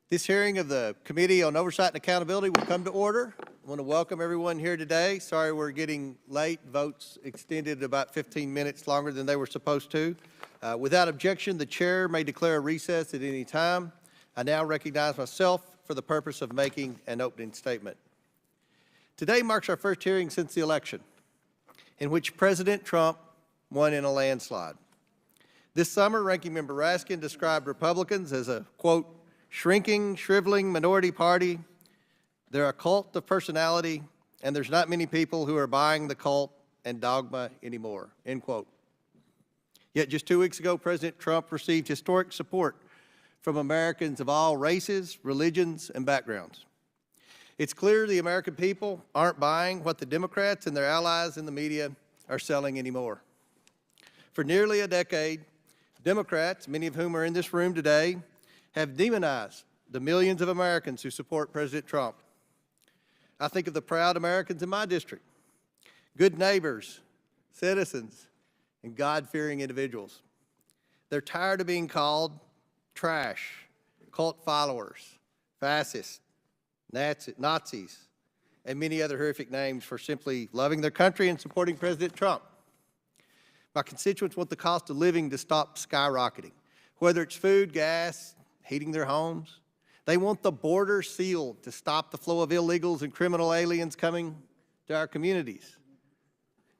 This hearing of the Committee on Oversight and Accountability will come to order. I want to welcome everyone here today. Sorry we're getting late. Votes extended about 15 minutes longer than they were supposed to. Without objection, the chair may declare a recess at any time. I now recognize myself for the purpose of making an opening statement. Today marks our first hearing since the election, in which President Trump won in a landslide. This summer, Ranking Member Raskin described Republicans as a, quote, shrinking, shriveling minority party. They're a cult of personality, and there's not many people who are buying the cult and dogma anymore, end quote. Yet just 2 weeks ago, President Trump received historic support from Americans of all races, religions, and backgrounds. It's clear the American people aren't buying what the Democrats and their allies in the media are selling anymore. For nearly a decade, Democrats, many of whom are in this room today, have demonized the millions of Americans who support President Trump. I think of the proud Americans in my district, good neighbors, citizens, and God-fearing individuals. They're tired of being called trash, cult followers, fascists, Nazis, and many other horrific names for simply loving their country and supporting President Trump. My constituents want the cost of living to stop skyrocketing, whether it's food, gas, heating their homes. They want the border sealed to stop the flow of illegals and criminal aliens coming to our communities.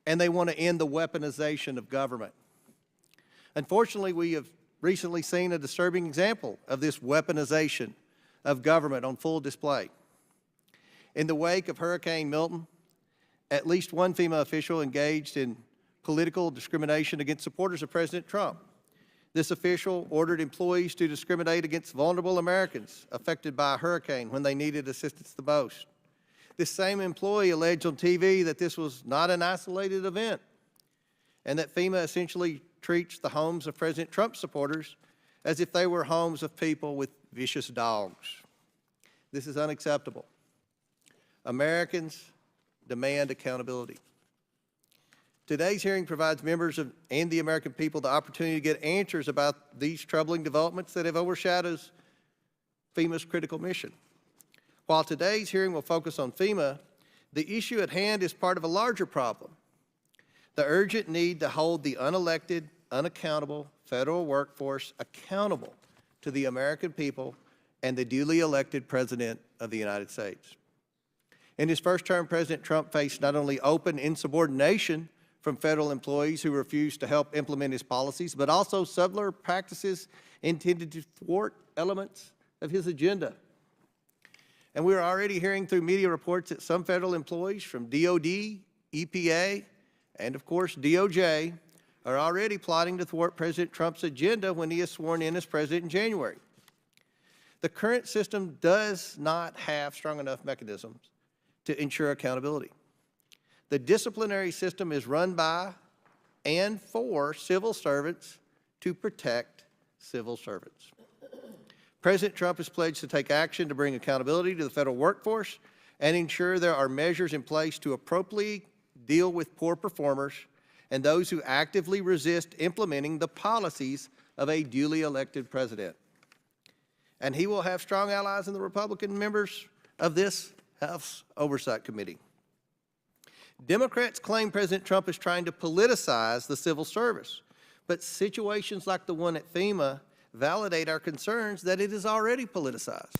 And they want to end the weaponization of government. Unfortunately, we have recently seen a disturbing example of this weaponization of government on full display. In the wake of Hurricane Milton, at least one FEMA official engaged in political discrimination against supporters of President Trump. This official ordered employees to discriminate against vulnerable Americans affected by a hurricane when they needed assistance the most. This same employee alleged on TV that this was not an isolated event and that FEMA essentially treats the homes of President Trump supporters as if they were homes of people with vicious dogs. This is unacceptable. Americans demand accountability. Today's hearing provides members and the American people the opportunity to get answers about these troubling developments that have overshadowed FEMA's critical mission. While today's hearing will focus on FEMA, the issue at hand is part of a larger problem: the urgent need to hold the unelected, unaccountable federal workforce accountable to the American people and the duly elected President of the United States. In his first term, President Trump faced not only open insubordination from federal employees who refused to help implement his policies, but also subtler practices intended to thwart elements of his agenda. And we're already hearing through media reports that some federal employees from DOD, EPA, and of course DOJ are already plotting to thwart President Trump's agenda when he is sworn in as president in January. The current system does not have strong enough mechanisms to ensure accountability. The disciplinary system is run by and for civil servants to protect civil servants. President Trump has pledged to take action to bring accountability to the federal workforce and ensure there are measures in place to appropriately deal with poor performers and those who actively resist implementing the policies of a duly elected president. And he will have strong allies in the Republican members of this House Oversight Committee. Democrats claim President Trump is trying to politicize the civil service, but situations like the one at FEMA validate our concerns that it is already politicized.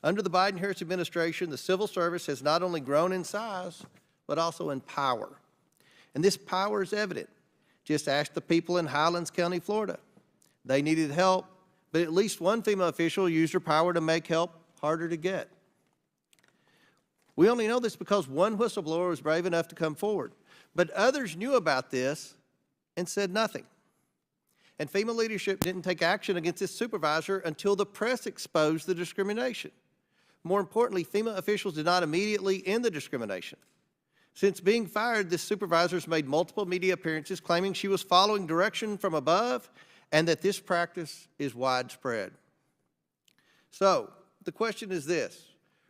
Under the Biden-Harris administration, the civil service has not only grown in size, but also in power. And this power is evident. Just ask the people in Highlands County, Florida. They needed help, but at least one FEMA official used her power to make help harder to get. We only know this because one whistleblower was brave enough to come forward, but others knew about this and said nothing. And FEMA leadership didn't take action against this supervisor until the press exposed the discrimination. More importantly, FEMA officials did not immediately end the discrimination. Since being fired, this supervisor has made multiple media appearances claiming she was following direction from above and that this practice is widespread. So, the question is this: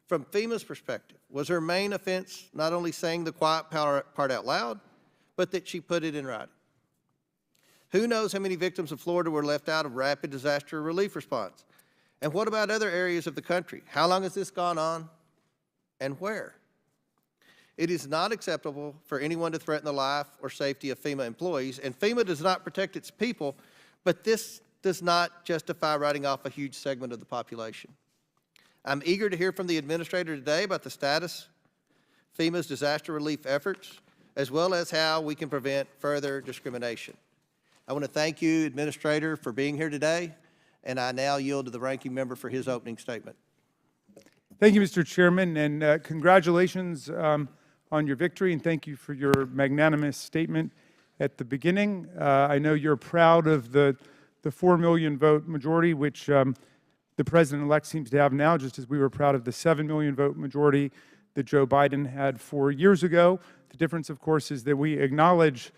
from FEMA's perspective, was her main offense not only saying the quiet part out loud, but that she put it in writing? Who knows how many victims of Florida were left out of rapid disaster relief response? And what about other areas of the country? How long has this gone on and where? It is not acceptable for anyone to threaten the life or safety of FEMA employees, and FEMA does not protect its people, but this does not justify writing off a huge segment of the population. I'm eager to hear from the administrator today about the status of FEMA's disaster relief efforts, as well as how we can prevent further discrimination. I want to thank you, Administrator, for being here today, and I now yield to the ranking member for his opening statement. Thank you, Mr. Chairman, and congratulations on your victory, and thank you for your magnanimous statement at the beginning. I know you're proud of the 4 million vote majority, which the President-elect seems to have now, just as we were proud of the 7 million vote majority that Joe Biden had 4 years ago. The difference, of course, is that we acknowledge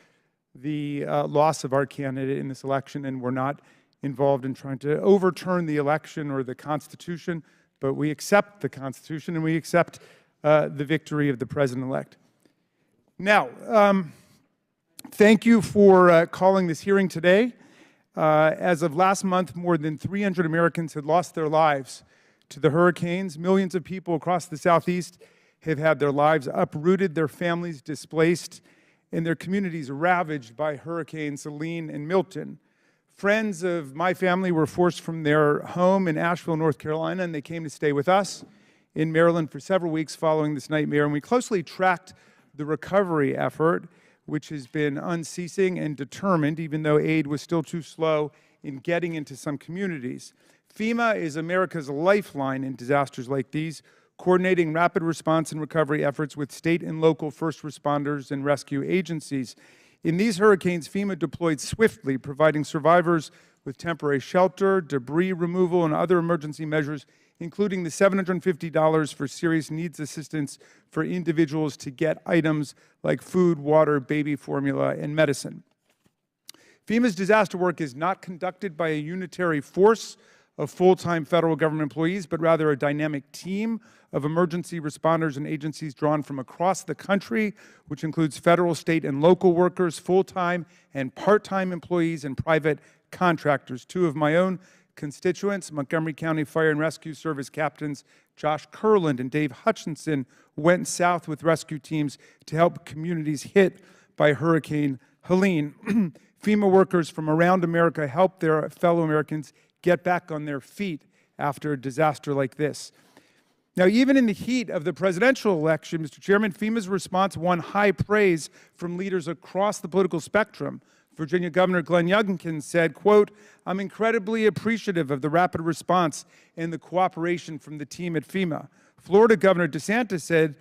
the loss of our candidate in this election, and we're not involved in trying to overturn the election or the Constitution, but we accept the Constitution and we accept the victory of the President-elect. Now, thank you for calling this hearing today. As of last month, more than 300 Americans had lost their lives to the hurricanes. Millions of people across the Southeast have had their lives uprooted, their families displaced, and their communities ravaged by Hurricanes Helene and Milton. Friends of my family were forced from their home in Asheville, North Carolina, and they came to stay with us in Maryland for several weeks following this nightmare. And we closely tracked the recovery effort, which has been unceasing and determined, even though aid was still too slow in getting into some communities. FEMA is America's lifeline in disasters like these, coordinating rapid response and recovery efforts with state and local first responders and rescue agencies. In these hurricanes, FEMA deployed swiftly, providing survivors with temporary shelter, debris removal, and other emergency measures, including the $750 for serious needs assistance for individuals to get items like food, water, baby formula, and medicine. FEMA's disaster work is not conducted by a unitary force of full-time federal government employees, but rather a dynamic team of emergency responders and agencies drawn from across the country, which includes federal, state, and local workers, full-time and part-time employees, and private contractors. Two of my own constituents, Montgomery County Fire and Rescue Service Captains Josh Kurland and Dave Hutchinson, went south with rescue teams to help communities hit by Hurricane Helene. FEMA workers from around America help their fellow Americans get back on their feet after a disaster like this. Now, even in the heat of the presidential election, Mr. Chairman, FEMA's response won high praise from leaders across the political spectrum. Virginia Governor Glenn Youngkin said, quote, "I'm incredibly appreciative of the rapid response and the cooperation from the team at FEMA." Florida Governor DeSantis said,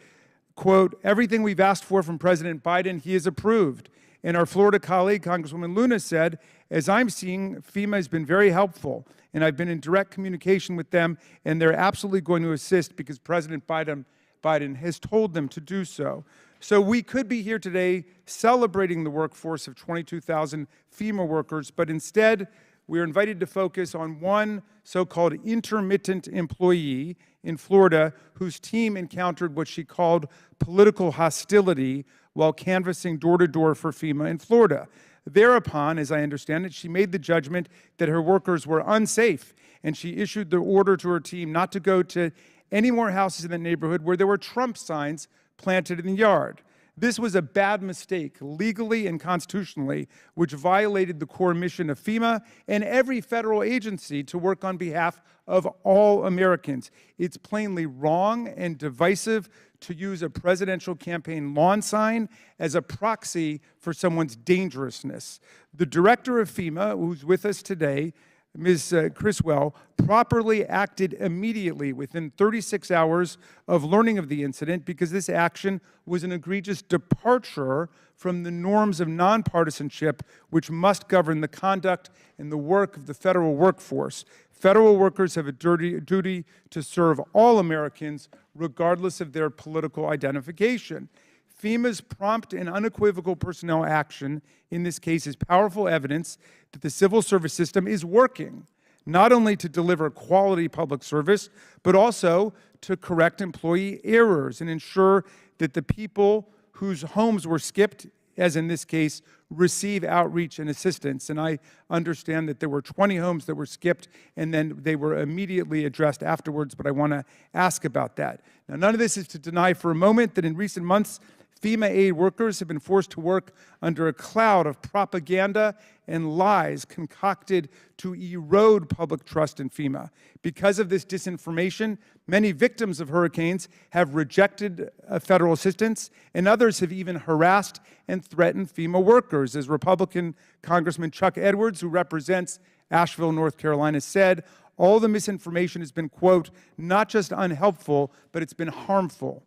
quote, "Everything we've asked for from President Biden, he has approved." And our Florida colleague, Congresswoman Luna, said, "As I'm seeing, FEMA has been very helpful, and I've been in direct communication with them, and they're absolutely going to assist because President Biden has told them to do so." So we could be here today celebrating the workforce of 22,000 FEMA workers, but instead we are invited to focus on one so-called intermittent employee in Florida whose team encountered what she called political hostility while canvassing door-to-door for FEMA in Florida. Thereupon, as I understand it, she made the judgment that her workers were unsafe, and she issued the order to her team not to go to any more houses in the neighborhood where there were Trump signs planted in the yard. This was a bad mistake, legally and constitutionally, which violated the core mission of FEMA and every federal agency to work on behalf of all Americans. It's plainly wrong and divisive to use a presidential campaign lawn sign as a proxy for someone's dangerousness. The director of FEMA, who's with us today, Ms. Criswell, properly acted immediately within 36 hours of learning of the incident because this action was an egregious departure from the norms of nonpartisanship which must govern the conduct and the work of the federal workforce. Federal workers have a duty to serve all Americans regardless of their political identification. FEMA's prompt and unequivocal personnel action in this case is powerful evidence that the civil service system is working, not only to deliver quality public service, but also to correct employee errors and ensure that the people whose homes were skipped as in this case, receive outreach and assistance. And I understand that there were 20 homes that were skipped, and then they were immediately addressed afterwards, but I want to ask about that. Now, none of this is to deny for a moment that in recent months, FEMA aid workers have been forced to work under a cloud of propaganda and lies concocted to erode public trust in FEMA. Because of this disinformation, many victims of hurricanes have rejected federal assistance, and others have even harassed and threatened FEMA workers. As Republican Congressman Chuck Edwards, who represents Asheville, North Carolina, said, all the misinformation has been, quote, not just unhelpful, but it's been harmful.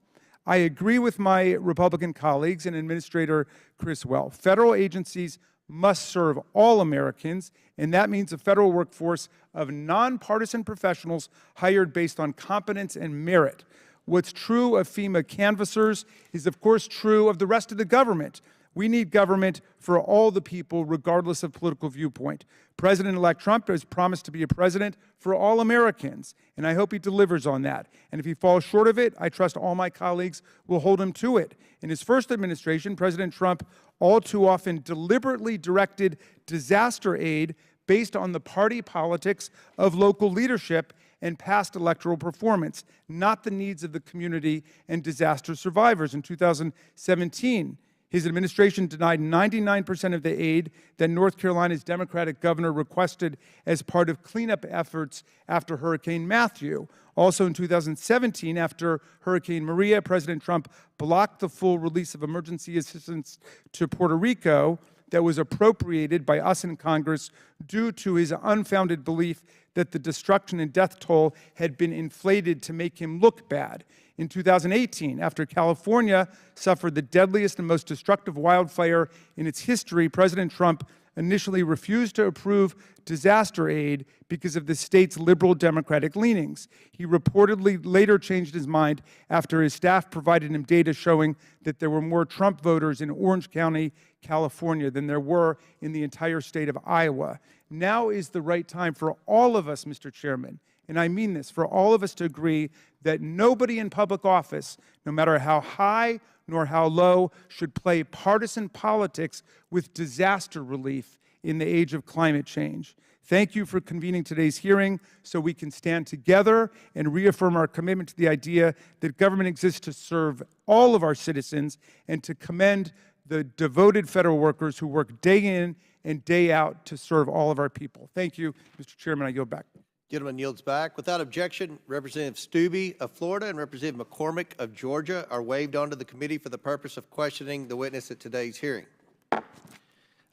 I agree with my Republican colleagues and Administrator Criswell. Federal agencies must serve all Americans, and that means a federal workforce of nonpartisan professionals hired based on competence and merit. What's true of FEMA canvassers is, of course, true of the rest of the government. We need government for all the people, regardless of political viewpoint. President-elect Trump has promised to be a president for all Americans, and I hope he delivers on that. And if he falls short of it, I trust all my colleagues will hold him to it. In his first administration, President Trump all too often deliberately directed disaster aid based on the party politics of local leadership and past electoral performance, not the needs of the community and disaster survivors. In 2017, his administration denied 99% of the aid that North Carolina's Democratic governor requested as part of cleanup efforts after Hurricane Matthew. Also in 2017, after Hurricane Maria, President Trump blocked the full release of emergency assistance to Puerto Rico that was appropriated by us in Congress due to his unfounded belief that the destruction and death toll had been inflated to make him look bad. In 2018, after California suffered the deadliest and most destructive wildfire in its history, President Trump initially refused to approve disaster aid because of the state's liberal Democratic leanings. He reportedly later changed his mind after his staff provided him data showing that there were more Trump voters in Orange County, California, than there were in the entire state of Iowa. Now is the right time for all of us, Mr. Chairman, and I mean this, for all of us to agree that nobody in public office, no matter how high nor how low, should play partisan politics with disaster relief in the age of climate change. Thank you for convening today's hearing so we can stand together and reaffirm our commitment to the idea that government exists to serve all of our citizens and to commend the devoted federal workers who work day in and day out to serve all of our people. Thank you, Mr. Chairman. I yield back. Gentleman yields back. Without objection, Representative Stubbe of Florida and Representative McCormick of Georgia are waived onto the committee for the purpose of questioning the witness at today's hearing.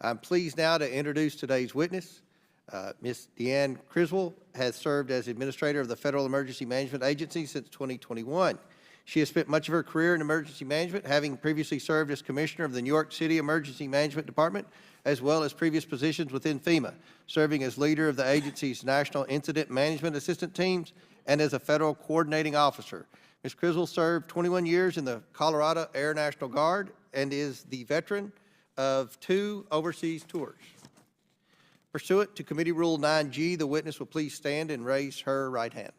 I'm pleased now to introduce today's witness. Ms. Deanne Criswell has served as Administrator of the Federal Emergency Management Agency since 2021. She has spent much of her career in emergency management, having previously served as Commissioner of the New York City Emergency Management Department, as well as previous positions within FEMA, serving as leader of the agency's National Incident Management Assistant Teams and as a Federal Coordinating Officer. Ms. Criswell served 21 years in the Colorado Air National Guard and is the veteran of 2 overseas tours. Pursuant to Committee Rule 9G, the witness will please stand and raise her right hand.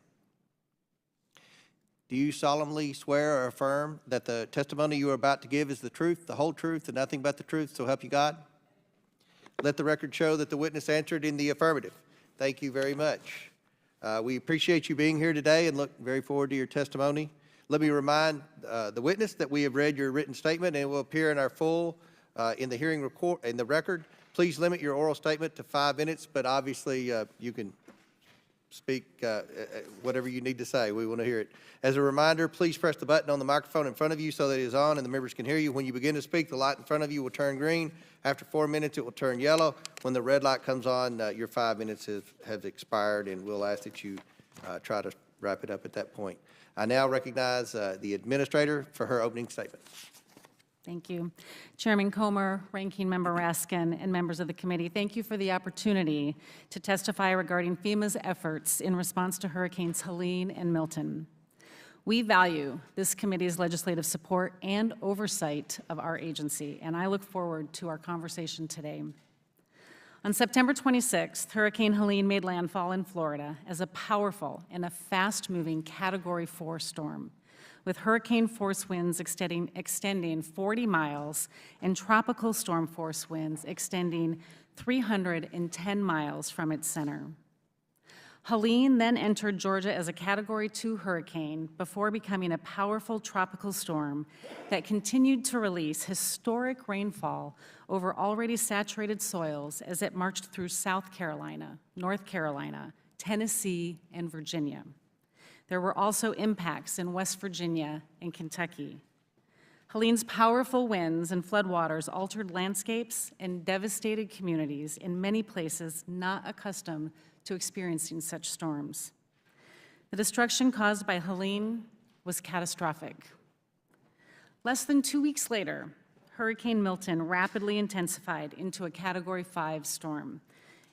Do you solemnly swear or affirm that the testimony you are about to give is the truth, the whole truth, and nothing but the truth, so help you God? Let the record show that the witness answered in the affirmative. Thank you very much. We appreciate you being here today and look very forward to your testimony. Let me remind the witness that we have read your written statement and it will appear in our full in the hearing record. Please limit your oral statement to 5 minutes, but obviously you can speak whatever you need to say. We want to hear it. As a reminder, please press the button on the microphone in front of you so that it is on and the members can hear you. When you begin to speak, the light in front of you will turn green. After 4 minutes, it will turn yellow. When the red light comes on, your 5 minutes have expired, and we'll ask that you try to wrap it up at that point. I now recognize the Administrator for her opening statement. Thank you. Chairman Comer, Ranking Member Raskin, and members of the committee, thank you for the opportunity to testify regarding FEMA's efforts in response to Hurricanes Helene and Milton. We value this committee's legislative support and oversight of our agency, and I look forward to our conversation today. On September 26th, Hurricane Helene made landfall in Florida as a powerful and a fast-moving Category 4 storm. with hurricane force winds extending 40 miles and tropical storm force winds extending 310 miles from its center. Helene then entered Georgia as a Category 2 hurricane before becoming a powerful tropical storm that continued to release historic rainfall over already saturated soils as it marched through South Carolina, North Carolina, Tennessee, and Virginia. There were also impacts in West Virginia and Kentucky. Helene's powerful winds and floodwaters altered landscapes and devastated communities in many places not accustomed to experiencing such storms. The destruction caused by Helene was catastrophic. Less than 2 weeks later, Hurricane Milton rapidly intensified into a Category 5 storm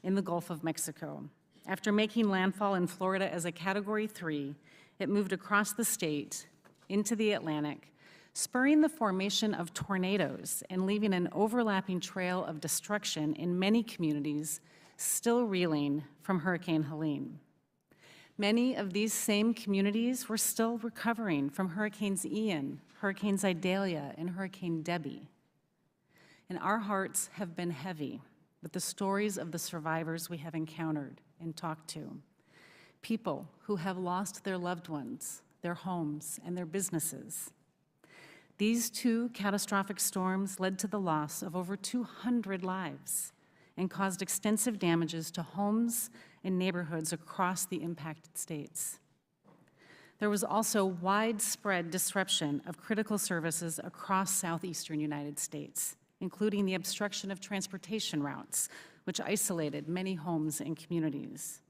in the Gulf of Mexico. After making landfall in Florida as a Category 3, it moved across the state into the Atlantic, spurring the formation of tornadoes and leaving an overlapping trail of destruction in many communities still reeling from Hurricane Helene. Many of these same communities were still recovering from Hurricanes Ian, Hurricanes Idalia, and Hurricane Debbie. And our hearts have been heavy with the stories of the survivors we have encountered and talked to. People who have lost their loved ones, their homes, and their businesses. These two catastrophic storms led to the loss of over 200 lives and caused extensive damages to homes and neighborhoods across the impacted states. There was also widespread disruption of critical services across southeastern United States, including the obstruction of transportation routes, which isolated many homes and communities.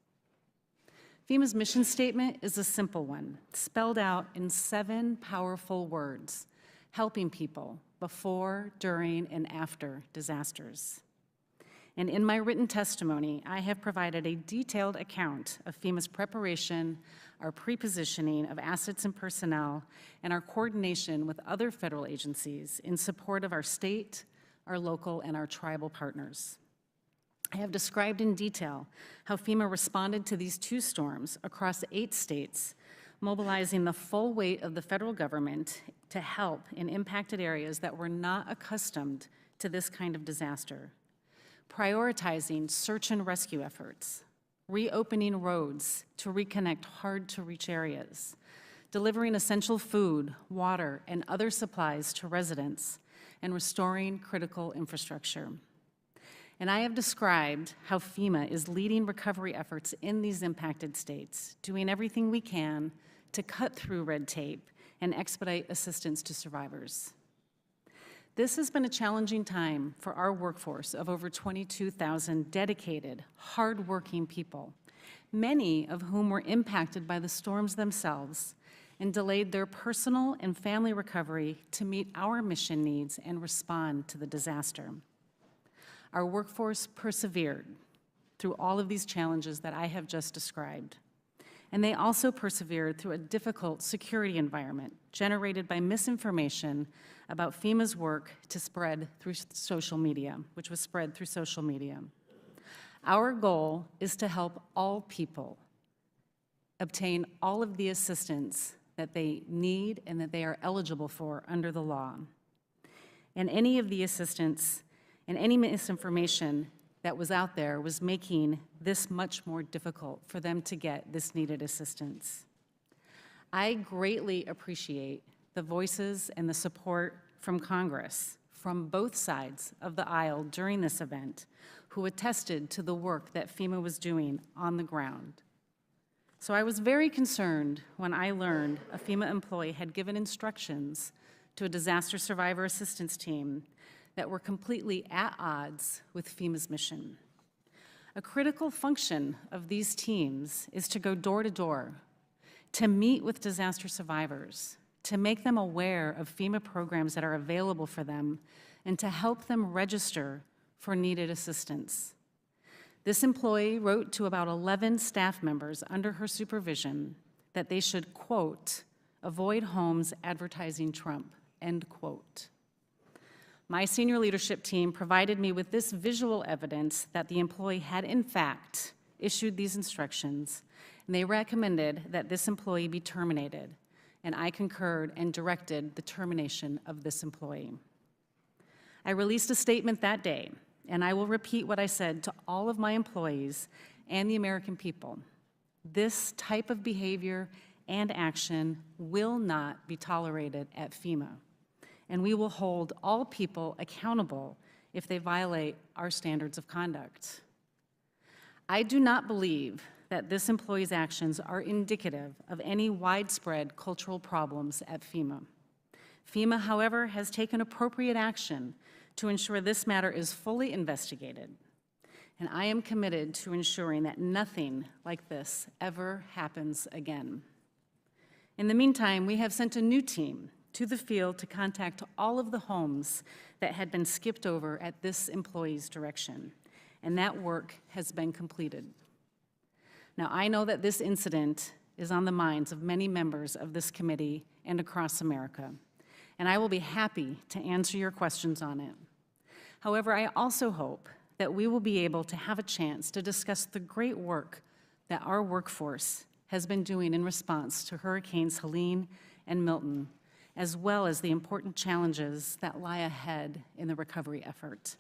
FEMA's mission statement is a simple one, spelled out in 7 powerful words, helping people before, during, and after disasters. And in my written testimony, I have provided a detailed account of FEMA's preparation, our pre-positioning of assets and personnel, and our coordination with other federal agencies in support of our state, our local, and our tribal partners. I have described in detail how FEMA responded to these 2 storms across 8 states, mobilizing the full weight of the federal government to help in impacted areas that were not accustomed to this kind of disaster. Prioritizing search and rescue efforts, reopening roads to reconnect hard-to-reach areas, delivering essential food, water, and other supplies to residents, and restoring critical infrastructure. And I have described how FEMA is leading recovery efforts in these impacted states, doing everything we can to cut through red tape and expedite assistance to survivors. This has been a challenging time for our workforce of over 22,000 dedicated, hardworking people, many of whom were impacted by the storms themselves and delayed their personal and family recovery to meet our mission needs and respond to the disaster. Our workforce persevered through all of these challenges that I have just described. And they also persevered through a difficult security environment generated by misinformation about FEMA's work to spread through social media, which was spread through social media. Our goal is to help all people obtain all of the assistance that they need and that they are eligible for under the law. And any of the assistance and any misinformation that was out there was making this much more difficult for them to get this needed assistance. I greatly appreciate the voices and the support from Congress, from both sides of the aisle during this event, who attested to the work that FEMA was doing on the ground. So I was very concerned when I learned a FEMA employee had given instructions to a disaster survivor assistance team that were completely at odds with FEMA's mission. A critical function of these teams is to go door to door, to meet with disaster survivors, to make them aware of FEMA programs that are available for them, and to help them register for needed assistance. This employee wrote to about 11 staff members under her supervision that they should, quote, avoid homes advertising Trump, end quote. My senior leadership team provided me with this visual evidence that the employee had, in fact, issued these instructions, and they recommended that this employee be terminated and I concurred and directed the termination of this employee. I released a statement that day, and I will repeat what I said to all of my employees and the American people. This type of behavior and action will not be tolerated at FEMA, and we will hold all people accountable if they violate our standards of conduct. I do not believe that this employee's actions are indicative of any widespread cultural problems at FEMA. FEMA, however, has taken appropriate action to ensure this matter is fully investigated, and I am committed to ensuring that nothing like this ever happens again. In the meantime, we have sent a new team to the field to contact all of the homes that had been skipped over at this employee's direction, and that work has been completed. Now, I know that this incident is on the minds of many members of this committee and across America, and I will be happy to answer your questions on it. However, I also hope that we will be able to have a chance to discuss the great work that our workforce has been doing in response to Hurricanes Helene and Milton, as well as the important challenges that lie ahead in the recovery effort.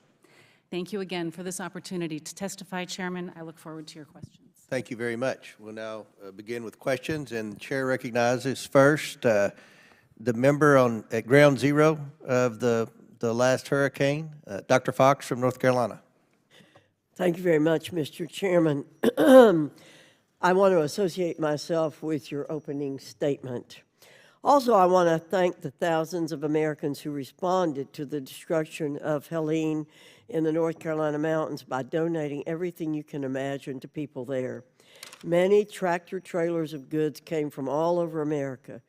Thank you again for this opportunity to testify, Chairman. I look forward to your questions. Thank you very much. We'll now begin with questions, and the Chair recognizes first the member at ground zero of the last hurricane, Dr. Fox from North Carolina. Thank you very much, Mr. Chairman. I want to associate myself with your opening statement. Also, I want to thank the thousands of Americans who responded to the destruction of Helene in the North Carolina mountains by donating everything you can imagine to people there. Many tractor trailers of goods came from all over America.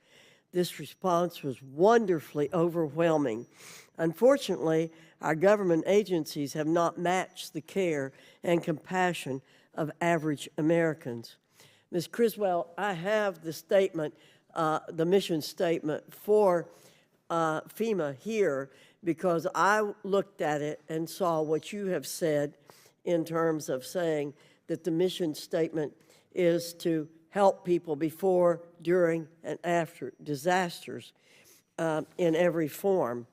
This response was wonderfully overwhelming. Unfortunately, our government agencies have not matched the care and compassion of average Americans. Ms. Criswell, I have the statement, the mission statement for FEMA here, because I looked at it and saw what you have said in terms of saying that the mission statement is to help people before, during, and after disasters in every form.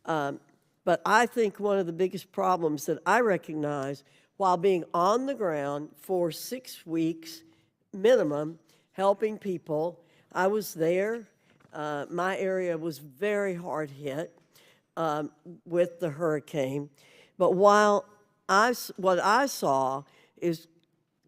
But I think one of the biggest problems that I recognize while being on the ground for 6 weeks minimum, helping people, I was there. My area was very hard hit with the hurricane. But what I saw is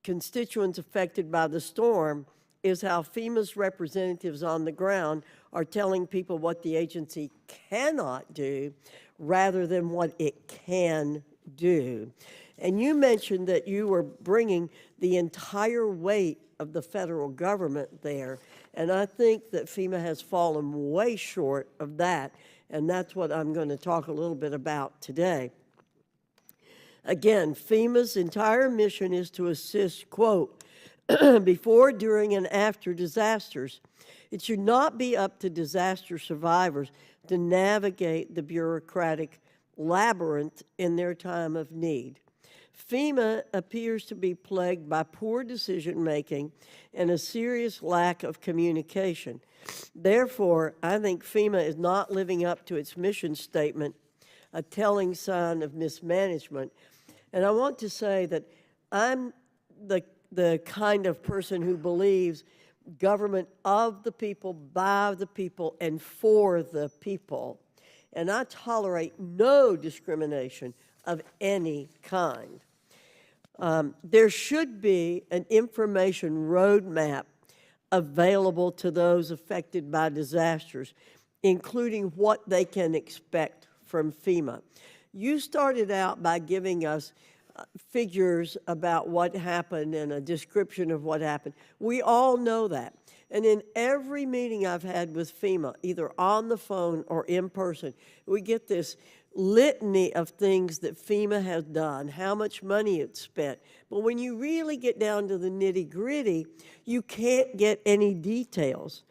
constituents affected by the storm is how FEMA's representatives on the ground are telling people what the agency cannot do rather than what it can do. And you mentioned that you were bringing the entire weight of the federal government there, and I think that FEMA has fallen way short of that, and that's what I'm going to talk a little bit about today. Again, FEMA's entire mission is to assist, quote, before, during, and after disasters. It should not be up to disaster survivors to navigate the bureaucratic labyrinth in their time of need. FEMA appears to be plagued by poor decision-making and a serious lack of communication. Therefore, I think FEMA is not living up to its mission statement, a telling sign of mismanagement. And I want to say that I'm the kind of person who believes government of the people, by the people, and for the people. And I tolerate no discrimination of any kind. There should be an information roadmap available to those affected by disasters, including what they can expect from FEMA. You started out by giving us figures about what happened and a description of what happened. We all know that. And in every meeting I've had with FEMA, either on the phone or in person, we get this litany of things that FEMA has done, how much money it's spent. But when you really get down to the nitty-gritty, you can't get any details.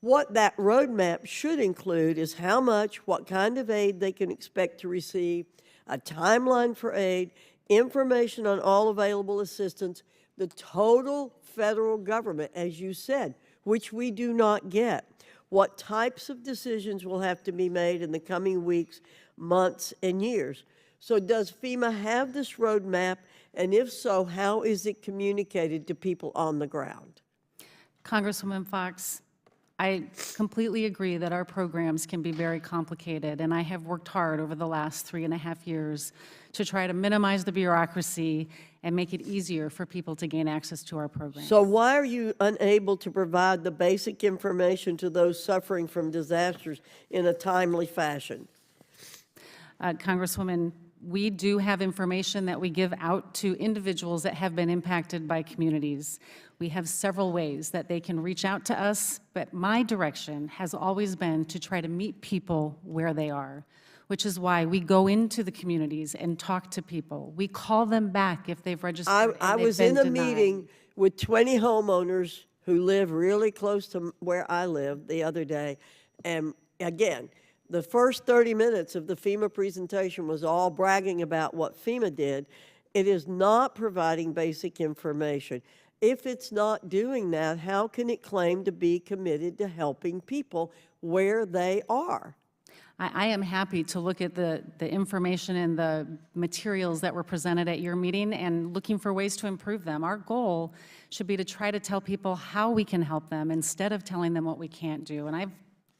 What that roadmap should include is how much, what kind of aid they can expect to receive, a timeline for aid, information on all available assistance, the total federal government, as you said, which we do not get. What types of decisions will have to be made in the coming weeks, months, and years? So does FEMA have this roadmap, and if so, how is it communicated to people on the ground? Congresswoman Fox, I completely agree that our programs can be very complicated, and I have worked hard over the last 3.5 years to try to minimize the bureaucracy and make it easier for people to gain access to our programs. So why are you unable to provide the basic information to those suffering from disasters in a timely fashion? Congresswoman, we do have information that we give out to individuals that have been impacted by communities. We have several ways that they can reach out to us, but my direction has always been to try to meet people where they are, which is why we go into the communities and talk to people. We call them back if they've registered and I they've was been in a denied. meeting with 20 homeowners who live really close to where I live the other day, and again, the first 30 minutes of the FEMA presentation was all bragging about what FEMA did. It is not providing basic information. If it's not doing that, how can it claim to be committed to helping people where they are? I am happy to look at the information and the materials that were presented at your meeting and looking for ways to improve them. Our goal should be to try to tell people how we can help them instead of telling them what we can't do. And I've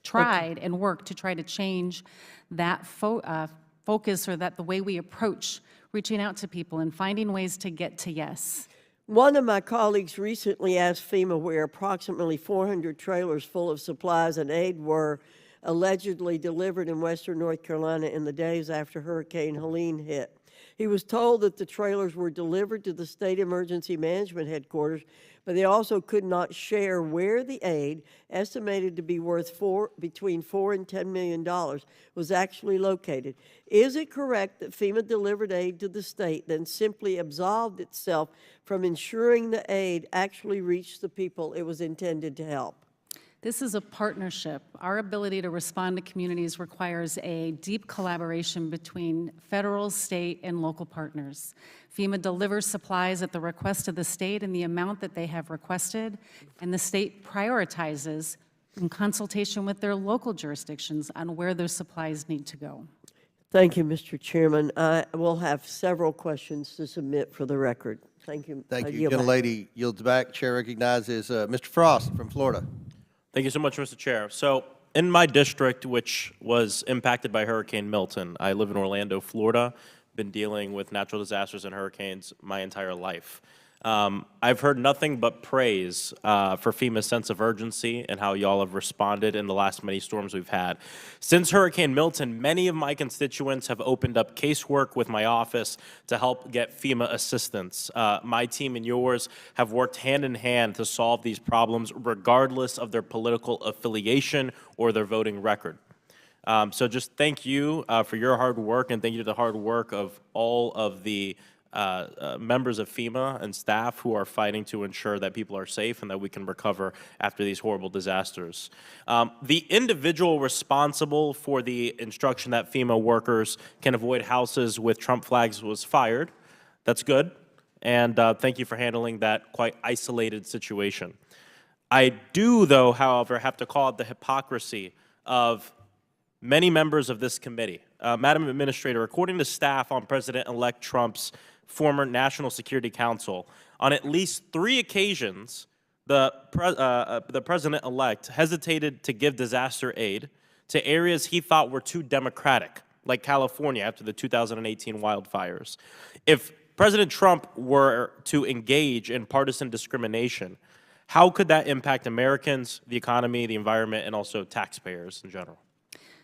tried and worked to try to change that focus, or that the way we approach reaching out to people and finding ways to get to yes. One of my colleagues recently asked FEMA where approximately 400 trailers full of supplies and aid were allegedly delivered in western North Carolina in the days after Hurricane Helene hit. He was told that the trailers were delivered to the state emergency management headquarters, but they also could not share where the aid, estimated to be worth between $4 and $10 million, was actually located. Is it correct that FEMA delivered aid to the state, then simply absolved itself from ensuring the aid actually reached the people it was intended to help? This is a partnership. Our ability to respond to communities requires a deep collaboration between federal, state, and local partners. FEMA delivers supplies at the request of the state in the amount that they have requested, and the state prioritizes in consultation with their local jurisdictions on where those supplies need to go. Thank you, Mr. Chairman. I will have several questions to submit for the record. Thank you. Thank you. Gentlelady yields back. Chair recognizes Mr. Frost from Florida. Thank you so much, Mr. Chair. So in my district, which was impacted by Hurricane Milton, I live in Orlando, Florida, been dealing with natural disasters and hurricanes my entire life. I've heard nothing but praise for FEMA's sense of urgency and how y'all have responded in the last many storms we've had. Since Hurricane Milton, many of my constituents have opened up casework with my office to help get FEMA assistance. My team and yours have worked hand in hand to solve these problems regardless of their political affiliation or their voting record. So just thank you for your hard work, and thank you to the hard work of all of the members of FEMA and staff who are fighting to ensure that people are safe and that we can recover after these horrible disasters. The individual responsible for the instruction that FEMA workers can avoid houses with Trump flags was fired. That's good. And thank you for handling that quite isolated situation. I do, though, however, have to call out the hypocrisy of many members of this committee. Madam Administrator, according to staff on President-elect Trump's former National Security Council, on at least 3 occasions, the President-elect hesitated to give disaster aid to areas he thought were too democratic, like California after the 2018 wildfires. If President Trump were to engage in partisan discrimination, how could that impact Americans, the economy, the environment, and also taxpayers in general?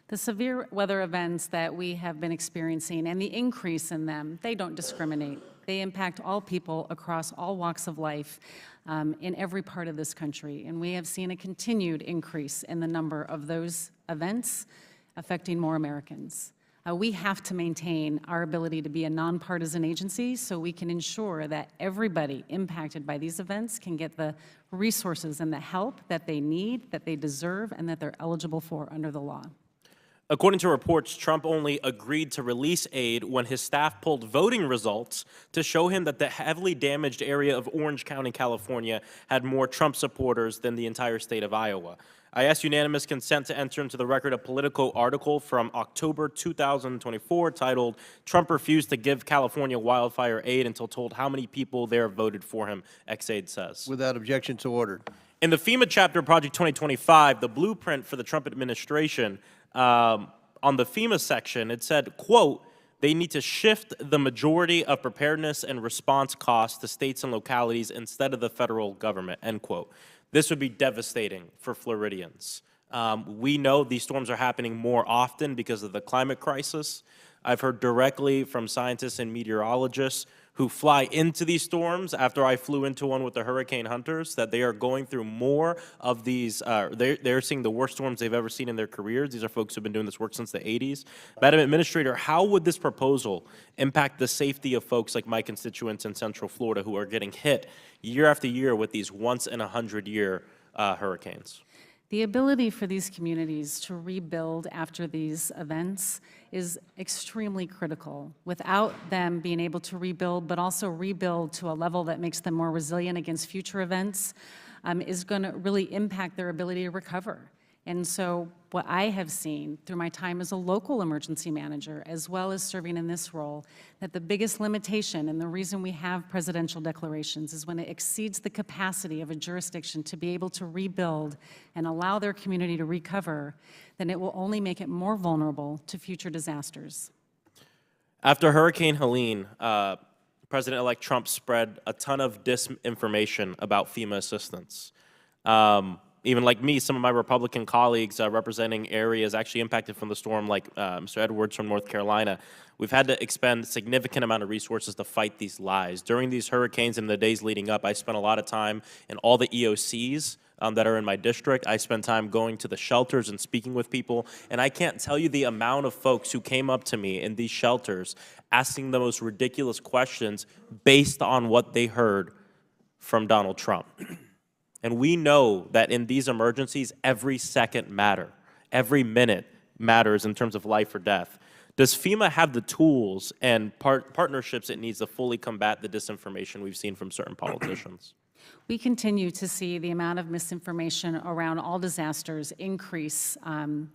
The severe weather events that we have been experiencing and the increase in them, they don't discriminate. They impact all people across all walks of life in every part of this country. And we have seen a continued increase in the number of those events affecting more Americans. We have to maintain our ability to be a nonpartisan agency so we can ensure that everybody impacted by these events can get the resources and the help that they need, that they deserve, and that they're eligible for under the law. According to reports, Trump only agreed to release aid when his staff pulled voting results to show him that the heavily damaged area of Orange County, California, had more Trump supporters than the entire state of Iowa. I ask unanimous consent to enter into the record a Politico article from October 2024 titled, "Trump Refused to Give California Wildfire Aid Until Told How Many People There Voted for Him," XAID says. Without objection, so ordered. In the FEMA chapter of Project 2025, the blueprint for the Trump administration, on the FEMA section, it said, quote, "They need to shift the majority of preparedness and response costs to states and localities instead of the federal government," end quote. This would be devastating for Floridians. We know these storms are happening more often because of the climate crisis. I've heard directly from scientists and meteorologists who fly into these storms after I flew into one with the hurricane hunters, that they are going through more of these, they're seeing the worst storms they've ever seen in their careers. These are folks who've been doing this work since the 80s. Madam Administrator, how would this proposal impact the safety of folks like my constituents in Central Florida who are getting hit year after year with these once-in-a-100-year hurricanes? The ability for these communities to rebuild after these events is extremely critical. Without them being able to rebuild, but also rebuild to a level that makes them more resilient against future events, is going to really impact their ability to recover. And so what I have seen through my time as a local emergency manager, as well as serving in this role, that the biggest limitation and the reason we have presidential declarations is when it exceeds the capacity of a jurisdiction to be able to rebuild and allow their community to recover, then it will only make it more vulnerable to future disasters. After Hurricane Helene, President-elect Trump spread a ton of disinformation about FEMA assistance. Even like me, some of my Republican colleagues representing areas actually impacted from the storm, like Mr. Edwards from North Carolina, we've had to expend a significant amount of resources to fight these lies. During these hurricanes and the days leading up, I spent a lot of time in all the EOCs that are in my district. I spent time going to the shelters and speaking with people, and I can't tell you the amount of folks who came up to me in these shelters asking the most ridiculous questions based on what they heard from Donald Trump. And we know that in these emergencies, every second matters. Every minute matters in terms of life or death. Does FEMA have the tools and partnerships it needs to fully combat the disinformation we've seen from certain politicians? We continue to see the amount of misinformation around all disasters increase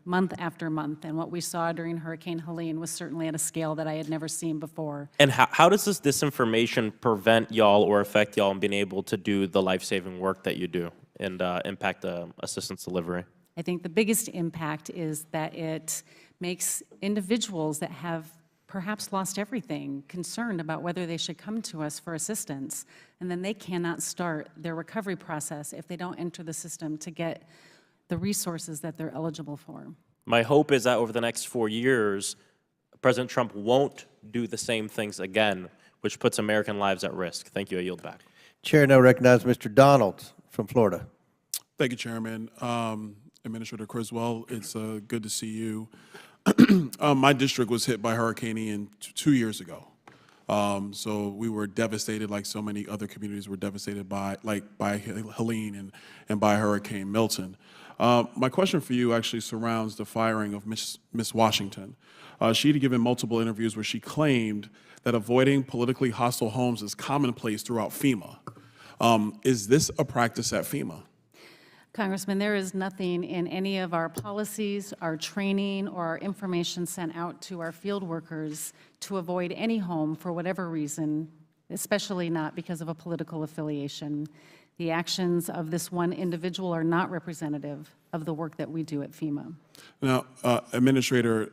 month after month, and what we saw during Hurricane Helene was certainly at a scale that I had never seen before. And how does this disinformation prevent y'all or affect y'all in being able to do the life-saving work that you do and impact assistance delivery? I think the biggest impact is that it makes individuals that have perhaps lost everything concerned about whether they should come to us for assistance, and then they cannot start their recovery process if they don't enter the system to get the resources that they're eligible for. My hope is that over the next 4 years, President Trump won't do the same things again, which puts American lives at risk. Thank you. I yield back. Chair now recognizes Mr. Donald from Florida. Thank you, Chairman. Administrator Criswell, it's good to see you. My district was hit by Hurricane Ian 2 years ago. So we were devastated, like so many other communities were devastated by Helene and by Hurricane Milton. My question for you actually surrounds the firing of Miss Washington. She had given multiple interviews where she claimed that avoiding politically hostile homes is commonplace throughout FEMA. Is this a practice at FEMA? Congressman, there is nothing in any of our policies, our training, or our information sent out to our field workers to avoid any home for whatever reason, especially not because of a political affiliation. The actions of this one individual are not representative of the work that we do at FEMA. Now, Administrator,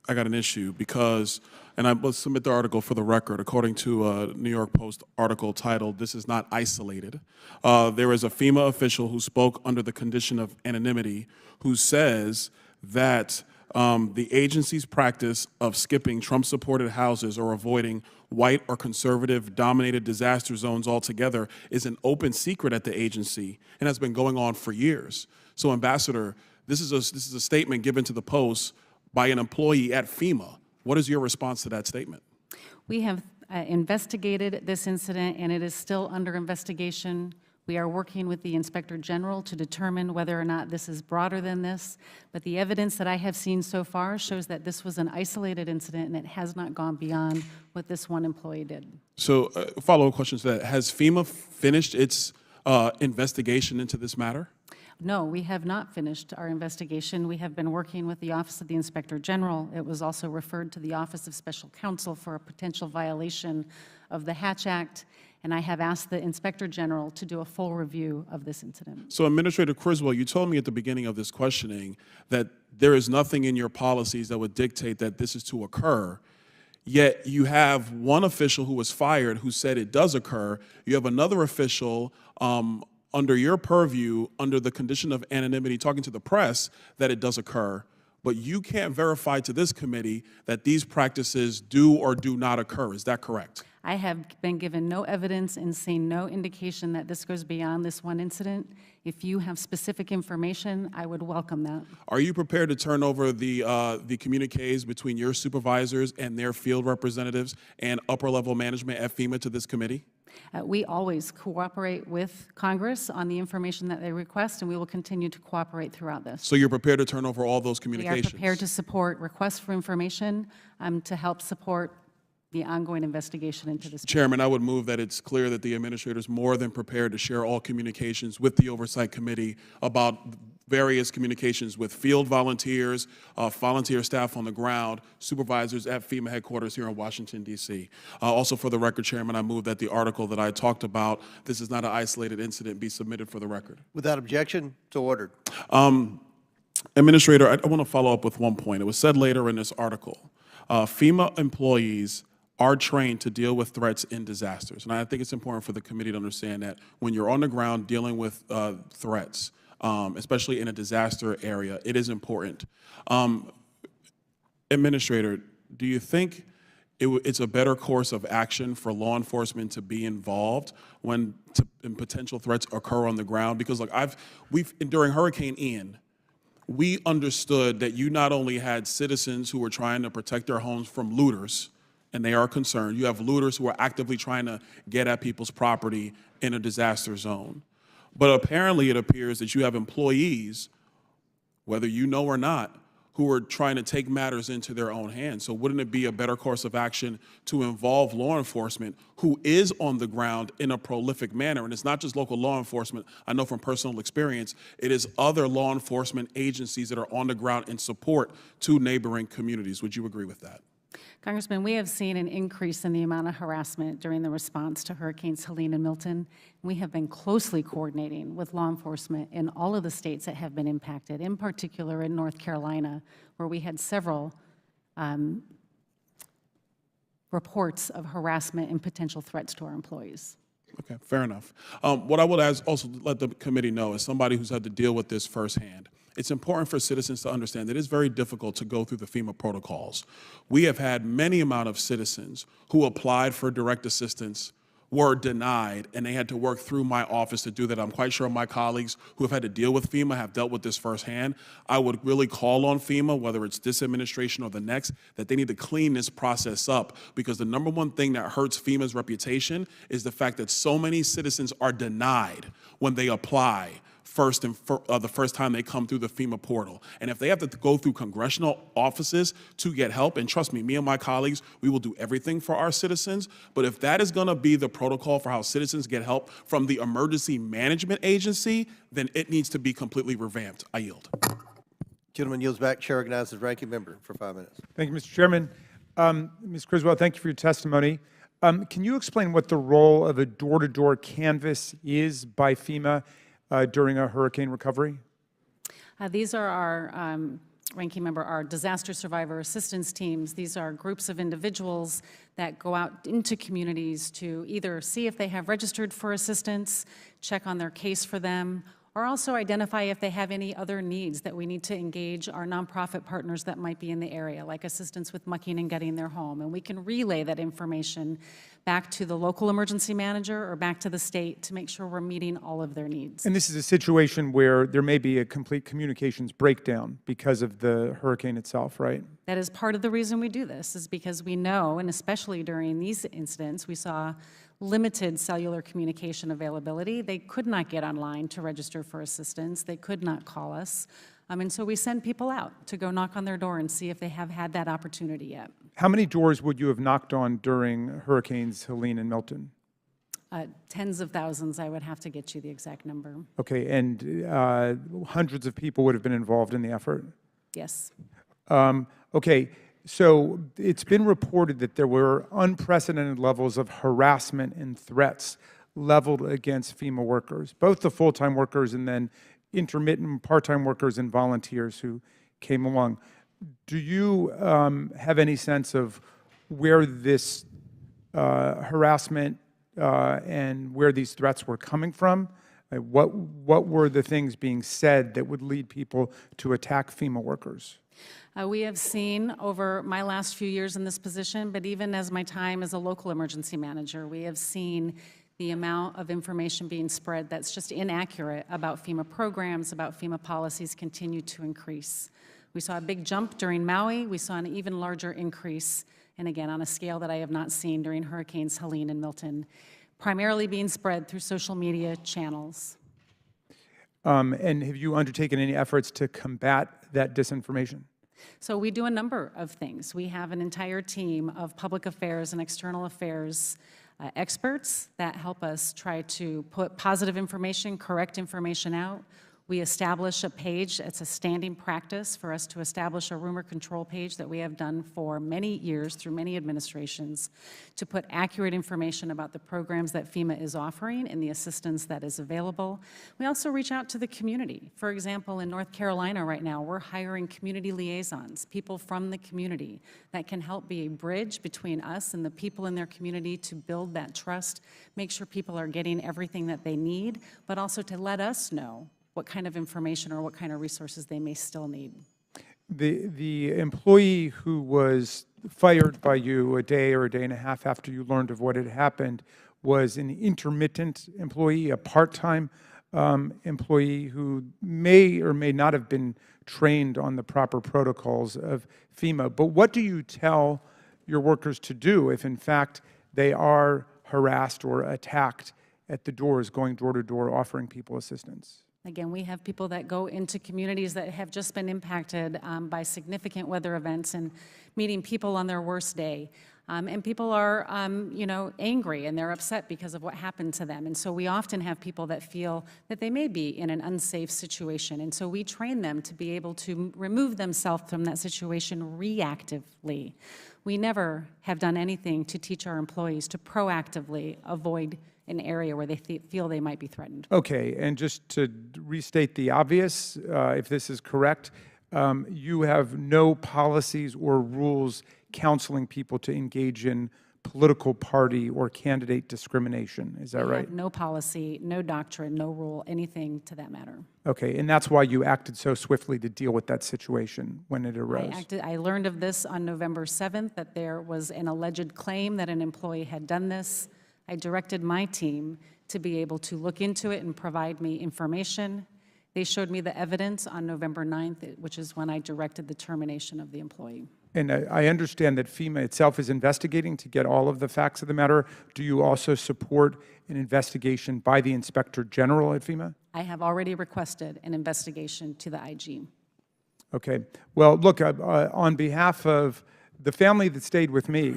I got an issue because, and I will submit the article for the record, according to a New York Post article titled, "This is not isolated." There is a FEMA official who spoke under the condition of anonymity who says that the agency's practice of skipping Trump-supported houses or avoiding white or conservative-dominated disaster zones altogether is an open secret at the agency and has been going on for years. So, Ambassador, this is a statement given to the Post by an employee at FEMA. What is your response to that statement? We have investigated this incident, and it is still under investigation. We are working with the Inspector General to determine whether or not this is broader than this, but the evidence that I have seen so far shows that this was an isolated incident and it has not gone beyond what this one employee did. So, follow-up question to that. Has FEMA finished its investigation into this matter? No, we have not finished our investigation. We have been working with the Office of the Inspector General. It was also referred to the Office of Special Counsel for a potential violation of the Hatch Act, and I have asked the Inspector General to do a full review of this incident. So Administrator Criswell, you told me at the beginning of this questioning that there is nothing in your policies that would dictate that this is to occur. Yet you have one official who was fired who said it does occur. You have another official under your purview, under the condition of anonymity, talking to the press that it does occur. But you can't verify to this committee that these practices do or do not occur. Is that correct? I have been given no evidence and seen no indication that this goes beyond this one incident. If you have specific information, I would welcome that. Are you prepared to turn over the communiques between your supervisors and their field representatives and upper-level management at FEMA to this committee? We always cooperate with Congress on the information that they request, and we will continue to cooperate throughout this. So you're prepared to turn over all those We communications? are prepared to support requests for information to help support the ongoing investigation into this. Chairman, I would move that it's clear that the administrator is more than prepared to share all communications with the Oversight Committee about various communications with field volunteers, volunteer staff on the ground, supervisors at FEMA headquarters here in Washington, D.C. Also, for the record, Chairman, I move that the article that I talked about, this is not an isolated incident, be submitted for the record. Without objection, so ordered. Administrator, I want to follow up with one point. It was said later in this article, FEMA employees are trained to deal with threats in disasters. And I think it's important for the committee to understand that when you're on the ground dealing with threats, especially in a disaster area, it is important. Administrator, do you think it's a better course of action for law enforcement to be involved when potential threats occur on the ground? Because look, during Hurricane Ian, we understood that you not only had citizens who were trying to protect their homes from looters, and they are concerned. You have looters who are actively trying to get at people's property in a disaster zone. But apparently it appears that you have employees, whether you know or not, who are trying to take matters into their own hands. So wouldn't it be a better course of action to involve law enforcement who is on the ground in a prolific manner? And it's not just local law enforcement. I know from personal experience, it is other law enforcement agencies that are on the ground in support to neighboring communities. Would you agree with that? Congressman, we have seen an increase in the amount of harassment during the response to Hurricanes Helene and Milton. We have been closely coordinating with law enforcement in all of the states that have been impacted, in particular in North Carolina, where we had several reports of harassment and potential threats to our employees. Okay, fair enough. What I would also let the committee know, as somebody who's had to deal with this firsthand, it's important for citizens to understand that it's very difficult to go through the FEMA protocols. We have had many amount of citizens who applied for direct assistance, were denied, and they had to work through my office to do that. I'm quite sure my colleagues who have had to deal with FEMA have dealt with this firsthand. I would really call on FEMA, whether it's this administration or the next, that they need to clean this process up, because the number one thing that hurts FEMA's reputation is the fact that so many citizens are denied when they apply the first time they come through the FEMA portal. And if they have to go through congressional offices to get help, and trust me and my colleagues, we will do everything for our citizens, but if that is gonna be the protocol for how citizens get help from the emergency management agency, then it needs to be completely revamped. I yield. Gentleman yields back. Chair recognizes ranking member for 5 minutes. Thank you, Mr. Chairman. Ms. Criswell, thank you for your testimony. Can you explain what the role of a door-to-door canvass is by FEMA during a hurricane recovery? These are our, ranking member, our disaster survivor assistance teams. These are groups of individuals that go out into communities to either see if they have registered for assistance, check on their case for them, or also identify if they have any other needs that we need to engage our nonprofit partners that might be in the area, like assistance with mucking and getting their home. And we can relay that information back to the local emergency manager or back to the state to make sure we're meeting all of their needs. And this is a situation where there may be a complete communications breakdown because of the hurricane itself, right? That is part of the reason we do this, is because we know, and especially during these incidents, we saw limited cellular communication availability. They could not get online to register for assistance. They could not call us. And so we send people out to go knock on their door and see if they have had that opportunity yet. How many doors would you have knocked on during Hurricanes Helene and Milton? Tens of thousands, I would have to get you the exact number. Okay, and hundreds of people would have been involved in the effort? Yes. Okay, so it's been reported that there were unprecedented levels of harassment and threats leveled against FEMA workers, both the full-time workers and then intermittent part-time workers and volunteers who came along. Do you have any sense of where this harassment and where these threats were coming from? What were the things being said that would lead people to attack FEMA workers? We have seen over my last few years in this position, but even as my time as a local emergency manager, we have seen the amount of information being spread that's just inaccurate about FEMA programs, about FEMA policies continue to increase. We saw a big jump during Maui. We saw an even larger increase, and again, on a scale that I have not seen during Hurricanes Helene and Milton, primarily being spread through social media channels. And have you undertaken any efforts to combat that disinformation? So we do a number of things. We have an entire team of public affairs and external affairs experts that help us try to put positive information, correct information out. We establish a page. It's a standing practice for us to establish a rumor control page that we have done for many years through many administrations to put accurate information about the programs that FEMA is offering and the assistance that is available. We also reach out to the community. For example, in North Carolina right now, we're hiring community liaisons, people from the community that can help be a bridge between us and the people in their community to build that trust, make sure people are getting everything that they need, but also to let us know what kind of information or what kind of resources they may still need. The employee who was fired by you a day or a day and a half after you learned of what had happened was an intermittent employee, a part-time employee who may or may not have been trained on the proper protocols of FEMA. But what do you tell your workers to do if, in fact, they are harassed or attacked at the doors, going door to door, offering people assistance? Again, we have people that go into communities that have just been impacted by significant weather events and meeting people on their worst day. And people are, angry and they're upset because of what happened to them. And so we often have people that feel that they may be in an unsafe situation. And so we train them to be able to remove themselves from that situation reactively. We never have done anything to teach our employees to proactively avoid an area where they feel they might be threatened. Okay, and just to restate the obvious, if this is correct, you have no policies or rules counseling people to engage in political party or candidate discrimination. Is that right? No policy, no doctrine, no rule, anything to that matter. Okay, and that's why you acted so swiftly to deal with that situation when it arose. I learned of this on November 7th, that there was an alleged claim that an employee had done this. I directed my team to be able to look into it and provide me information. They showed me the evidence on November 9th, which is when I directed the termination of the employee. And I understand that FEMA itself is investigating to get all of the facts of the matter. Do you also support an investigation by the Inspector General at FEMA? I have already requested an investigation to the IG. Okay. Well, look, on behalf of the family that stayed with me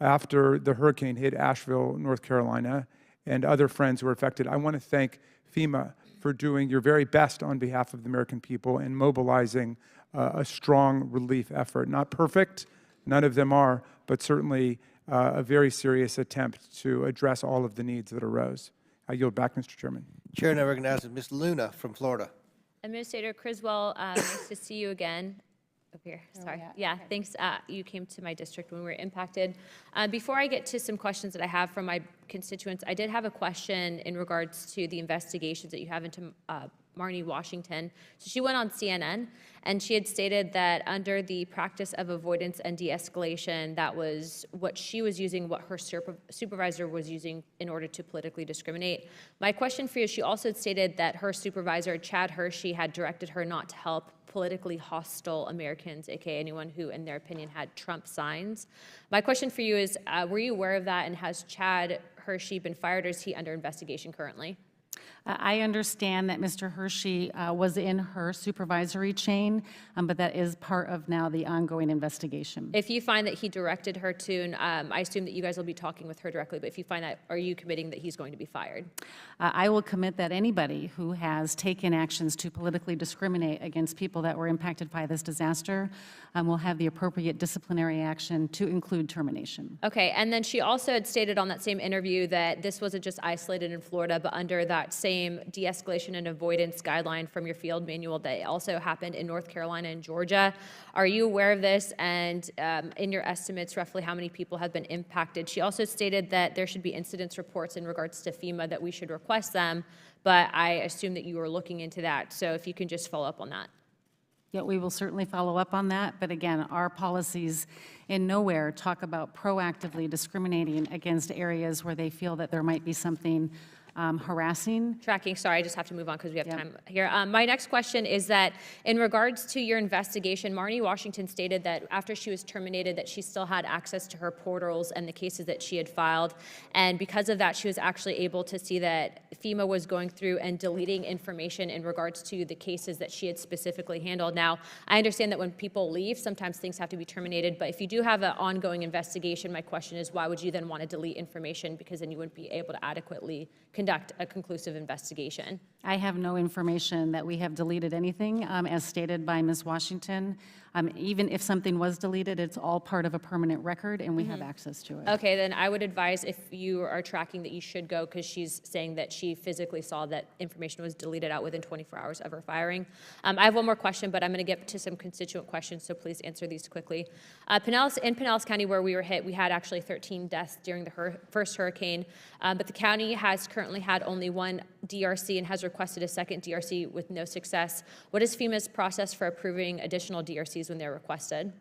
after the hurricane hit Asheville, North Carolina, and other friends who were affected, I want to thank FEMA for doing your very best on behalf of the American people and mobilizing a strong relief effort. Not perfect, none of them are, but certainly a very serious attempt to address all of the needs that arose. I yield back, Mr. Chairman. Chair now recognizes Ms. Luna from Florida. Administrator Criswell, nice to see you again. Up here, sorry. Yeah, thanks. You came to my district when we were impacted. Before I get to some questions that I have from my constituents, I did have a question in regards to the investigations that you have into Marnie Washington. So she went on CNN, and she had stated that under the practice of avoidance and de-escalation, that was what she was using, what her supervisor was using in order to politically discriminate. My question for you is, she also had stated that her supervisor, Chad Hershey, had directed her not to help politically hostile Americans, aka anyone who, in their opinion, had Trump signs. My question for you is, were you aware of that, and has Chad Hershey been fired, or is he under investigation currently? I understand that Mr. Hershey was in her supervisory chain, but that is part of now the ongoing investigation. If you find that he directed her to, and I assume that you guys will be talking with her directly, but if you find that, are you committing that he's going to be fired? I will commit that anybody who has taken actions to politically discriminate against people that were impacted by this disaster will have the appropriate disciplinary action to include termination. Okay, and then she also had stated on that same interview that this wasn't just isolated in Florida, but under that same de-escalation and avoidance guideline from your field manual that also happened in North Carolina and Georgia. Are you aware of this? And in your estimates, roughly how many people have been impacted? She also stated that there should be incidents reports in regards to FEMA, that we should request them, but I assume that you are looking into that. So if you can just follow up on that. Yeah, we will certainly follow up on that, but again, our policies in nowhere talk about proactively discriminating against areas where they feel that there might be something harassing. Tracking, sorry, I just have to move on because we have time here. My next question is that in regards to your investigation, Marnie Washington stated that after she was terminated that she still had access to her portals and the cases that she had filed, and because of that she was actually able to see that FEMA was going through and deleting information in regards to the cases that she had specifically handled. Now, I understand that when people leave, sometimes things have to be terminated, but if you do have an ongoing investigation, my question is why would you then want to delete information, because then you wouldn't be able to adequately conduct a conclusive investigation? I have no information that we have deleted anything, as stated by Ms. Washington. Even if something was deleted, it's all part of a permanent record, and we have access to it. Okay, then I would advise, if you are tracking, that you should go, because she's saying that she physically saw that information was deleted out within 24 hours of her firing. I have one more question, but I'm going to get to some constituent questions, so please answer these quickly. In Pinellas County, where we were hit, we had actually 13 deaths during the first hurricane, but the county has currently had only one DRC and has requested a second DRC with no success. What is FEMA's process for approving additional DRCs when they're requested?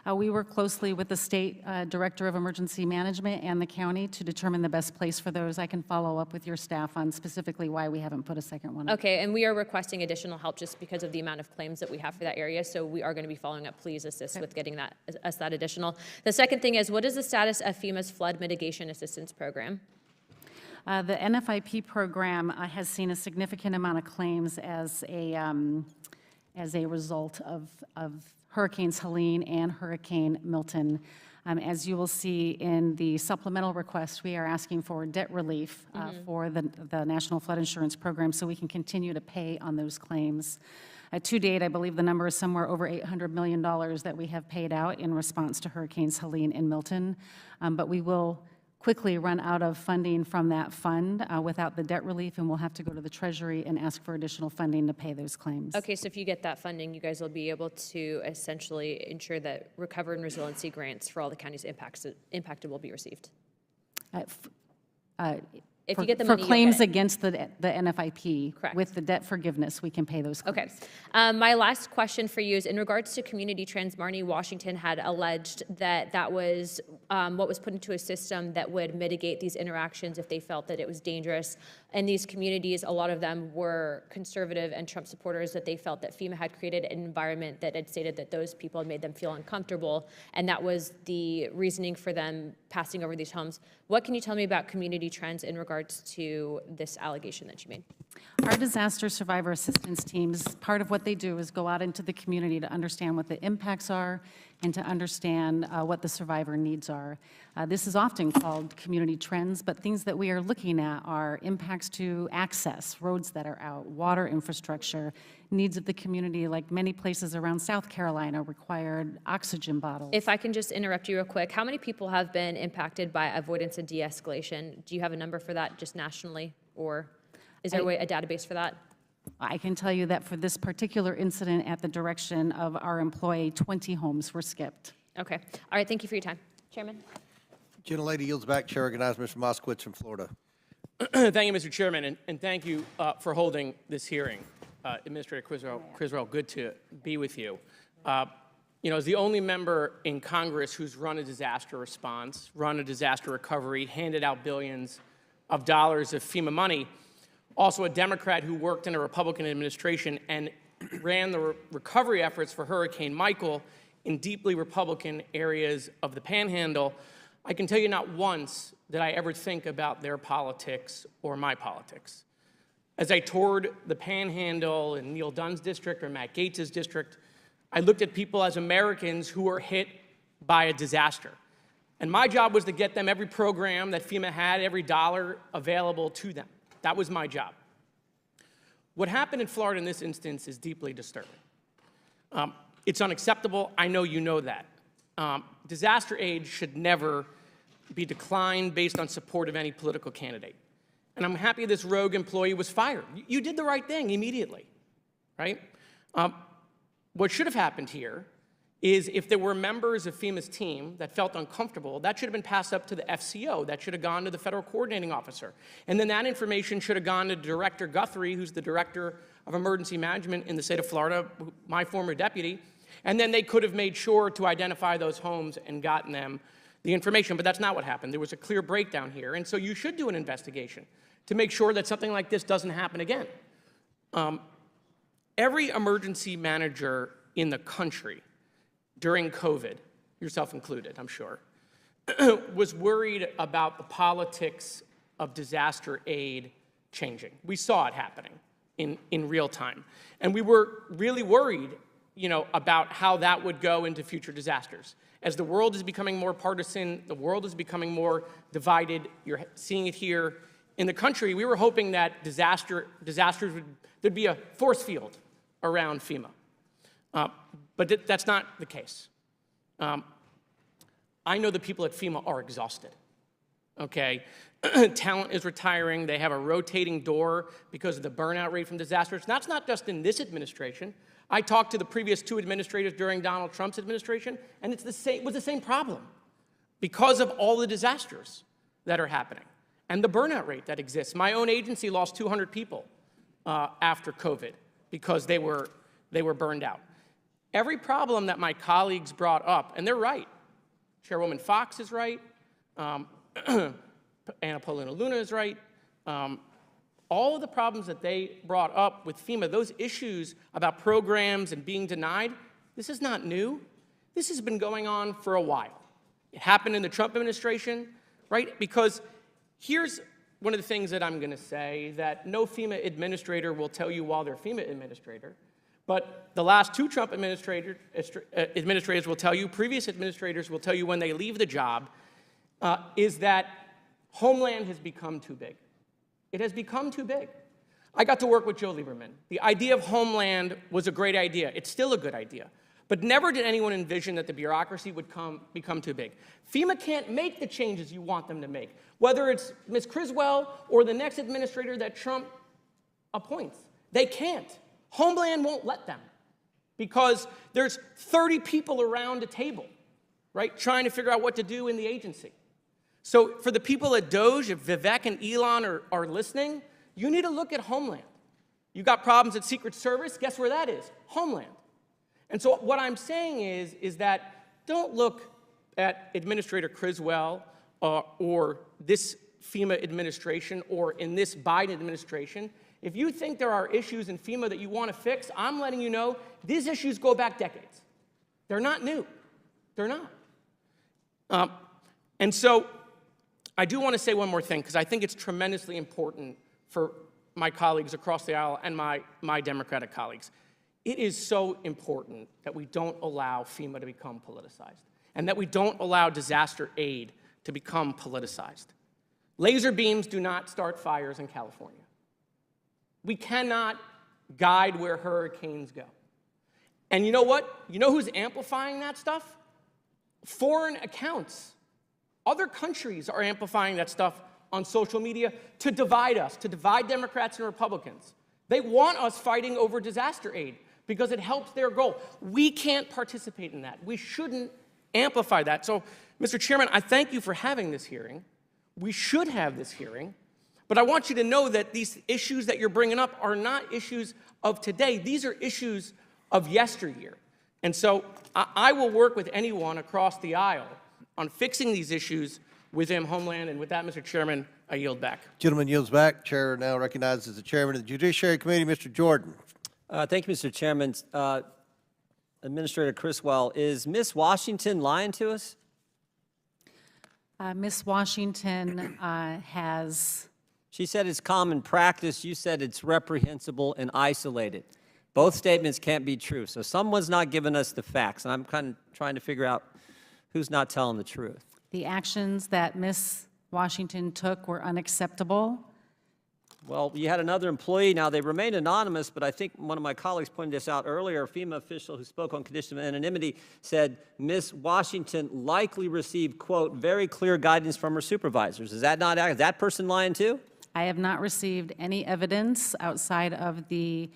We work closely with the State Director of Emergency Management and the county to determine the best place for those. I can follow up with your staff on specifically why we haven't put a second one up. Okay, and we are requesting additional help just because of the amount of claims that we have for that area, so we are going to be following up. Please assist with getting that additional. The second thing is, what is the status of FEMA's flood mitigation assistance program? The NFIP program has seen a significant amount of claims as a result of Hurricanes Helene and Hurricane Milton. As you will see in the supplemental request, we are asking for debt relief for the National Flood Insurance Program so we can continue to pay on those claims. To date, I believe the number is somewhere over $800 million that we have paid out in response to Hurricanes Helene and Milton, but we will quickly run out of funding from that fund without the debt relief, and we'll have to go to the Treasury and ask for additional funding to pay those claims. Okay, so if you get that funding, you guys will be able to essentially ensure that recovery and resiliency grants for all the counties impacted will be received. If you get the money, for claims okay. against the NFIP, Correct. with the debt forgiveness, we can pay those claims. Okay. My last question for you is in regards to community trends. Marnie Washington had alleged that that was what was put into a system that would mitigate these interactions if they felt that it was dangerous. And these communities, a lot of them were conservative and Trump supporters, that they felt that FEMA had created an environment that had stated that those people had made them feel uncomfortable, and that was the reasoning for them passing over these homes. What can you tell me about community trends in regards to this allegation that you made? Our disaster survivor assistance teams, part of what they do is go out into the community to understand what the impacts are and to understand what the survivor needs are. This is often called community trends, but things that we are looking at are impacts to access, roads that are out, water infrastructure, needs of the community, like many places around South Carolina required oxygen bottles. If I can just interrupt you real quick, how many people have been impacted by avoidance and de-escalation? Do you have a number for that just nationally, or is there a database for that? I can tell you that for this particular incident at the direction of our employee, 20 homes were skipped. Okay. All right, thank you for your time. Chairman? Gentlelady yields back. Chair recognizes Mr. Moskowitz from Florida. Thank you, Mr. Chairman, and thank you for holding this hearing. Administrator Criswell, good to be with you. You know, as the only member in Congress who's run a disaster response, run a disaster recovery, handed out billions of dollars of FEMA money, also a Democrat who worked in a Republican administration and ran the recovery efforts for Hurricane Michael in deeply Republican areas of the Panhandle, I can tell you not once did I ever think about their politics or my politics. As I toured the Panhandle in Neil Dunn's district or Matt Gaetz's district, I looked at people as Americans who were hit by a disaster. And my job was to get them every program that FEMA had, every dollar available to them. That was my job. What happened in Florida in this instance is deeply disturbing. It's unacceptable. I know you know that. Disaster aid should never be declined based on support of any political candidate. And I'm happy this rogue employee was fired. You did the right thing immediately, right? What should have happened here is if there were members of FEMA's team that felt uncomfortable, that should have been passed up to the FCO. That should have gone to the federal coordinating officer. And then that information should have gone to Director Guthrie, who's the Director of Emergency Management in the state of Florida, my former deputy. And then they could have made sure to identify those homes and gotten them the information. But that's not what happened. There was a clear breakdown here. And so you should do an investigation to make sure that something like this doesn't happen again. Every emergency manager in the country during COVID, yourself included, I'm sure, was worried about the politics of disaster aid changing. We saw it happening in real time. And we were really worried, about how that would go into future disasters. As the world is becoming more partisan, the world is becoming more divided, you're seeing it here in the country, we were hoping that there'd be a force field around FEMA. But that's not the case. I know the people at FEMA are exhausted, okay? Talent is retiring. They have a rotating door because of the burnout rate from disasters. That's not just in this administration. I talked to the previous 2 administrators during Donald Trump's administration, and it was the same problem because of all the disasters that are happening and the burnout rate that exists. My own agency lost 200 people after COVID because they were burned out. Every problem that my colleagues brought up, and they're right. Chairwoman Fox is right. Anna Paulina Luna is right. All of the problems that they brought up with FEMA, those issues about programs and being denied, this is not new. This has been going on for a while. It happened in the Trump administration, right? Because here's one of the things that I'm going to say that no FEMA administrator will tell you while they're FEMA administrator. But the last 2 Trump administrators will tell you, previous administrators will tell you when they leave the job, is that Homeland has become too big. It has become too big. I got to work with Joe Lieberman. The idea of Homeland was a great idea. It's still a good idea. But never did anyone envision that the bureaucracy would become too big. FEMA can't make the changes you want them to make, whether it's Ms. Criswell or the next administrator that Trump appoints. They can't. Homeland won't let them because there's 30 people around a table, right, trying to figure out what to do in the agency. So for the people at DOJ, if Vivek and Elon are listening, you need to look at Homeland. You got problems at Secret Service, guess where that is? Homeland. And so what I'm saying is that don't look at Administrator Criswell or this FEMA administration or in this Biden administration. If you think there are issues in FEMA that you want to fix, I'm letting you know these issues go back decades. They're not new. They're not. And so I do want to say one more thing because I think it's tremendously important for my colleagues across the aisle and my Democratic colleagues. It is so important that we don't allow FEMA to become politicized and that we don't allow disaster aid to become politicized. Laser beams do not start fires in California. We cannot guide where hurricanes go. And you know what? You know who's amplifying that stuff? Foreign accounts. Other countries are amplifying that stuff on social media to divide us, to divide Democrats and Republicans. They want us fighting over disaster aid because it helps their goal. We can't participate in that. We shouldn't amplify that. So, Mr. Chairman, I thank you for having this hearing. We should have this hearing. But I want you to know that these issues that you're bringing up are not issues of today. These are issues of yesteryear. And so I will work with anyone across the aisle on fixing these issues within Homeland. And with that, Mr. Chairman, I yield back. Gentleman yields back. Chair now recognizes the chairman of the Judiciary Committee, Mr. Jordan. Thank you, Mr. Chairman. Administrator Criswell, is Ms. Washington lying to us? Ms. Washington has She said it's common practice. You said it's reprehensible and isolated. Both statements can't be true. So someone's not giving us the facts, and I'm kind of trying to figure out who's not telling the truth. The actions that Ms. Washington took were unacceptable. Well, you had another employee. Now, they remain anonymous, but I think one of my colleagues pointed this out earlier. A FEMA official who spoke on condition of anonymity said Ms. Washington likely received, quote, very clear guidance from her supervisors. Is that not, is that person lying too? I have not received any evidence outside of the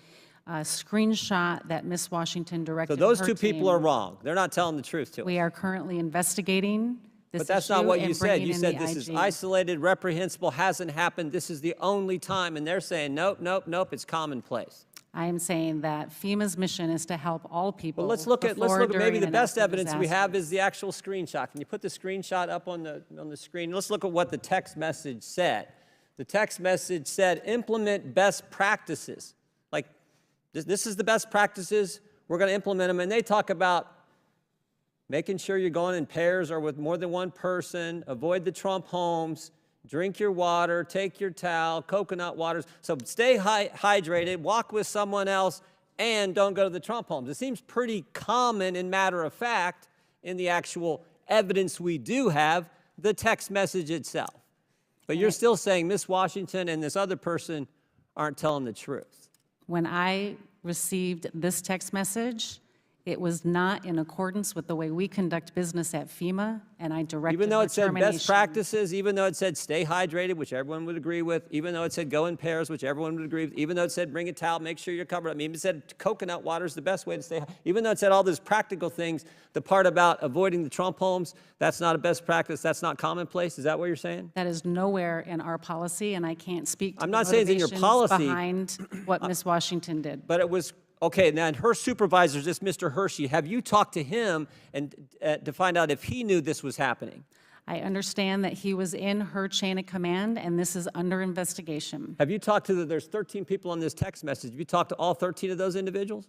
screenshot that Ms. Washington directed So those her two people team. are wrong. They're not telling the truth to us. We are currently investigating this But that's not issue what you and said. bringing You in said the this is IG. isolated, reprehensible, hasn't happened. This is the only time. And they're saying, nope, nope, nope, it's commonplace. I am saying that FEMA's mission is to help all people. Well, let's look at before, maybe during, the and best after evidence we have disasters. is the actual screenshot. Can you put the screenshot up on the screen? Let's look at what the text message said. The text message said, implement best practices. Like, this is the best practices. We're going to implement them. And they talk about making sure you're going in pairs or with more than one person, avoid the Trump homes, drink your water, take your towel, coconut waters. So stay hydrated, walk with someone else, and don't go to the Trump homes. It seems pretty common and matter of fact in the actual evidence we do have, the text message itself. But you're still saying Miss Washington and this other person aren't telling the truth. When I received this text message, it was not in accordance with the way we conduct business at FEMA, and I directed Even though her it said best termination. practices, even though it said stay hydrated, which everyone would agree with, even though it said go in pairs, which everyone would agree with, even though it said bring a towel, make sure you're covered. I mean, even it said coconut water is the best way to stay, even though it said all those practical things, the part about avoiding the Trump homes, that's not a best practice, that's not commonplace. Is that what you're saying? That is nowhere in our policy, and I can't speak to I'm the not saying it's in your motivations policy. behind what Ms. Washington did. But it was, okay, now her supervisor, this Mr. Hershey, have you talked to him and to find out if he knew this was happening? I understand that he was in her chain of command, and this is under investigation. Have you talked to there's 13 people on this text message. Have you talked to all 13 of those individuals?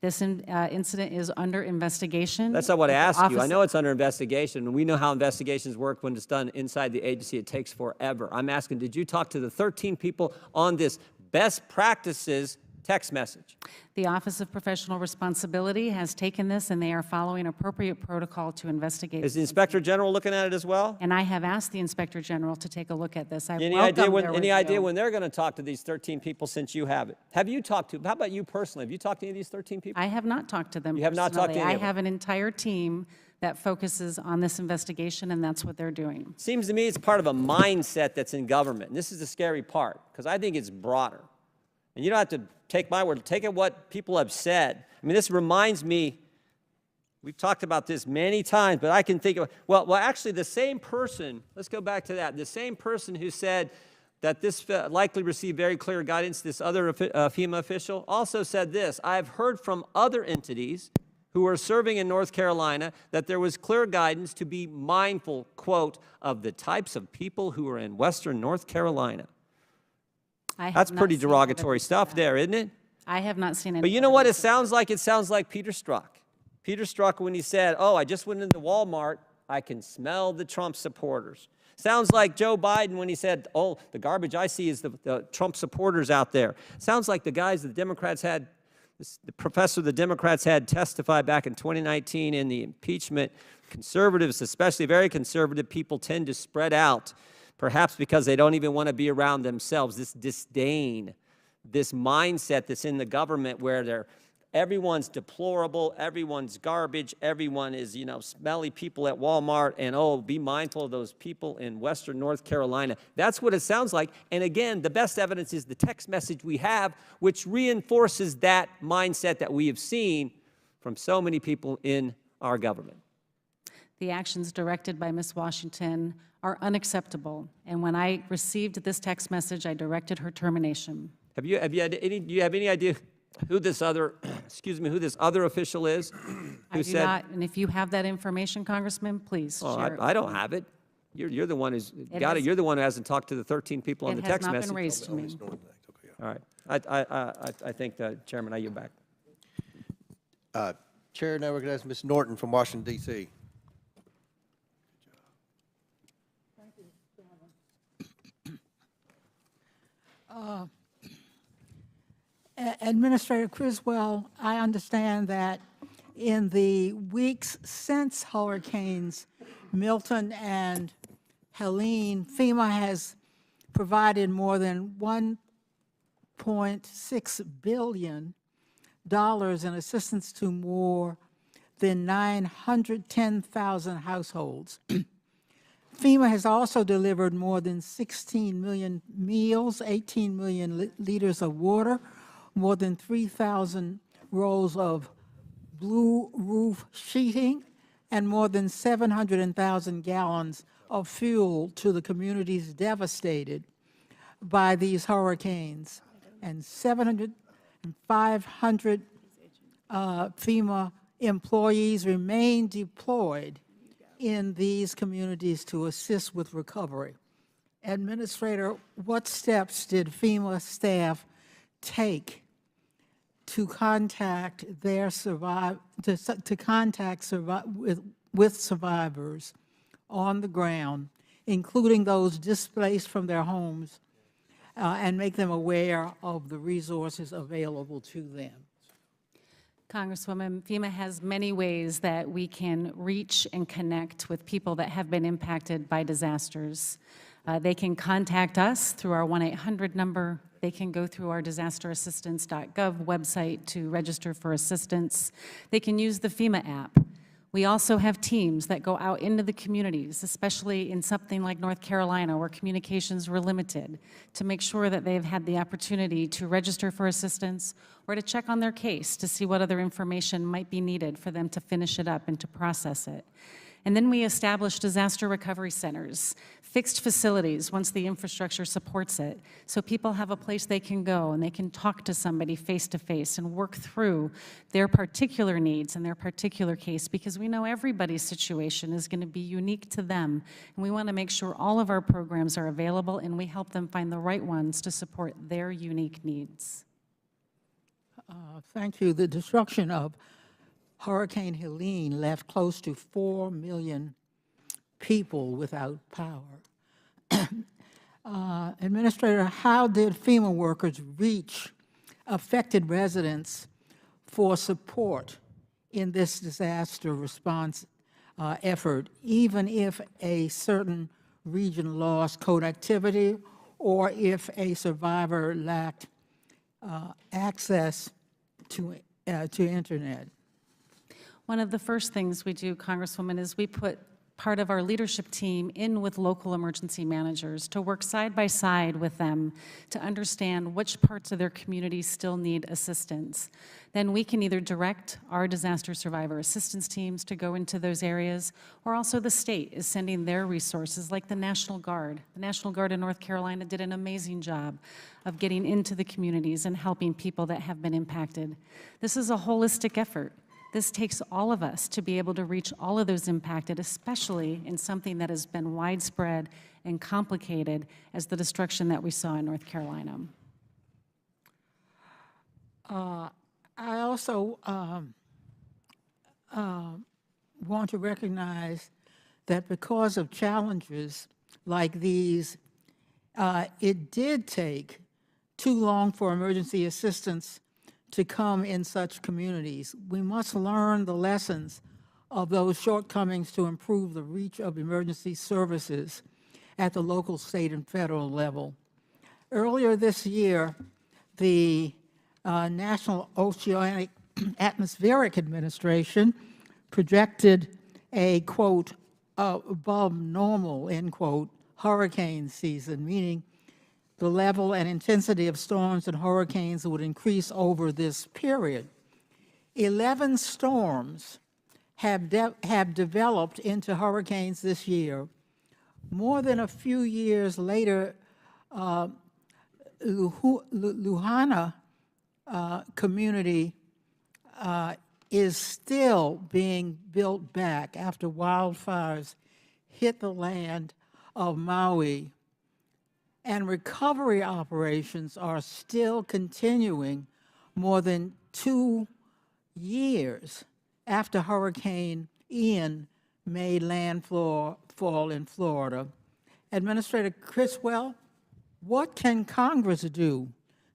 This incident is under investigation. That's not what I The asked you. I office- know it's under investigation, and we know how investigations work when it's done inside the agency. It takes forever. I'm asking, did you talk to the 13 people on this best practices text message? The Office of Professional Responsibility has taken this, and they are following appropriate protocol to investigate. Is the Inspector General looking at it as well? And I have asked the Inspector General to take a look at this. I Any welcome their idea review. when they're going to talk to these 13 people since you have it? Have you talked to, how about you personally? Have you talked to any of these 13 people? I have not talked to them You have not talked to personally. any I of them? have an entire team that focuses on this investigation, and that's what they're doing. Seems to me it's part of a mindset that's in government. And this is the scary part, because I think it's broader. And you don't have to take my word, take it what people have said. I mean, this reminds me, we've talked about this many times, but I can think of, well, actually the same person, let's go back to that, the same person who said that this likely received very clear guidance, this other FEMA official, also said this: I've heard from other entities who are serving in North Carolina that there was clear guidance to be mindful, quote, of the types of people who are in Western North Carolina. I have That's not pretty seen derogatory evidence of stuff that. there, isn't it? I have not seen any. But you know what it evidence of sounds like? It sounds like Peter Strzok. Peter Strzok, when he said, oh, I just went into Walmart, I can smell the Trump supporters. Sounds like Joe Biden when he said, oh, the garbage I see is the Trump supporters out there. Sounds like the guys the Democrats had, the professor the Democrats had testify back in 2019 in the impeachment. Conservatives, especially very conservative people, tend to spread out, perhaps because they don't even want to be around themselves. This disdain, this mindset that's in the government where everyone's deplorable, everyone's garbage, everyone is, smelly people at Walmart, and oh, be mindful of those people in Western North Carolina. That's what it sounds like. And again, the best evidence is the text message we have, which reinforces that mindset that we have seen from so many people in our government. The actions directed by Ms. Washington are unacceptable, and when I received this text message, I directed her termination. Do you have any idea who this other, who this other official is? I do not, and if you have that information, Congressman, please share it. I don't have it. You're the one who's got it. You're the one who hasn't talked to the 13 people on the text message. It has not been raised to me. All right. I think, Chairman, I yield back. Chair now recognizes Ms. Norton from Washington, D.C. Administrator Criswell, I understand that in the weeks since Hurricanes Milton and Helene, FEMA has provided more than $1.6 billion in assistance to more than 910,000 households. FEMA has also delivered more than 16 million meals, 18 million liters of water, more than 3,000 rolls of blue roof sheeting, and more than 700,000 gallons of fuel to the communities devastated by these hurricanes. And 700 and 500 FEMA employees remain deployed in these communities to assist with recovery. Administrator, what steps did FEMA staff take to contact their with survivors on the ground, including those displaced from their homes, and make them aware of the resources available to them? Congresswoman, FEMA has many ways that we can reach and connect with people that have been impacted by disasters. They can contact us through our 1-800 number. They can go through our disasterassistance.gov website to register for assistance. They can use the FEMA app. We also have teams that go out into the communities, especially in something like North Carolina where communications were limited, to make sure that they've had the opportunity to register for assistance or to check on their case to see what other information might be needed for them to finish it up and to process it. And then we establish disaster recovery centers, fixed facilities once the infrastructure supports it, so people have a place they can go and they can talk to somebody face to face and work through their particular needs and their particular case, because we know everybody's situation is going to be unique to them. And we want to make sure all of our programs are available and we help them find the right ones to support their unique needs. Thank you. The destruction of Hurricane Helene left close to 4 million people without power. Administrator, how did FEMA workers reach affected residents for support in this disaster response effort, even if a certain region lost connectivity or if a survivor lacked access to internet? One of the first things we do, Congresswoman, is we put part of our leadership team in with local emergency managers to work side by side with them to understand which parts of their community still need assistance. Then we can either direct our disaster survivor assistance teams to go into those areas, or also the state is sending their resources, like the National Guard. The National Guard in North Carolina did an amazing job of getting into the communities and helping people that have been impacted. This is a holistic effort. This takes all of us to be able to reach all of those impacted, especially in something that has been widespread and complicated as the destruction that we saw in North Carolina. I also want to recognize that because of challenges like these, it did take too long for emergency assistance to come in such communities. We must learn the lessons of those shortcomings to improve the reach of emergency services at the local, state, and federal level. Earlier this year, the National Oceanic Atmospheric Administration projected a, quote, above normal, end quote, hurricane season, meaning the level and intensity of storms and hurricanes would increase over this period. 11 storms have developed into hurricanes this year. More than a few years later, Luhana community is still being built back after wildfires hit the land of Maui. And recovery operations are still continuing more than 2 years after Hurricane Ian made landfall in Florida. Administrator Criswell? what can Congress do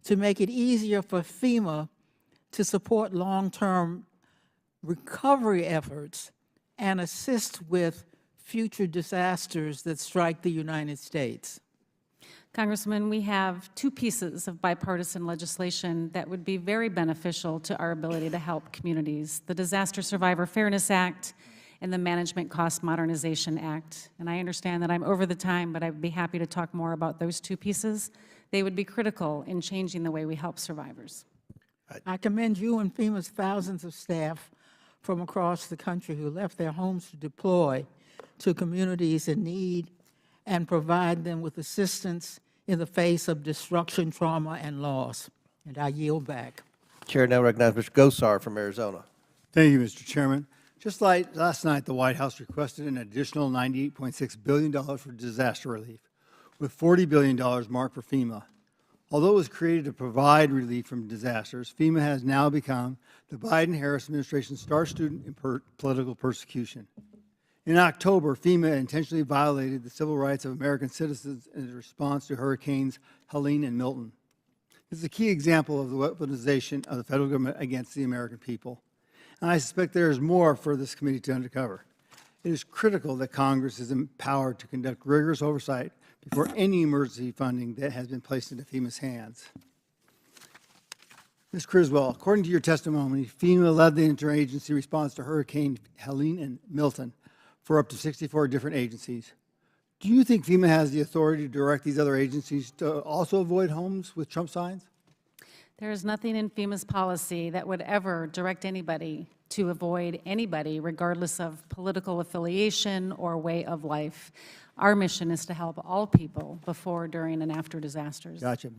to make it easier for FEMA to support long-term recovery efforts and assist with future disasters that strike the United States? Congressman, we have two pieces of bipartisan legislation that would be very beneficial to our ability to help communities: the Disaster Survivor Fairness Act and the Management Cost Modernization Act. And I understand that I'm over the time, but I'd be happy to talk more about those two pieces. They would be critical in changing the way we help survivors. I commend you and FEMA's thousands of staff from across the country who left their homes to deploy to communities in need and provide them with assistance in the face of destruction, trauma, and loss. And I yield back. Chair now recognizes Mr. Gosar from Arizona. Thank you, Mr. Chairman. Just like last night, the White House requested an additional $98.6 billion for disaster relief, with $40 billion marked for FEMA. Although it was created to provide relief from disasters, FEMA has now become the Biden-Harris administration's star student in political persecution. In October, FEMA intentionally violated the civil rights of American citizens in response to Hurricanes Helene and Milton. This is a key example of the weaponization of the federal government against the American people. And I suspect there is more for this committee to uncover. It is critical that Congress is empowered to conduct rigorous oversight before any emergency funding that has been placed into FEMA's hands. Ms. Criswell, according to your testimony, FEMA led the interagency response to Hurricane Helene and Milton for up to 64 different agencies. Do you think FEMA has the authority to direct these other agencies to also avoid homes with Trump signs? There is nothing in FEMA's policy that would ever direct anybody to avoid anybody, regardless of political affiliation or way of life. Our mission is to help all people before, during, and after disasters. Gotcha.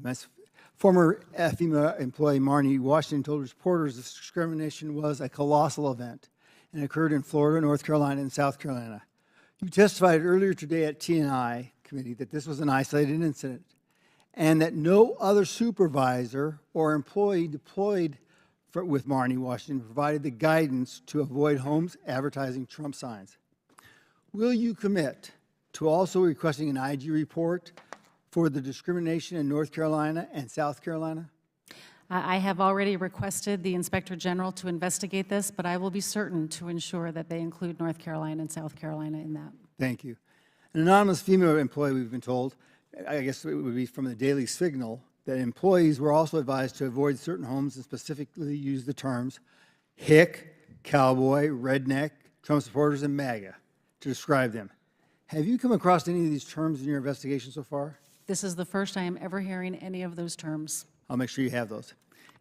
Former FEMA employee Marnie Washington told reporters this discrimination was a colossal event and occurred in Florida, North Carolina, and South Carolina. You testified earlier today at T&I committee that this was an isolated incident and that no other supervisor or employee deployed with Marnie Washington provided the guidance to avoid homes advertising Trump signs. Will you commit to also requesting an IG report for the discrimination in North Carolina and South Carolina? I have already requested the Inspector General to investigate this, but I will be certain to ensure that they include North Carolina and South Carolina in that. Thank you. An anonymous female employee, we've been told, I guess it would be from the Daily Signal, that employees were also advised to avoid certain homes and specifically use the terms hick, cowboy, redneck, Trump supporters, and MAGA to describe them. Have you come across any of these terms in your investigation so far? This is the first I am ever hearing any of those terms. I'll make sure you have those.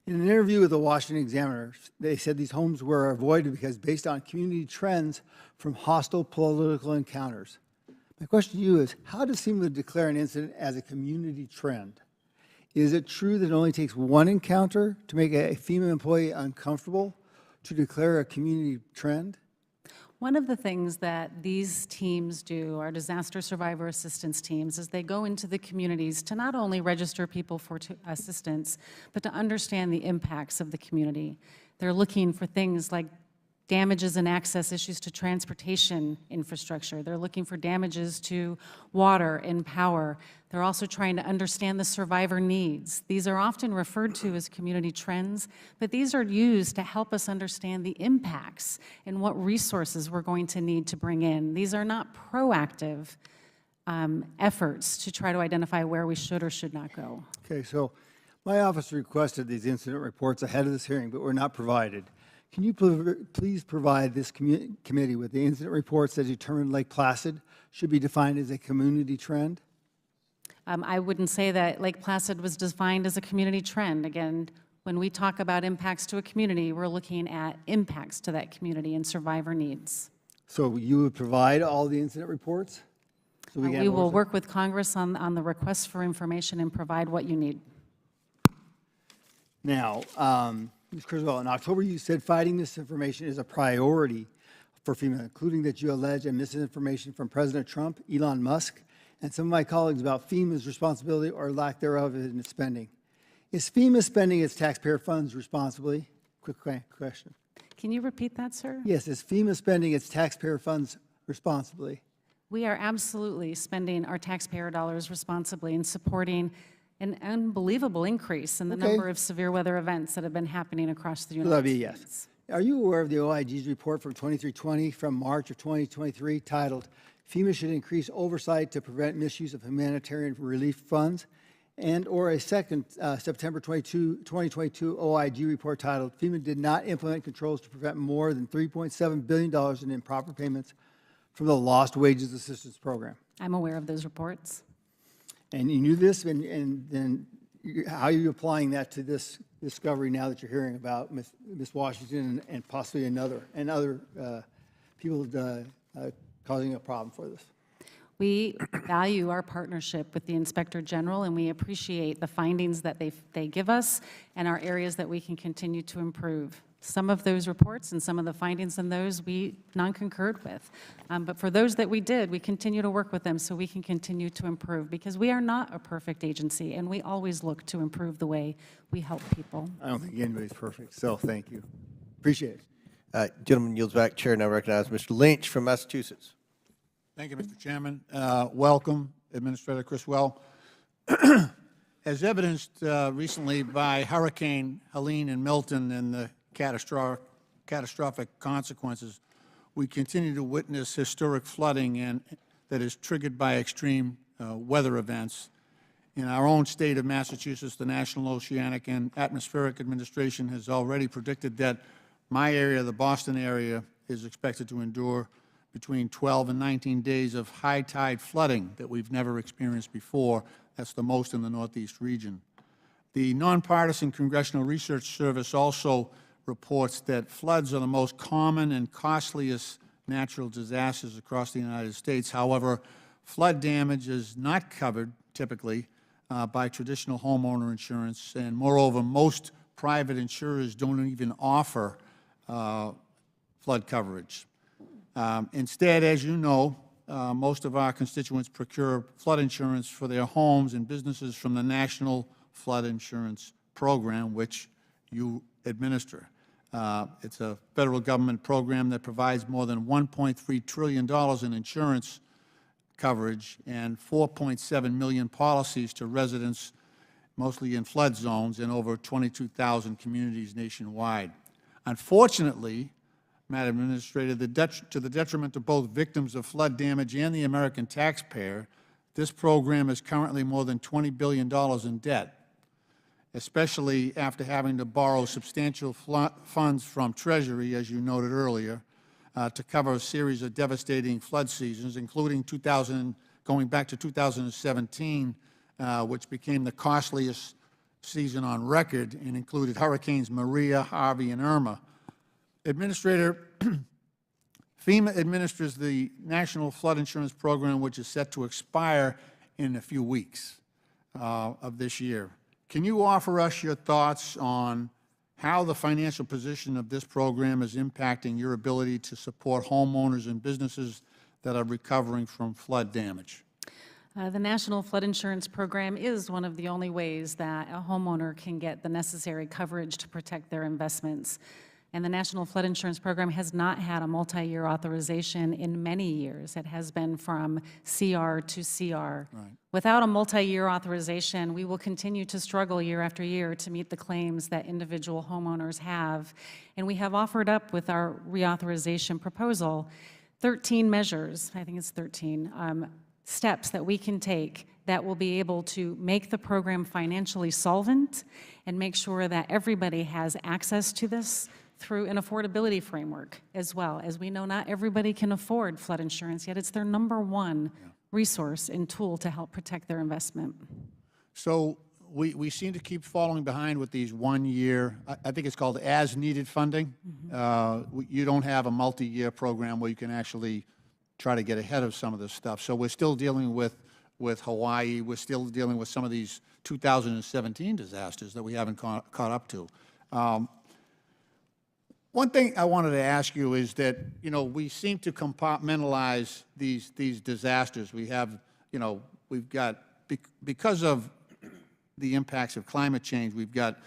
In an interview with the Washington Examiner, they said these homes were avoided because based on community trends from hostile political encounters. My question to you is, how does FEMA declare an incident as a community trend? Is it true that it only takes one encounter to make a FEMA employee uncomfortable to declare a community trend? One of the things that these teams do, our disaster survivor assistance teams, is they go into the communities to not only register people for assistance, but to understand the impacts of the community. They're looking for things like damages and access issues to transportation infrastructure. They're looking for damages to water and power. They're also trying to understand the survivor needs. These are often referred to as community trends, but these are used to help us understand the impacts and what resources we're going to need to bring in. These are not proactive efforts to try to identify where we should or should not go. Okay, so my office requested these incident reports ahead of this hearing, but were not provided. Can you please provide this committee with the incident reports that determine Lake Placid should be defined as a community trend? I wouldn't say that Lake Placid was defined as a community trend. Again, when we talk about impacts to a community, we're looking at impacts to that community and survivor needs. So you would provide all the incident reports? So We will work with Congress on the requests for information and provide what you need. Now, Ms. Criswell, in October you said fighting misinformation is a priority for FEMA, including that you allege misinformation from President Trump, Elon Musk, and some of my colleagues about FEMA's responsibility or lack thereof in its spending. Is FEMA spending its taxpayer funds responsibly? Quick question. Can you repeat that, sir? Yes, is FEMA spending its taxpayer funds responsibly? We are absolutely spending our taxpayer dollars responsibly and supporting an unbelievable increase in the Okay. number of severe weather events that have been happening across the So United that'd be a States. yes. Are you aware of the OIG's report from 2320 from March of 2023 titled FEMA should increase oversight to prevent misuse of humanitarian relief funds, and or a second September 2022 OIG report titled FEMA did not implement controls to prevent more than $3.7 billion in improper payments from the Lost Wages Assistance Program? I'm aware of those reports. And you knew this, and then how are you applying that to this discovery now that you're hearing about Ms. Washington and possibly other people causing a problem for this? We value our partnership with the Inspector General, and we appreciate the findings that they give us and our areas that we can continue to improve. Some of those reports and some of the findings in those we non-concurred with. But for those that we did, we continue to work with them so we can continue to improve, because we are not a perfect agency, and we always look to improve the way we help people. I don't think anybody's perfect, so thank you. Appreciate it. Gentleman yields back. Chair now recognizes Mr. Lynch from Massachusetts. Thank you, Mr. Chairman. Welcome, Administrator Criswell. As evidenced recently by Hurricane Helene and Milton and the catastrophic consequences, we continue to witness historic flooding that is triggered by extreme weather events. In our own state of Massachusetts, the National Oceanic and Atmospheric Administration has already predicted that my area, the Boston area, is expected to endure between 12 and 19 days of high tide flooding that we've never experienced before. That's the most in the Northeast region. The Nonpartisan Congressional Research Service also reports that floods are the most common and costliest natural disasters across the United States. However, flood damage is not covered typically by traditional homeowner insurance, and moreover, most private insurers don't even offer flood coverage. Instead, as you know, most of our constituents procure flood insurance for their homes and businesses from the National Flood Insurance Program, which you administer. It's a federal government program that provides more than $1.3 trillion in insurance coverage and 4.7 million policies to residents, mostly in flood zones, in over 22,000 communities nationwide. Unfortunately, Madam Administrator, to the detriment of both victims of flood damage and the American taxpayer, this program is currently more than $20 billion in debt, especially after having to borrow substantial funds from Treasury, as you noted earlier, to cover a series of devastating flood seasons, including going back to 2017, which became the costliest season on record and included Hurricanes Maria, Harvey, and Irma. Administrator, FEMA administers the National Flood Insurance Program, which is set to expire in a few weeks of this year. Can you offer us your thoughts on how the financial position of this program is impacting your ability to support homeowners and businesses that are recovering from flood damage? The National Flood Insurance Program is one of the only ways that a homeowner can get the necessary coverage to protect their investments. And the National Flood Insurance Program has not had a multi-year authorization in many years. It has been from CR to CR. Right. Without a multi-year authorization, we will continue to struggle year after year to meet the claims that individual homeowners have. And we have offered up with our reauthorization proposal 13 measures, I think it's 13, steps that we can take that will be able to make the program financially solvent and make sure that everybody has access to this through an affordability framework as well. As we know, not everybody can afford flood insurance, yet it's their #1 resource and tool to help protect their investment. So we seem to keep falling behind with these 1-year, I think it's called as-needed funding. You don't have a multi-year program where you can actually try to get ahead of some of this stuff. So we're still dealing with Hawaii. We're still dealing with some of these 2017 disasters that we haven't caught up to. One thing I wanted to ask you is that, we seem to compartmentalize these disasters. We have, we've got, because of the impacts of climate change, we've got,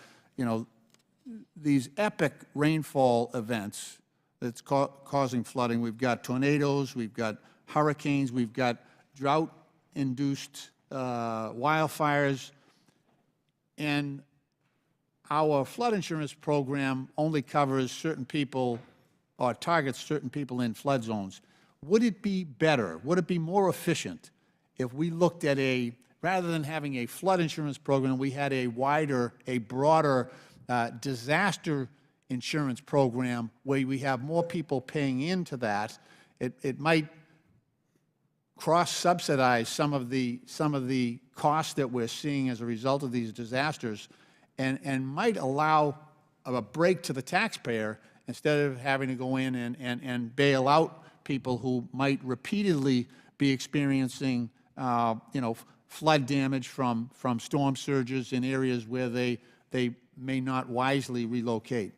these epic rainfall events that's causing flooding. We've got tornadoes, we've got hurricanes, we've got drought-induced wildfires, and our flood insurance program only covers certain people or targets certain people in flood zones. Would it be better, would it be more efficient if we looked at rather than having a flood insurance program, we had a broader disaster insurance program where we have more people paying into that? It might cross-subsidize some of the costs that we're seeing as a result of these disasters, and might allow a break to the taxpayer instead of having to go in and bail out people who might repeatedly be experiencing, flood damage from storm surges in areas where they may not wisely relocate.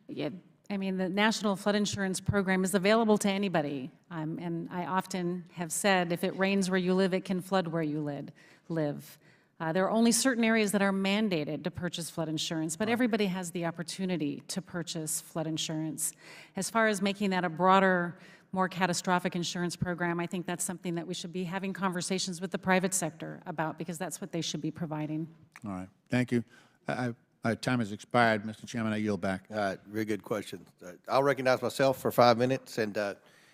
Yeah, I mean, the National Flood Insurance Program is available to anybody. And I often have said, if it rains where you live, it can flood where you live. There are only certain areas that are mandated to purchase flood insurance, but everybody has the opportunity to purchase flood insurance. As far as making that a broader, more catastrophic insurance program, I think that's something that we should be having conversations with the private sector about, because that's what they should be providing. All right, thank you. My time has expired, Mr. Chairman. I yield back. Very good question. I'll recognize myself for 5 minutes. And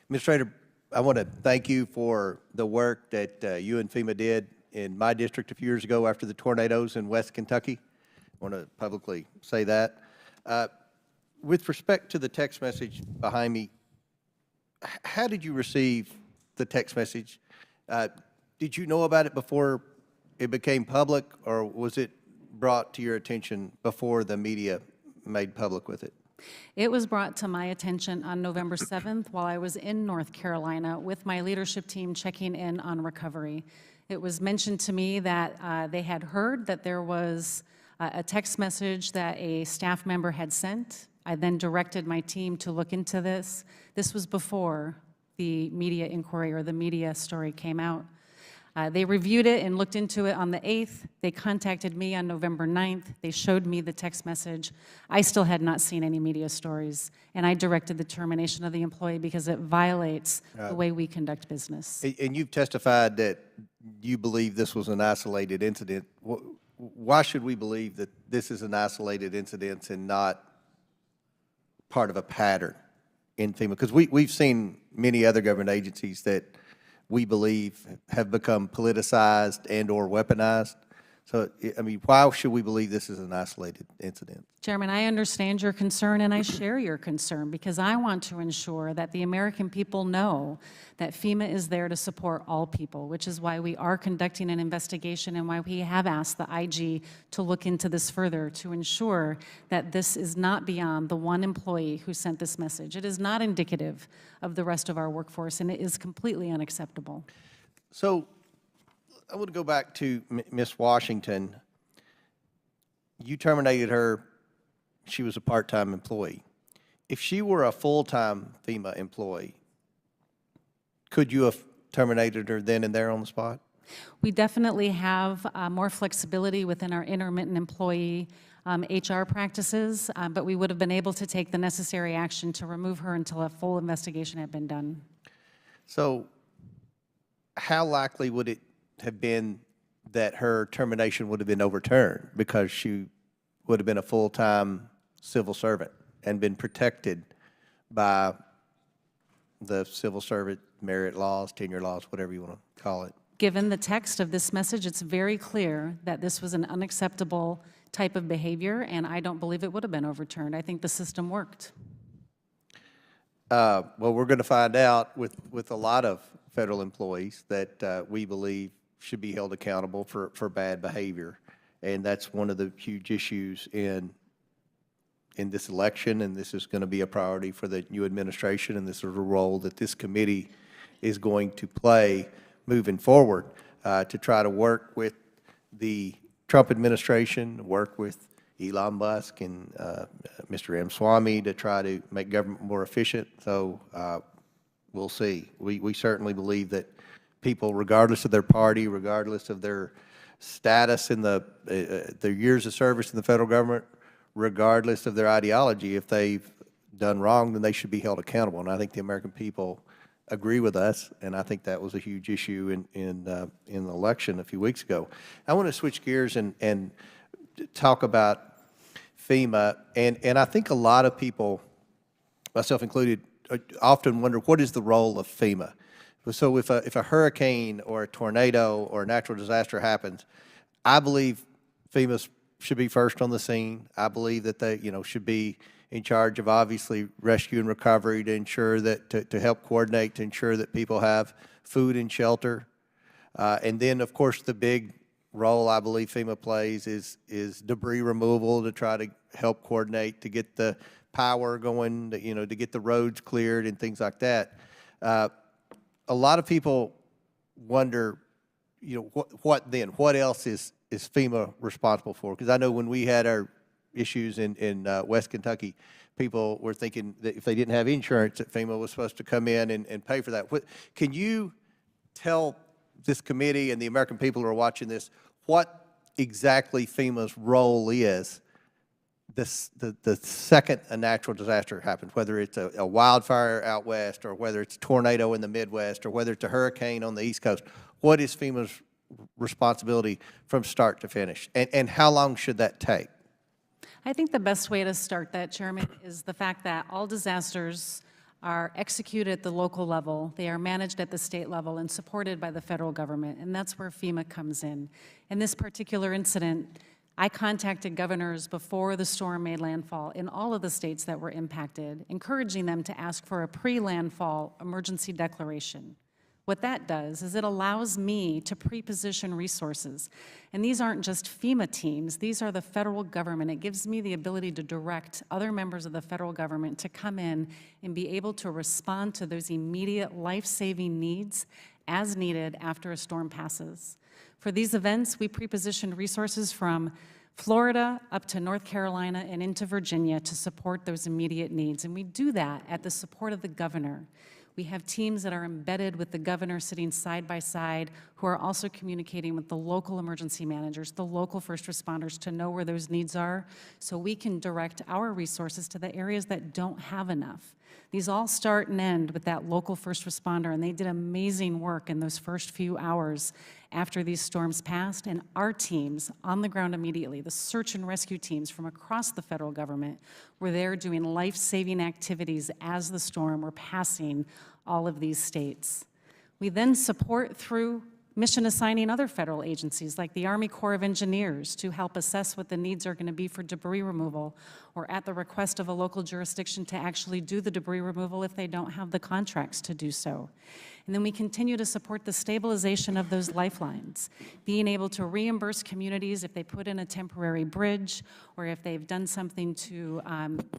Administrator, I want to thank you for the work that you and FEMA did in my district a few years ago after the tornadoes in West Kentucky. I want to publicly say that. With respect to the text message behind me, how did you receive the text message? Did you know about it before it became public, or was it brought to your attention before the media made public with it? It was brought to my attention on November 7th while I was in North Carolina with my leadership team checking in on recovery. It was mentioned to me that they had heard that there was a text message that a staff member had sent. I then directed my team to look into this. This was before the media inquiry or the media story came out. They reviewed it and looked into it on the 8th. They contacted me on November 9th. They showed me the text message. I still had not seen any media stories, and I directed the termination of the employee because it violates the way we conduct business. And you've testified that you believe this was an isolated incident. Why should we believe that this is an isolated incident and not part of a pattern in FEMA? Because we've seen many other government agencies that we believe have become politicized and or weaponized. So, I mean, why should we believe this is an isolated incident? Chairman, I understand your concern and I share your concern because I want to ensure that the American people know that FEMA is there to support all people, which is why we are conducting an investigation and why we have asked the IG to look into this further to ensure that this is not beyond the one employee who sent this message. It is not indicative of the rest of our workforce, and it is completely unacceptable. So I want to go back to Ms. Washington. You terminated her. She was a part-time employee. If she were a full-time FEMA employee, could you have terminated her then and there on the spot? We definitely have more flexibility within our intermittent employee HR practices, but we would have been able to take the necessary action to remove her until a full investigation had been done. So how likely would it have been that her termination would have been overturned because she would have been a full-time civil servant and been protected by the civil servant merit laws, tenure laws, whatever you want to call it? Given the text of this message, it's very clear that this was an unacceptable type of behavior, and I don't believe it would have been overturned. I think the system worked. Well, we're going to find out with a lot of federal employees that we believe should be held accountable for bad behavior. And that's one of the huge issues in this election, and this is going to be a priority for the new administration, and this is a role that this committee is going to play moving forward to try to work with the Trump administration, work with Elon Musk and Mr. M. Swamy to try to make government more efficient. So we'll see. We certainly believe that people, regardless of their party, regardless of their status in their years of service in the federal government, regardless of their ideology, if they've done wrong, then they should be held accountable. And I think the American people agree with us, and I think that was a huge issue in the election a few weeks ago. I want to switch gears and talk about FEMA, and I think a lot of people, myself included, often wonder what is the role of FEMA. So if a hurricane or a tornado or a natural disaster happens, I believe FEMA should be first on the scene. I believe that they, should be in charge of obviously rescue and recovery to ensure that, to help coordinate, to ensure that people have food and shelter. And then, of course, the big role I believe FEMA plays is debris removal to try to help coordinate, to get the power going, to get the roads cleared and things like that. A lot of people wonder, what then? What else is FEMA responsible for? Because I know when we had our issues in West Kentucky, people were thinking that if they didn't have insurance, that FEMA was supposed to come in and pay for that. Can you tell this committee and the American people who are watching this what exactly FEMA's role is the second a natural disaster happens, whether it's a wildfire out west or whether it's a tornado in the Midwest or whether it's a hurricane on the East Coast? What is FEMA's responsibility from start to finish, and how long should that take? I think the best way to start that, Chairman, is the fact that all disasters are executed at the local level, they are managed at the state level and supported by the federal government, and that's where FEMA comes in. In this particular incident, I contacted governors before the storm made landfall in all of the states that were impacted, encouraging them to ask for a pre-landfall emergency declaration. What that does is it allows me to pre-position resources. And these aren't just FEMA teams, these are the federal government. It gives me the ability to direct other members of the federal government to come in and be able to respond to those immediate life-saving needs as needed after a storm passes. For these events, we pre-positioned resources from Florida up to North Carolina and into Virginia to support those immediate needs. And we do that at the support of the governor. We have teams that are embedded with the governor sitting side by side who are also communicating with the local emergency managers, the local first responders to know where those needs are so we can direct our resources to the areas that don't have enough. These all start and end with that local first responder, and they did amazing work in those first few hours after these storms passed, and our teams on the ground immediately, the search and rescue teams from across the federal government, were there doing life-saving activities as the storm were passing all of these states. We then support through mission assigning other federal agencies like the Army Corps of Engineers to help assess what the needs are going to be for debris removal, or at the request of a local jurisdiction to actually do the debris removal if they don't have the contracts to do so. And then we continue to support the stabilization of those lifelines, being able to reimburse communities if they put in a temporary bridge or if they've done something to,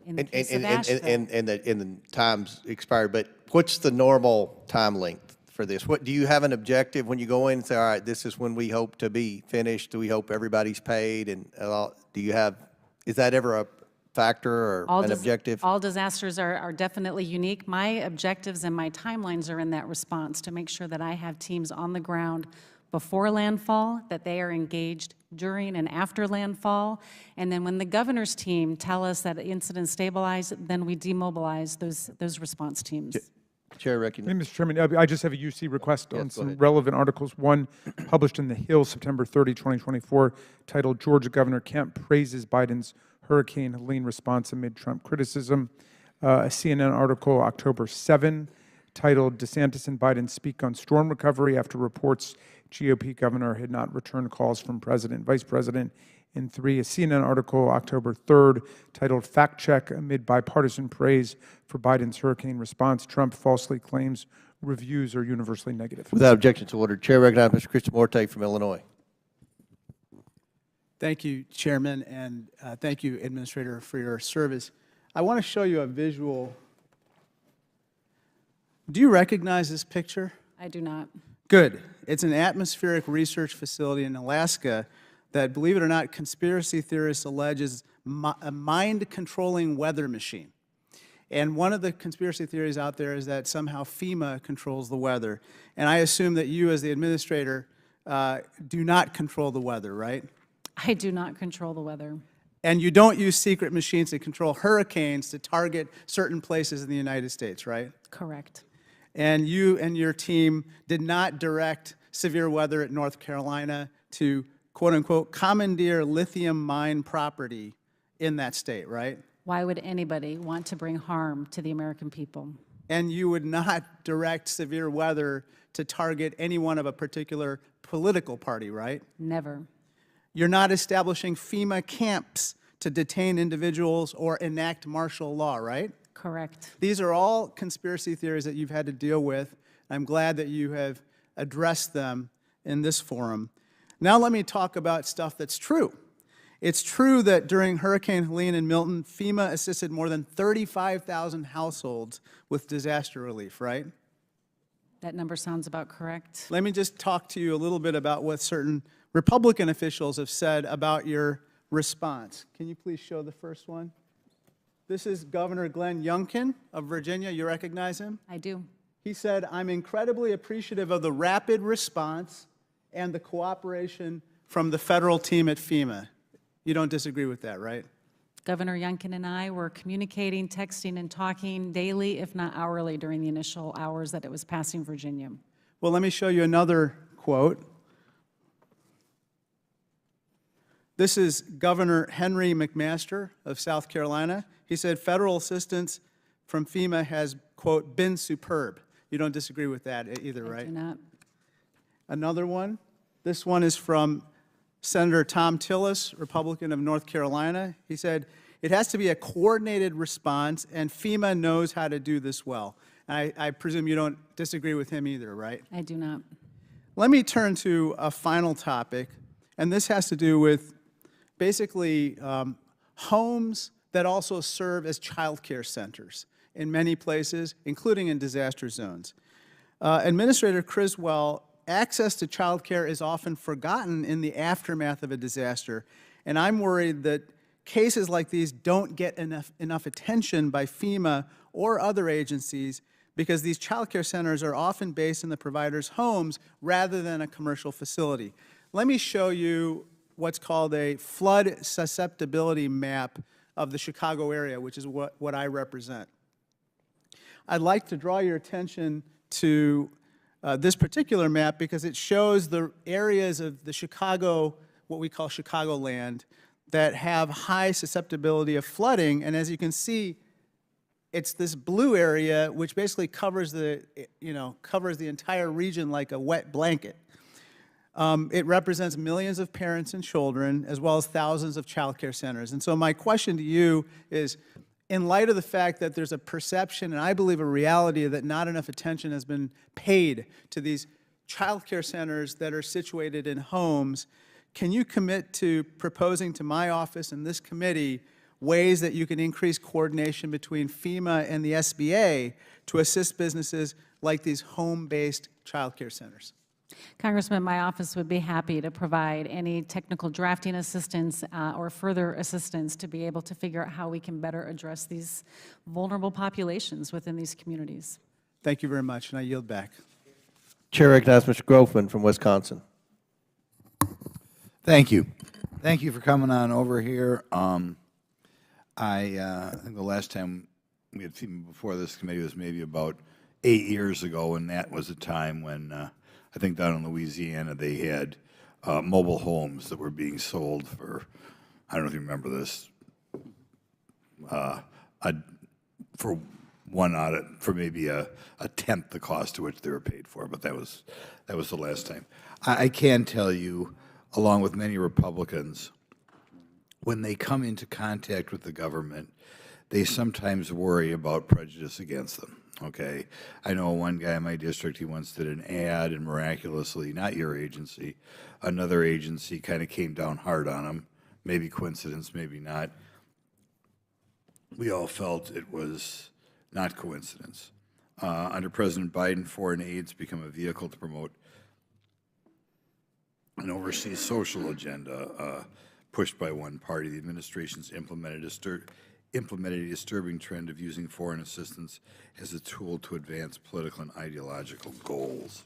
in the case of Asheville. And the time's expired, but what's the normal time length for this? What do you have an objective when you go in and say, all right, this is when we hope to be finished? Do we hope everybody's paid? And do you have, is that ever a factor or an objective? All disasters are definitely unique. My objectives and my timelines are in that response to make sure that I have teams on the ground before landfall, that they are engaged during and after landfall, and then when the governor's team tell us that the incident stabilized, then we demobilize those response teams. Chair recognizes. Mr. Chairman, I just have a UC request on some relevant articles. One published in The Hill, September 30, 2024, titled "Georgia Governor Kemp Praises Biden's Hurricane Helene Response Amid Trump Criticism." A CNN article, October 7, titled "DeSantis and Biden Speak on Storm Recovery After Reports GOP Governor Had Not Returned Calls from President and Vice President." And 3, a CNN article, October 3rd, titled "Fact Check Amid Bipartisan Praise for Biden's Hurricane Response. Trump Falsely Claims Reviews Are Universally Negative." Without objection to order, Chair recognizes Mr. Christian Morte from Illinois. Thank you, Chairman, and thank you, Administrator, for your service. I want to show you a visual. Do you recognize this picture? I do not. Good. It's an atmospheric research facility in Alaska that, believe it or not, conspiracy theorists allege is a mind-controlling weather machine. And one of the conspiracy theories out there is that somehow FEMA controls the weather. And I assume that you, as the administrator, do not control the weather, right? I do not control the weather. And you don't use secret machines to control hurricanes to target certain places in the United States, right? Correct. and you and your team did not direct severe weather at North Carolina to, quote unquote, commandeer lithium mine property in that state, right? Why would anybody want to bring harm to the American people? And you would not direct severe weather to target anyone of a particular political party, right? Never. You're not establishing FEMA camps to detain individuals or enact martial law, right? Correct. These are all conspiracy theories that you've had to deal with. I'm glad that you have addressed them in this forum. Now let me talk about stuff that's true. It's true that during Hurricane Helene and Milton, FEMA assisted more than 35,000 households with disaster relief, right? That number sounds about correct. Let me just talk to you a little bit about what certain Republican officials have said about your response. Can you please show the first one? This is Governor Glenn Youngkin of Virginia. You recognize him? I do. He said, "I'm incredibly appreciative of the rapid response and the cooperation from the federal team at FEMA." You don't disagree with that, right? Governor Youngkin and I were communicating, texting, and talking daily, if not hourly, during the initial hours that it was passing Virginia. Well, let me show you another quote. This is Governor Henry McMaster of South Carolina. He said, "Federal assistance from FEMA has, quote, been superb." You don't disagree with that either, right? I do not. Another one. This one is from Senator Tom Tillis, Republican of North Carolina. He said, "It has to be a coordinated response, and FEMA knows how to do this well." And I presume you don't disagree with him either, right? I do not. Let me turn to a final topic, and this has to do with basically homes that also serve as child care centers in many places, including in disaster zones. Administrator Criswell, access to child care is often forgotten in the aftermath of a disaster, and I'm worried that cases like these don't get enough attention by FEMA or other agencies because these child care centers are often based in the provider's homes rather than a commercial facility. Let me show you what's called a flood susceptibility map of the Chicago area, which is what I represent. I'd like to draw your attention to this particular map because it shows the areas of the Chicago, what we call Chicagoland, that have high susceptibility of flooding. And as you can see, it's this blue area which basically covers the entire region like a wet blanket. It represents millions of parents and children, as well as thousands of child care centers. And so my question to you is, in light of the fact that there's a perception, and I believe a reality, that not enough attention has been paid to these child care centers that are situated in homes, can you commit to proposing to my office and this committee ways that you can increase coordination between FEMA and the SBA to assist businesses like these home-based child care centers? Congressman, my office would be happy to provide any technical drafting assistance or further assistance to be able to figure out how we can better address these vulnerable populations within these communities. Thank you very much, and I yield back. Chair recognizes Mr. Grofman from Wisconsin. Thank you. Thank you for coming on over here. I think the last time we had FEMA before this committee was maybe about 8 years ago, and that was a time when I think down in Louisiana they had mobile homes that were being sold for, I don't know if you remember this, for for maybe a tenth the cost to which they were paid for, but that was the last time. I can tell you, along with many Republicans, when they come into contact with the government, they sometimes worry about prejudice against them. Okay, I know one guy in my district, he once did an ad, and miraculously, not your agency, another agency kind of came down hard on him. Maybe coincidence, maybe not. We all felt it was not coincidence. Under President Biden, foreign aid's become a vehicle to promote an overseas social agenda pushed by one party. The administration's implemented a disturbing trend of using foreign assistance as a tool to advance political and ideological goals.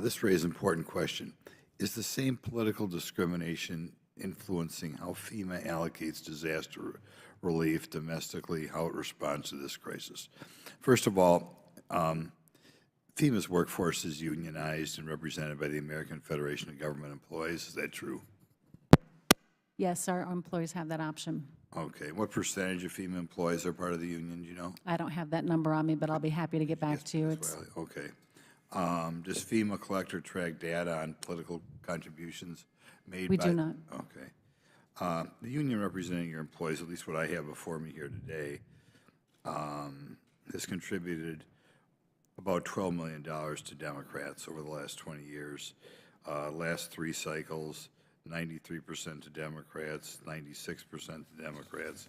This raises an important question. Is the same political discrimination influencing how FEMA allocates disaster relief domestically, how it responds to this crisis? First of all, FEMA's workforce is unionized and represented by the American Federation of Government Employees. Is that true? Yes, our employees have that option. Okay. What percentage of FEMA employees are part of the union, do you know? I don't have that number on me, but I'll be happy to get back to you. It's, Well, okay. Does FEMA collect or track data on political contributions made We by? do not. Okay. The union representing your employees, at least what I have before me here today, has contributed about $12 million to Democrats over the last 20 years. Last 3 cycles, 93% to Democrats, 96% to Democrats,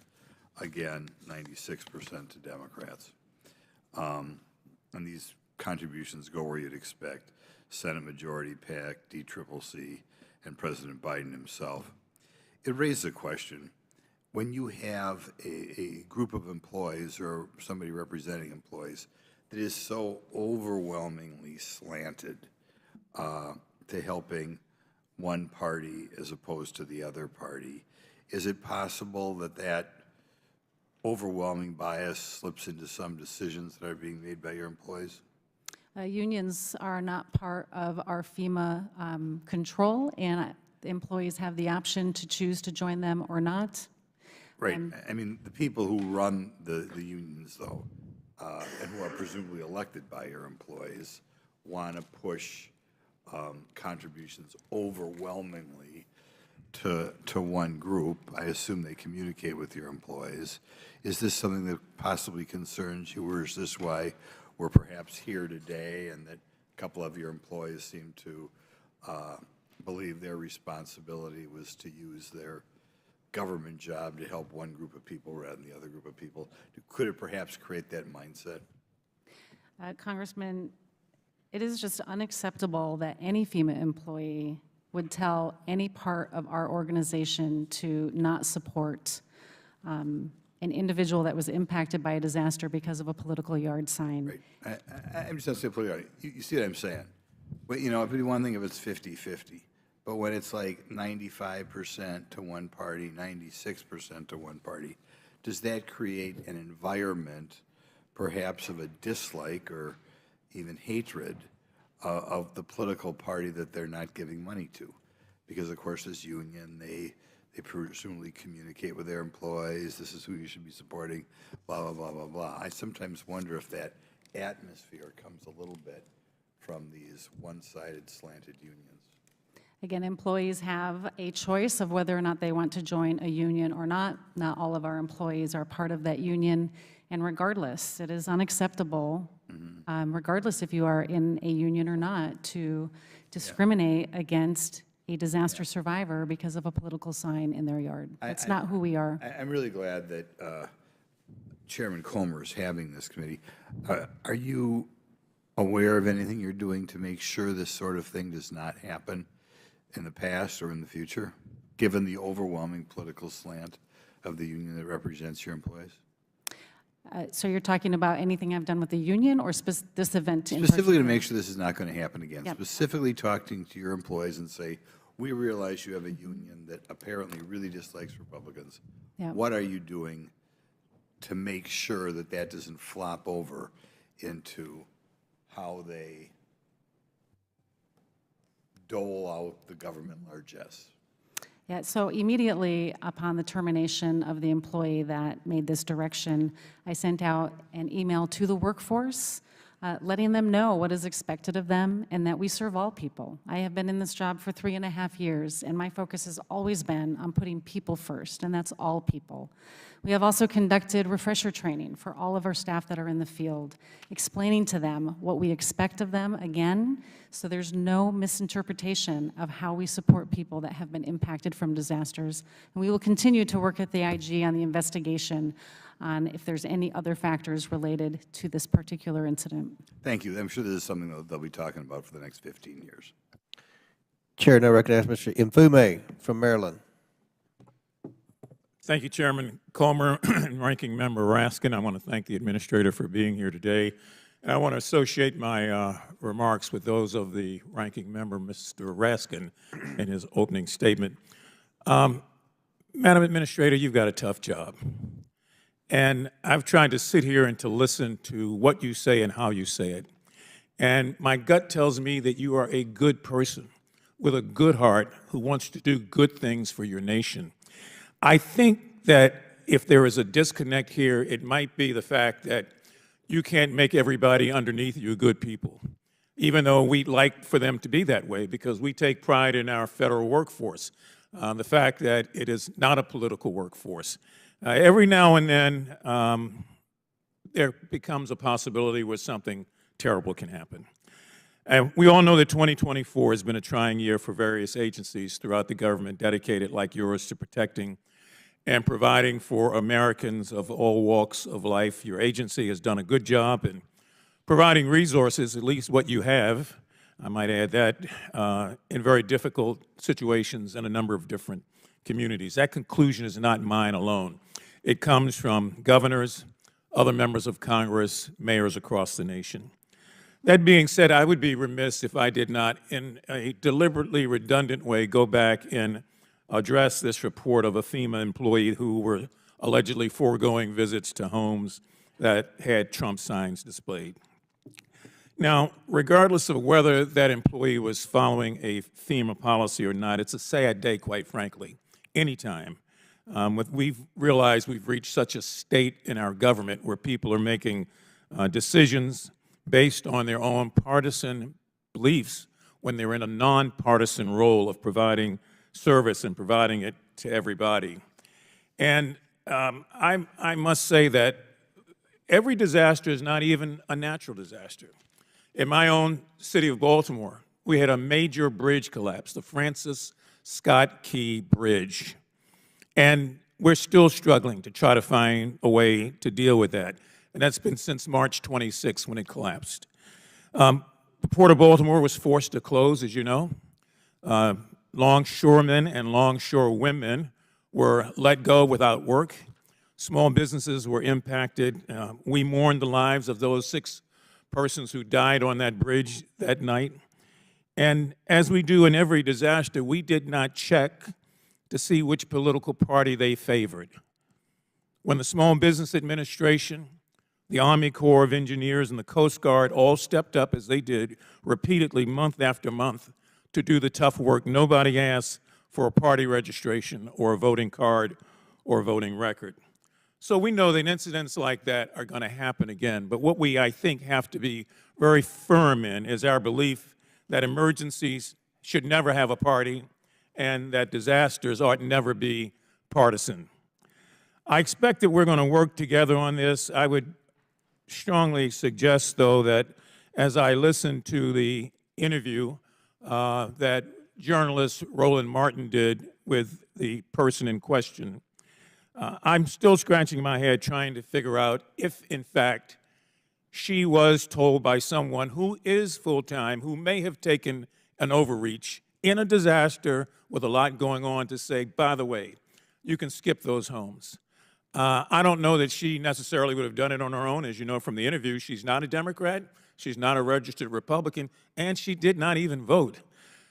again, 96% to Democrats. And these contributions go where you'd expect: Senate Majority PAC, DCCC, and President Biden himself. It raises a question. When you have a group of employees or somebody representing employees that is so overwhelmingly slanted to helping one party as opposed to the other party, is it possible that that overwhelming bias slips into some decisions that are being made by your employees? unions are not part of our FEMA control, and employees have the option to choose to join them or not. Right. I mean, the people who run the unions, though, and who are presumably elected by your employees, want to push contributions overwhelmingly to one group. I assume they communicate with your employees. Is this something that possibly concerns you, or is this why we're perhaps here today and that a couple of your employees seem to believe their responsibility was to use their government job to help one group of people rather than the other group of people? Could it perhaps create that mindset? Congressman, it is just unacceptable that any FEMA employee would tell any part of our organization to not support an individual that was impacted by a disaster because of a political yard sign. Right. I'm just going to say, you see what I'm saying? But, you know, it'd be one thing if it's 50-50, but when it's like 95% to one party, 96% to one party, does that create an environment perhaps of a dislike or even hatred of the political party that they're not giving money to? Because, of course, this union, they presumably communicate with their employees, this is who you should be supporting, blah, blah, blah, blah, blah. I sometimes wonder if that atmosphere comes a little bit from these one-sided slanted unions. Again, employees have a choice of whether or not they want to join a union or not. Not all of our employees are part of that union, and regardless, it is unacceptable, regardless if you are in a union or not, to discriminate against a disaster survivor because of a political sign in their yard. That's not who we are. I'm really glad that Chairman Comer is having this committee. Are you aware of anything you're doing to make sure this sort of thing does not happen in the past or in the future, given the overwhelming political slant of the union that represents your employees? So you're talking about anything I've done with the union or this event in Specifically to make sure this is not going to happen again. Yep. Specifically talking to your employees and say, we realize you have a union that apparently really dislikes Republicans. Yep. What are you doing to make sure that that doesn't flop over into how they dole out the government largesse? Yeah, so immediately upon the termination of the employee that made this direction, I sent out an email to the workforce letting them know what is expected of them and that we serve all people. I have been in this job for 3.5 years, and my focus has always been on putting people first, and that's all people. We have also conducted refresher training for all of our staff that are in the field, explaining to them what we expect of them, again, so there's no misinterpretation of how we support people that have been impacted from disasters. And we will continue to work with the IG on the investigation on if there's any other factors related to this particular incident. Thank you. I'm sure this is something that they'll be talking about for the next 15 years. Chair now recognizes Mr. Mfume from Maryland. Thank you, Chairman Comer and Ranking Member Raskin. I want to thank the administrator for being here today. And I want to associate my remarks with those of the Ranking Member, Mr. Raskin, in his opening statement. Madam Administrator, you've got a tough job. And I've tried to sit here and to listen to what you say and how you say it. And my gut tells me that you are a good person with a good heart who wants to do good things for your nation. I think that if there is a disconnect here, it might be the fact that you can't make everybody underneath you good people, even though we'd like for them to be that way, because we take pride in our federal workforce, the fact that it is not a political workforce. Every now and then, there becomes a possibility where something terrible can happen. And we all know that 2024 has been a trying year for various agencies throughout the government dedicated like yours to protecting and providing for Americans of all walks of life. Your agency has done a good job in providing resources, at least what you have, I might add that, in very difficult situations in a number of different communities. That conclusion is not mine alone. It comes from governors, other members of Congress, mayors across the nation. That being said, I would be remiss if I did not, in a deliberately redundant way, go back and address this report of a FEMA employee who were allegedly foregoing visits to homes that had Trump signs displayed. Now, regardless of whether that employee was following a FEMA policy or not, it's a sad day, quite frankly, anytime. We've realized we've reached such a state in our government where people are making decisions based on their own partisan beliefs when they're in a nonpartisan role of providing service and providing it to everybody. And I must say that every disaster is not even a natural disaster. In my own city of Baltimore, we had a major bridge collapse, the Francis Scott Key Bridge. And we're still struggling to try to find a way to deal with that. And that's been since March 26 when it collapsed. The Port of Baltimore was forced to close, as you know. Longshoremen and longshorewomen were let go without work. Small businesses were impacted. We mourned the lives of those 6 persons who died on that bridge that night. And as we do in every disaster, we did not check to see which political party they favored. When the Small Business Administration, the Army Corps of Engineers, and the Coast Guard all stepped up, as they did repeatedly month after month, to do the tough work, nobody asked for a party registration or a voting card or a voting record. So we know that incidents like that are going to happen again. But what we, I think, have to be very firm in is our belief that emergencies should never have a party and that disasters ought never be partisan. I expect that we're going to work together on this. I would strongly suggest, though, that as I listen to the interview that journalist Roland Martin did with the person in question, I'm still scratching my head trying to figure out if, in fact, she was told by someone who is full-time, who may have taken an overreach in a disaster with a lot going on, to say, by the way, you can skip those homes. I don't know that she necessarily would have done it on her own. As you know from the interview, she's not a Democrat, she's not a registered Republican, and she did not even vote.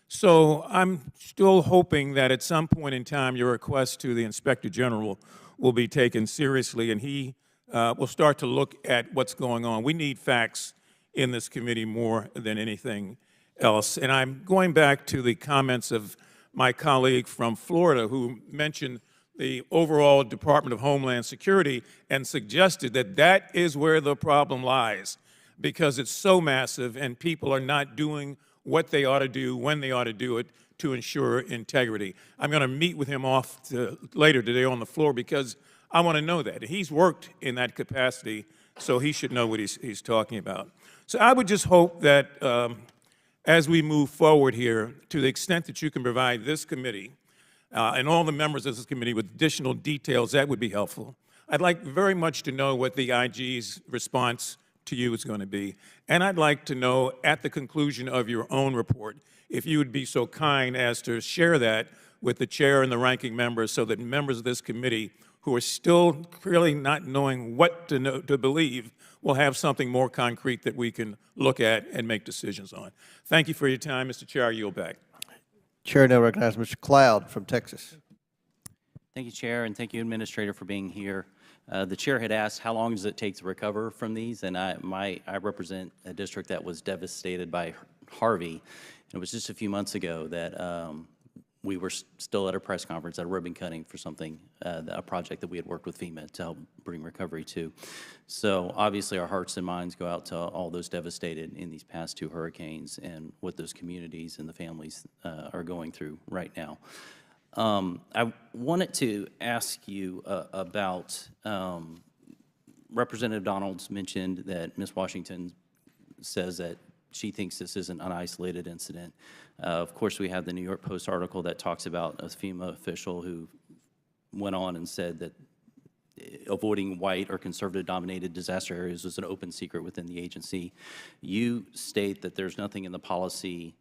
So I'm still hoping that at some point in time your request to the Inspector General will be taken seriously and he will start to look at what's going on. We need facts in this committee more than anything else. And I'm going back to the comments of my colleague from Florida who mentioned the overall Department of Homeland Security and suggested that that is where the problem lies, because it's so massive and people are not doing what they ought to do, when they ought to do it, to ensure integrity. I'm going to meet with him later today on the floor because I want to know that. He's worked in that capacity, so he should know what he's talking about. So I would just hope that as we move forward here, to the extent that you can provide this committee and all the members of this committee with additional details, that would be helpful. I'd like very much to know what the IG's response to you is going to be. And I'd like to know at the conclusion of your own report, if you would be so kind as to share that with the chair and the ranking members so that members of this committee who are still really not knowing what to believe will have something more concrete that we can look at and make decisions on. Thank you for your time, Mr. Chair. I yield back. Chair now recognizes Mr. Cloud from Texas. Thank you, Chair, and thank you, Administrator, for being here. The chair had asked, how long does it take to recover from these? And I represent a district that was devastated by Harvey. And it was just a few months ago that we were still at a press conference at a ribbon cutting for something, a project that we had worked with FEMA to help bring recovery to. So obviously our hearts and minds go out to all those devastated in these past 2 hurricanes and what those communities and the families are going through right now. I wanted to ask you about, Representative Donalds mentioned that Ms. Washington says that she thinks this isn't an isolated incident. Of course, we have the New York Post article that talks about a FEMA official who went on and said that avoiding white or conservative-dominated disaster areas was an open secret within the agency. You state that there's nothing in the policy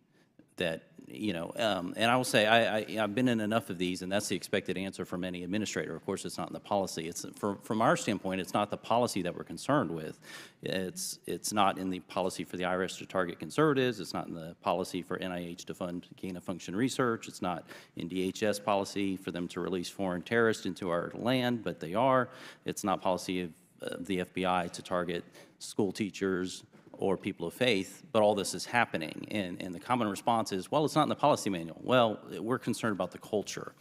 that, and I will say I've been in enough of these, and that's the expected answer from any administrator. Of course, it's not in the policy. It's from our standpoint, it's not the policy that we're concerned with. It's not in the policy for the IRS to target conservatives. It's not in the policy for NIH to fund gain-of-function research. It's not in DHS policy for them to release foreign terrorists into our land, but they are. It's not policy of the FBI to target school teachers or people of faith, but all this is happening. And the common response is, well, it's not in the policy manual. Well, we're concerned about the culture.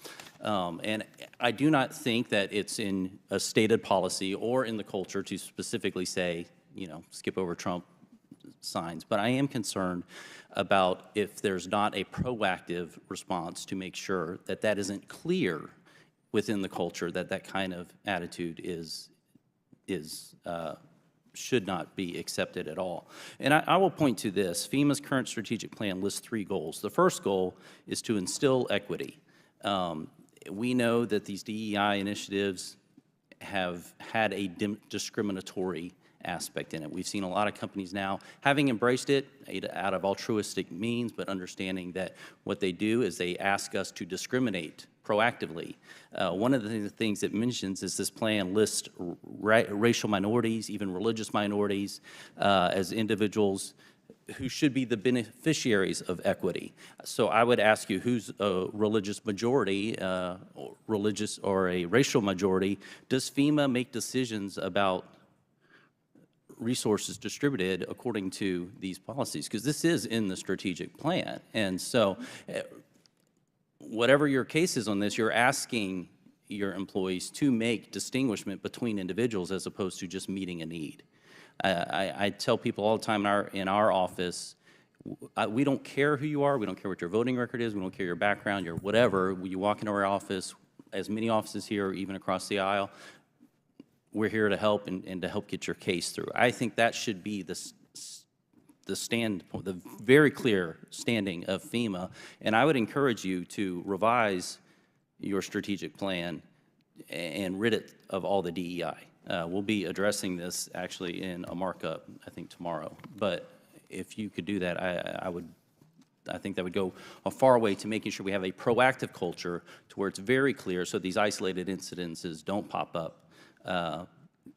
And I do not think that it's in a stated policy or in the culture to specifically say, skip over Trump signs. But I am concerned about if there's not a proactive response to make sure that that isn't clear within the culture, that that kind of attitude should not be accepted at all. And I will point to this. FEMA's current strategic plan lists 3 goals. The first goal is to instill equity. We know that these DEI initiatives have had a discriminatory aspect in it. We've seen a lot of companies now having embraced it out of altruistic means, but understanding that what they do is they ask us to discriminate proactively. One of the things it mentions is this plan lists racial minorities, even religious minorities, as individuals who should be the beneficiaries of equity. So I would ask you, who's a religious majority, or a racial majority? Does FEMA make decisions about resources distributed according to these policies? Because this is in the strategic plan. And so whatever your case is on this, you're asking your employees to make distinguishment between individuals as opposed to just meeting a need. I tell people all the time in our office, we don't care who you are, we don't care what your voting record is, we don't care your background, your whatever. When you walk into our office, as many offices here, or even across the aisle, we're here to help and to help get your case through. I think that should be the very clear standing of FEMA, and I would encourage you to revise your strategic plan and rid it of all the DEI. We'll be addressing this actually in a markup, I think, tomorrow. But if you could do that, I think that would go a far way to making sure we have a proactive culture to where it's very clear so these isolated incidences don't pop up.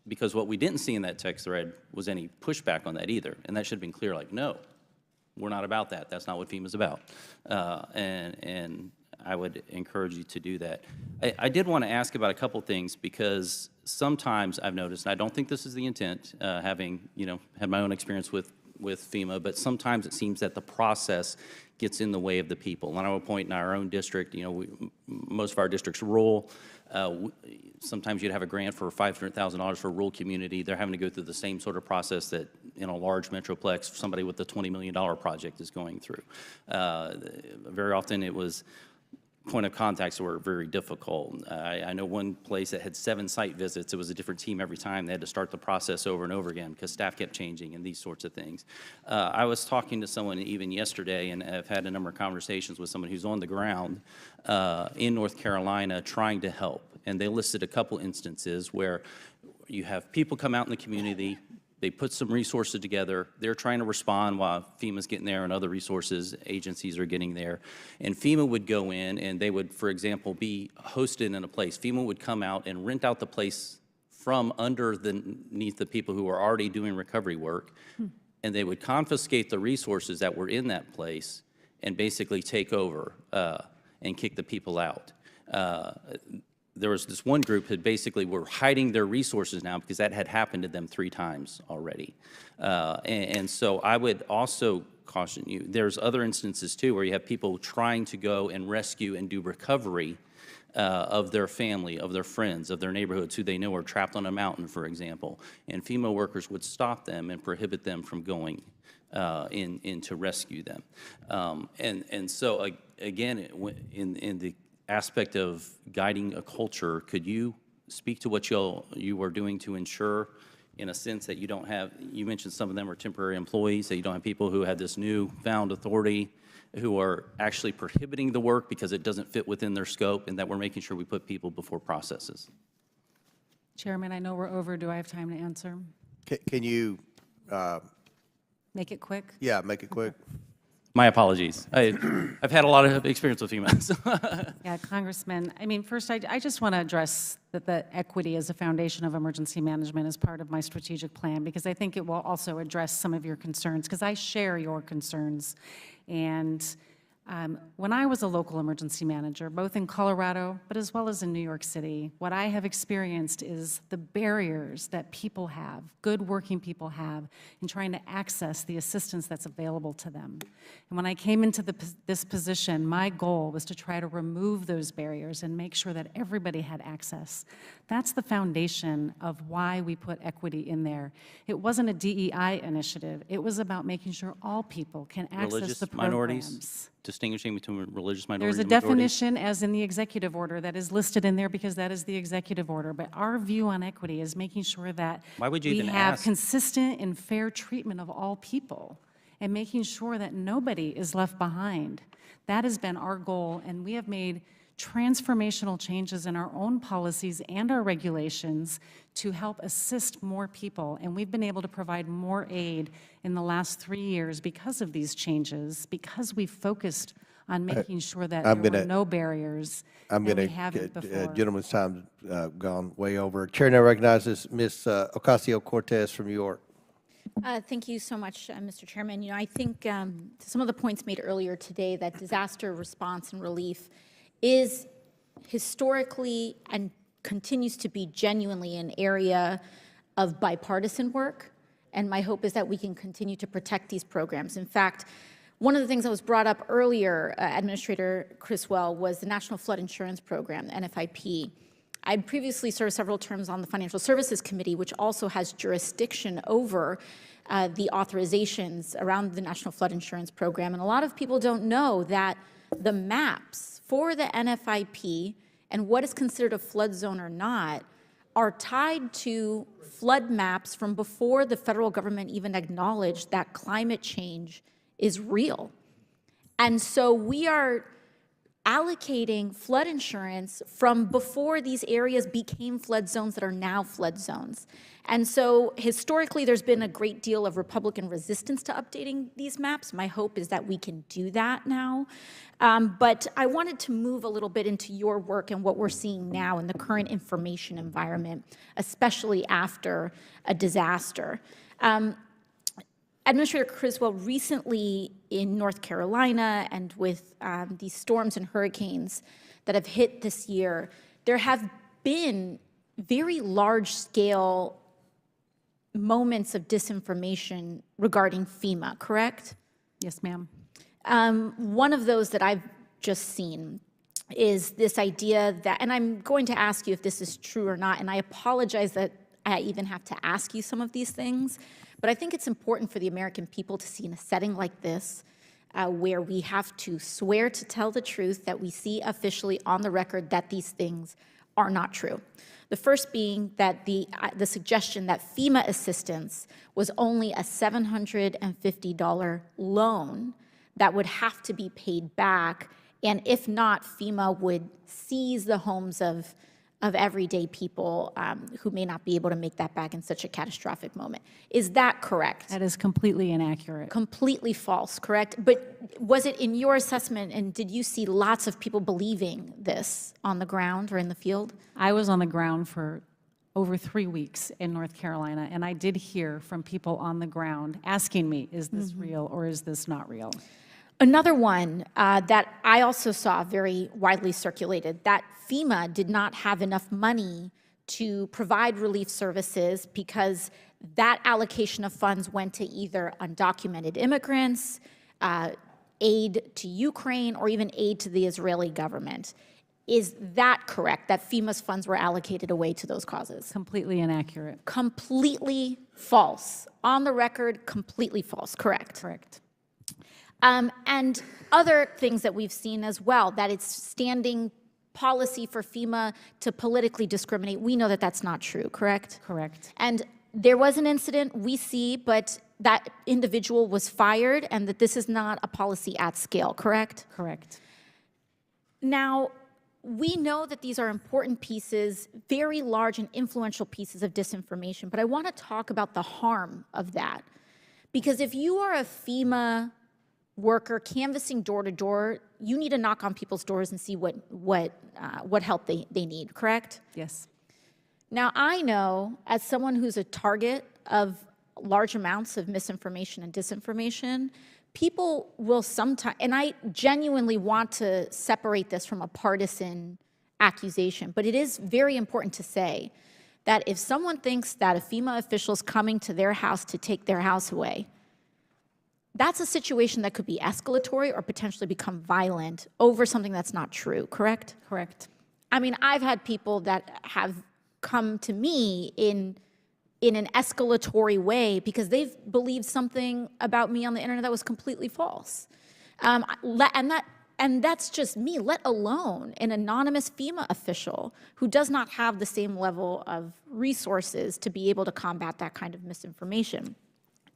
Because what we didn't see in that text thread was any pushback on that either. And that should have been clear, like, no, we're not about that. That's not what FEMA's about. And I would encourage you to do that. I did want to ask about a couple things, because sometimes I've noticed, and I don't think this is the intent, having had my own experience with FEMA, but sometimes it seems that the process gets in the way of the people. And I will point in our own district, most of our districts rural. Sometimes you'd have a grant for $500,000 for a rural community. They're having to go through the same sort of process that in a large metroplex, somebody with a $20 million project is going through. Very often it was point of contacts were very difficult. I know one place that had 7 site visits. It was a different team every time. They had to start the process over and over again because staff kept changing and these sorts of things. I was talking to someone even yesterday, and I've had a number of conversations with someone who's on the ground in North Carolina trying to help. And they listed a couple instances where you have people come out in the community, they put some resources together. They're trying to respond while FEMA's getting there and other resources, agencies are getting there. And FEMA would go in and they would, for example, be hosted in a place. FEMA would come out and rent out the place from underneath the people who are already doing recovery work. And they would confiscate the resources that were in that place and basically take over and kick the people out. there was this one group that basically were hiding their resources now because that had happened to them 3 times already. And so I would also caution you, there's other instances too where you have people trying to go and rescue and do recovery of their family, of their friends, of their neighborhoods who they know are trapped on a mountain, for example. And FEMA workers would stop them and prohibit them from going in to rescue them. And so again, in the aspect of guiding a culture, could you speak to what you are doing to ensure, in a sense, that you don't have, you mentioned some of them are temporary employees, that you don't have people who have this newfound authority who are actually prohibiting the work because it doesn't fit within their scope, and that we're making sure we put people before processes? Chairman, I know we're over. Do I have time to answer? Can you, Make it quick? yeah, make it quick? My apologies. I've had a lot of experience with FEMA. So. Yeah, Congressman, I mean, first, I just want to address that equity as a foundation of emergency management is part of my strategic plan, because I think it will also address some of your concerns, because I share your concerns. And when I was a local emergency manager, both in Colorado, but as well as in New York City, what I have experienced is the barriers that people have, good working people have, in trying to access the assistance that's available to them. And when I came into this position, my goal was to try to remove those barriers and make sure that everybody had access. That's the foundation of why we put equity in there. It wasn't a DEI initiative. It was about making sure all people can access Religious the programs. minorities, distinguishing between religious minorities There's a and majorities? definition as in the executive order that is listed in there because that is the executive order. But our view on equity is making sure that Why would you we even have ask? consistent and fair treatment of all people and making sure that nobody is left behind. That has been our goal, and we have made transformational changes in our own policies and our regulations to help assist more people. And we've been able to provide more aid in the last 3 years because of these changes, because we focused on making sure that there were no barriers that we haven't before. Gentleman's time gone way over. Chair now recognizes Ms. Ocasio-Cortez from New York. Thank you so much, Mr. Chairman. You know, I think some of the points made earlier today, that disaster response and relief is historically and continues to be genuinely an area of bipartisan work, and my hope is that we can continue to protect these programs. In fact, one of the things that was brought up earlier, Administrator Criswell, was the National Flood Insurance Program, the NFIP. I previously served several terms on the Financial Services Committee, which also has jurisdiction over the authorizations around the National Flood Insurance Program, and a lot of people don't know that the maps for the NFIP and what is considered a flood zone or not are tied to flood maps from before the federal government even acknowledged that climate change is real. And so we are allocating flood insurance from before these areas became flood zones that are now flood zones. And so historically, there's been a great deal of Republican resistance to updating these maps. My hope is that we can do that now. But I wanted to move a little bit into your work and what we're seeing now in the current information environment, especially after a disaster. Administrator Criswell, recently in North Carolina and with these storms and hurricanes that have hit this year, there have been very large-scale moments of disinformation regarding FEMA, correct? Yes, ma'am. One of those that I've just seen is this idea that, and I'm going to ask you if this is true or not, and I apologize that I even have to ask you some of these things, but I think it's important for the American people to see in a setting like this, where we have to swear to tell the truth, that we see officially on the record that these things are not true. The first being that the suggestion that FEMA assistance was only a $750 loan that would have to be paid back, and if not, FEMA would seize the homes of everyday people who may not be able to make that back in such a catastrophic moment. Is that correct? That is completely inaccurate. Completely false, correct? But was it in your assessment, and did you see lots of people believing this on the ground or in the field? I was on the ground for over 3 weeks in North Carolina, and I did hear from people on the ground asking me, is this real or is this not real? Another one that I also saw very widely circulated, that FEMA did not have enough money to provide relief services because that allocation of funds went to either undocumented immigrants, aid to Ukraine, or even aid to the Israeli government. Is that correct, that FEMA's funds were allocated away to those causes? Completely inaccurate. Completely false. On the record, completely false, correct? Correct. And other things that we've seen as well, that it's standing policy for FEMA to politically discriminate. We know that that's not true, correct? Correct. And there was an incident we see, but that individual was fired, and that this is not a policy at scale, correct? Correct. Now, we know that these are important pieces, very large and influential pieces of disinformation, but I want to talk about the harm of that. Because if you are a FEMA worker canvassing door to door, you need to knock on people's doors and see what help they need, correct? Yes. Now, I know, as someone who's a target of large amounts of misinformation and disinformation, people will sometimes, and I genuinely want to separate this from a partisan accusation, but it is very important to say that if someone thinks that a FEMA official is coming to their house to take their house away, that's a situation that could be escalatory or potentially become violent over something that's not true, correct? Correct. I mean, I've had people that have come to me in an escalatory way because they've believed something about me on the internet that was completely false. And that's just me, let alone an anonymous FEMA official who does not have the same level of resources to be able to combat that kind of misinformation.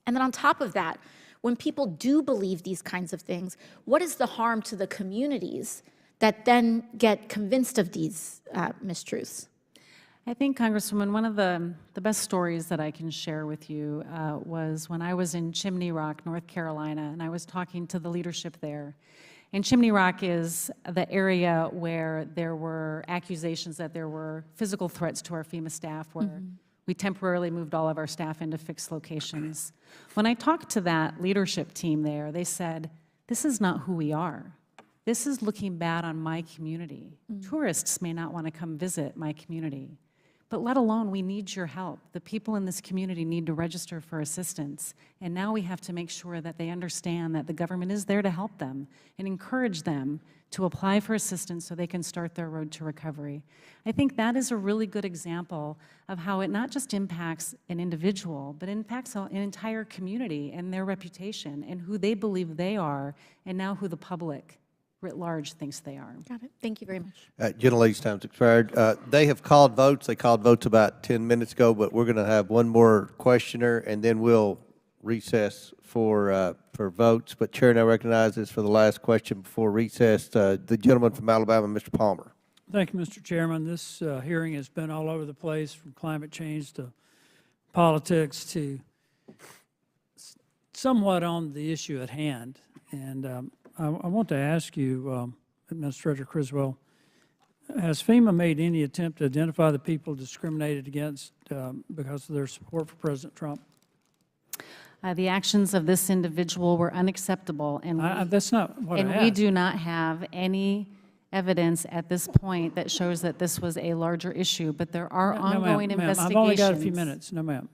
And then on top of that, when people do believe these kinds of things, what is the harm to the communities that then get convinced of these mistruths? I think, Congresswoman, one of the best stories that I can share with you was when I was in Chimney Rock, North Carolina, and I was talking to the leadership there. And Chimney Rock is the area where there were accusations that there were physical threats to our FEMA staff, where we temporarily moved all of our staff into fixed locations. When I talked to that leadership team there, they said, this is not who we are. This is looking bad on my community. Tourists may not want to come visit my community. But let alone, we need your help. The people in this community need to register for assistance. And now we have to make sure that they understand that the government is there to help them and encourage them to apply for assistance so they can start their road to recovery. I think that is a really good example of how it not just impacts an individual, but impacts an entire community and their reputation and who they believe they are, and now who the public writ large thinks they are. Got it. Thank you very much. Gentlelady's time's expired. They have called votes. They called votes about 10 minutes ago, but we're going to have one more questioner, and then we'll recess for votes. But Chair now recognizes for the last question before recess the gentleman from Alabama, Mr. Palmer. Thank you, Mr. Chairman. This hearing has been all over the place, from climate change to politics to somewhat on the issue at hand. And I want to ask you, Administrator Criswell, has FEMA made any attempt to identify the people discriminated against because of their support for President Trump? The actions of this individual were unacceptable, and that's not what I asked. we do not have any evidence at this point that shows that this was a larger issue, but there are ongoing investigations. I've only got a few minutes. No, ma'am.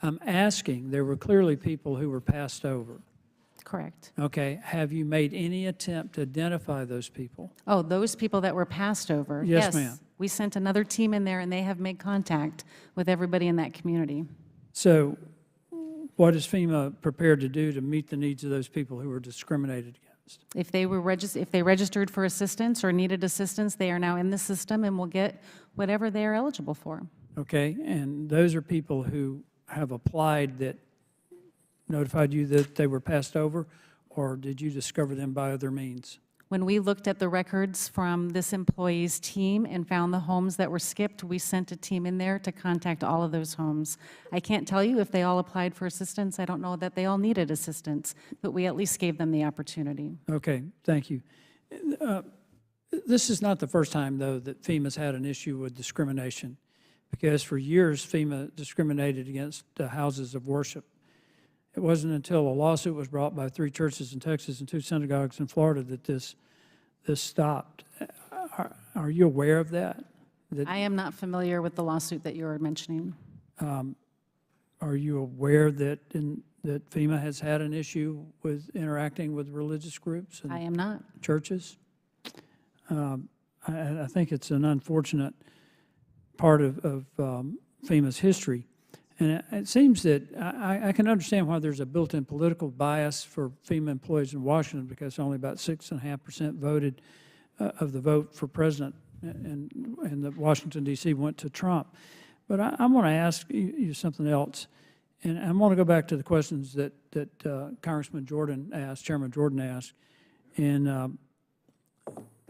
I'm asking, there were clearly people who were passed over. Correct. Okay. Have you made any attempt to identify those people? Oh, those people that were passed over? Yes, ma'am. We sent another team in there, and they have made contact with everybody in that community. So what is FEMA prepared to do to meet the needs of those people who were discriminated against? If they registered for assistance or needed assistance, they are now in the system and will get whatever they are eligible for. Okay. And those are people who have applied that notified you that they were passed over, or did you discover them by other means? When we looked at the records from this employee's team and found the homes that were skipped, we sent a team in there to contact all of those homes. I can't tell you if they all applied for assistance. I don't know that they all needed assistance, but we at least gave them the opportunity. Okay, thank you. This is not the first time, though, that FEMA's had an issue with discrimination, because for years FEMA discriminated against houses of worship. it wasn't until a lawsuit was brought by 3 churches in Texas and 2 synagogues in Florida that this stopped. Are you aware of that? I am not familiar with the lawsuit that you're mentioning. Are you aware that that FEMA has had an issue with interacting with religious groups and I am not. churches? I think it's an unfortunate part of FEMA's history. And it seems that I can understand why there's a built-in political bias for FEMA employees in Washington, because only about 6.5% voted of the vote for president and the Washington, D.C. went to Trump. But I want to ask you something else. And I want to go back to the questions that Congressman Jordan asked, Chairman Jordan asked, and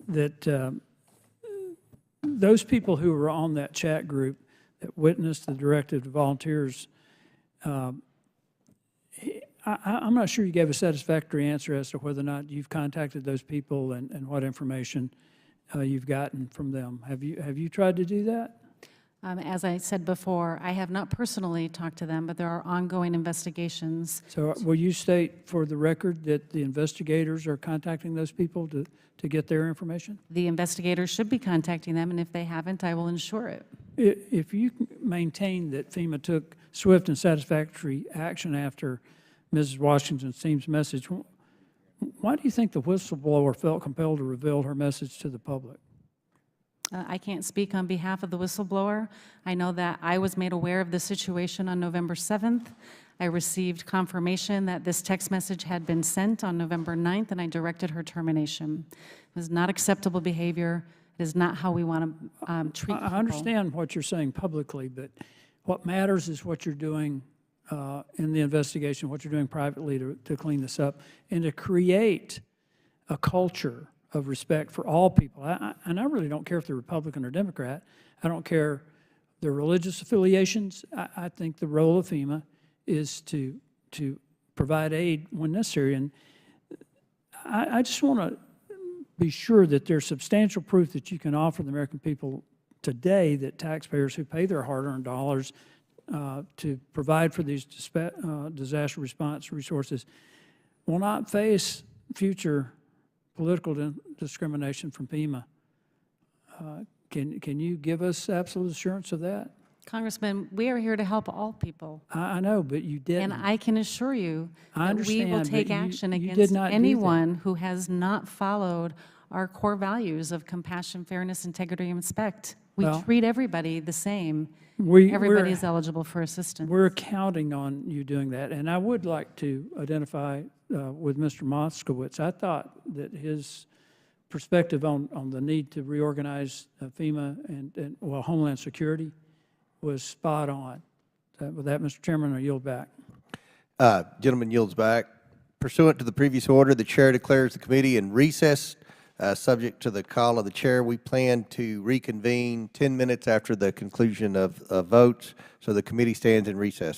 that those people who were on that chat group that witnessed the directive to volunteers, I'm not sure you gave a satisfactory answer as to whether or not you've contacted those people and what information you've gotten from them. Have you tried to do that? As I said before, I have not personally talked to them, but there are ongoing investigations. So will you state for the record that the investigators are contacting those people to get their information? The investigators should be contacting them, and if they haven't, I will ensure it. If you maintain that FEMA took swift and satisfactory action after Mrs. Washington's team's message, why do you think the whistleblower felt compelled to reveal her message to the public? I can't speak on behalf of the whistleblower. I know that I was made aware of the situation on November 7th. I received confirmation that this text message had been sent on November 9th, and I directed her termination. It was not acceptable behavior. It is not how we want to treat people. I understand what you're saying publicly, but what matters is what you're doing in the investigation, what you're doing privately to clean this up, and to create a culture of respect for all people. And I really don't care if they're Republican or Democrat. I don't care their religious affiliations. I think the role of FEMA is to provide aid when necessary. And I just want to be sure that there's substantial proof that you can offer the American people today that taxpayers who pay their hard-earned dollars to provide for these disaster response resources will not face future political discrimination from FEMA. Can you give us absolute assurance of that? Congressman, we are here to help all people. I know, but you didn't. And I can assure you that we will understand, take but action you did against not do that. anyone who has not followed our core values of compassion, fairness, integrity, and respect. We Well, treat everybody the same. Everybody Everybody is eligible for assistance. We're counting on you doing that. And I would like to identify with Mr. Moskowitz. I thought that his perspective on the need to reorganize FEMA and Homeland Security was spot on. With that, Mr. Chairman, I yield back. Gentleman yields back. Pursuant to the previous order, the chair declares the committee in recess. Subject to the call of the chair, we plan to reconvene 10 minutes after the conclusion of votes, so the committee stands in recess.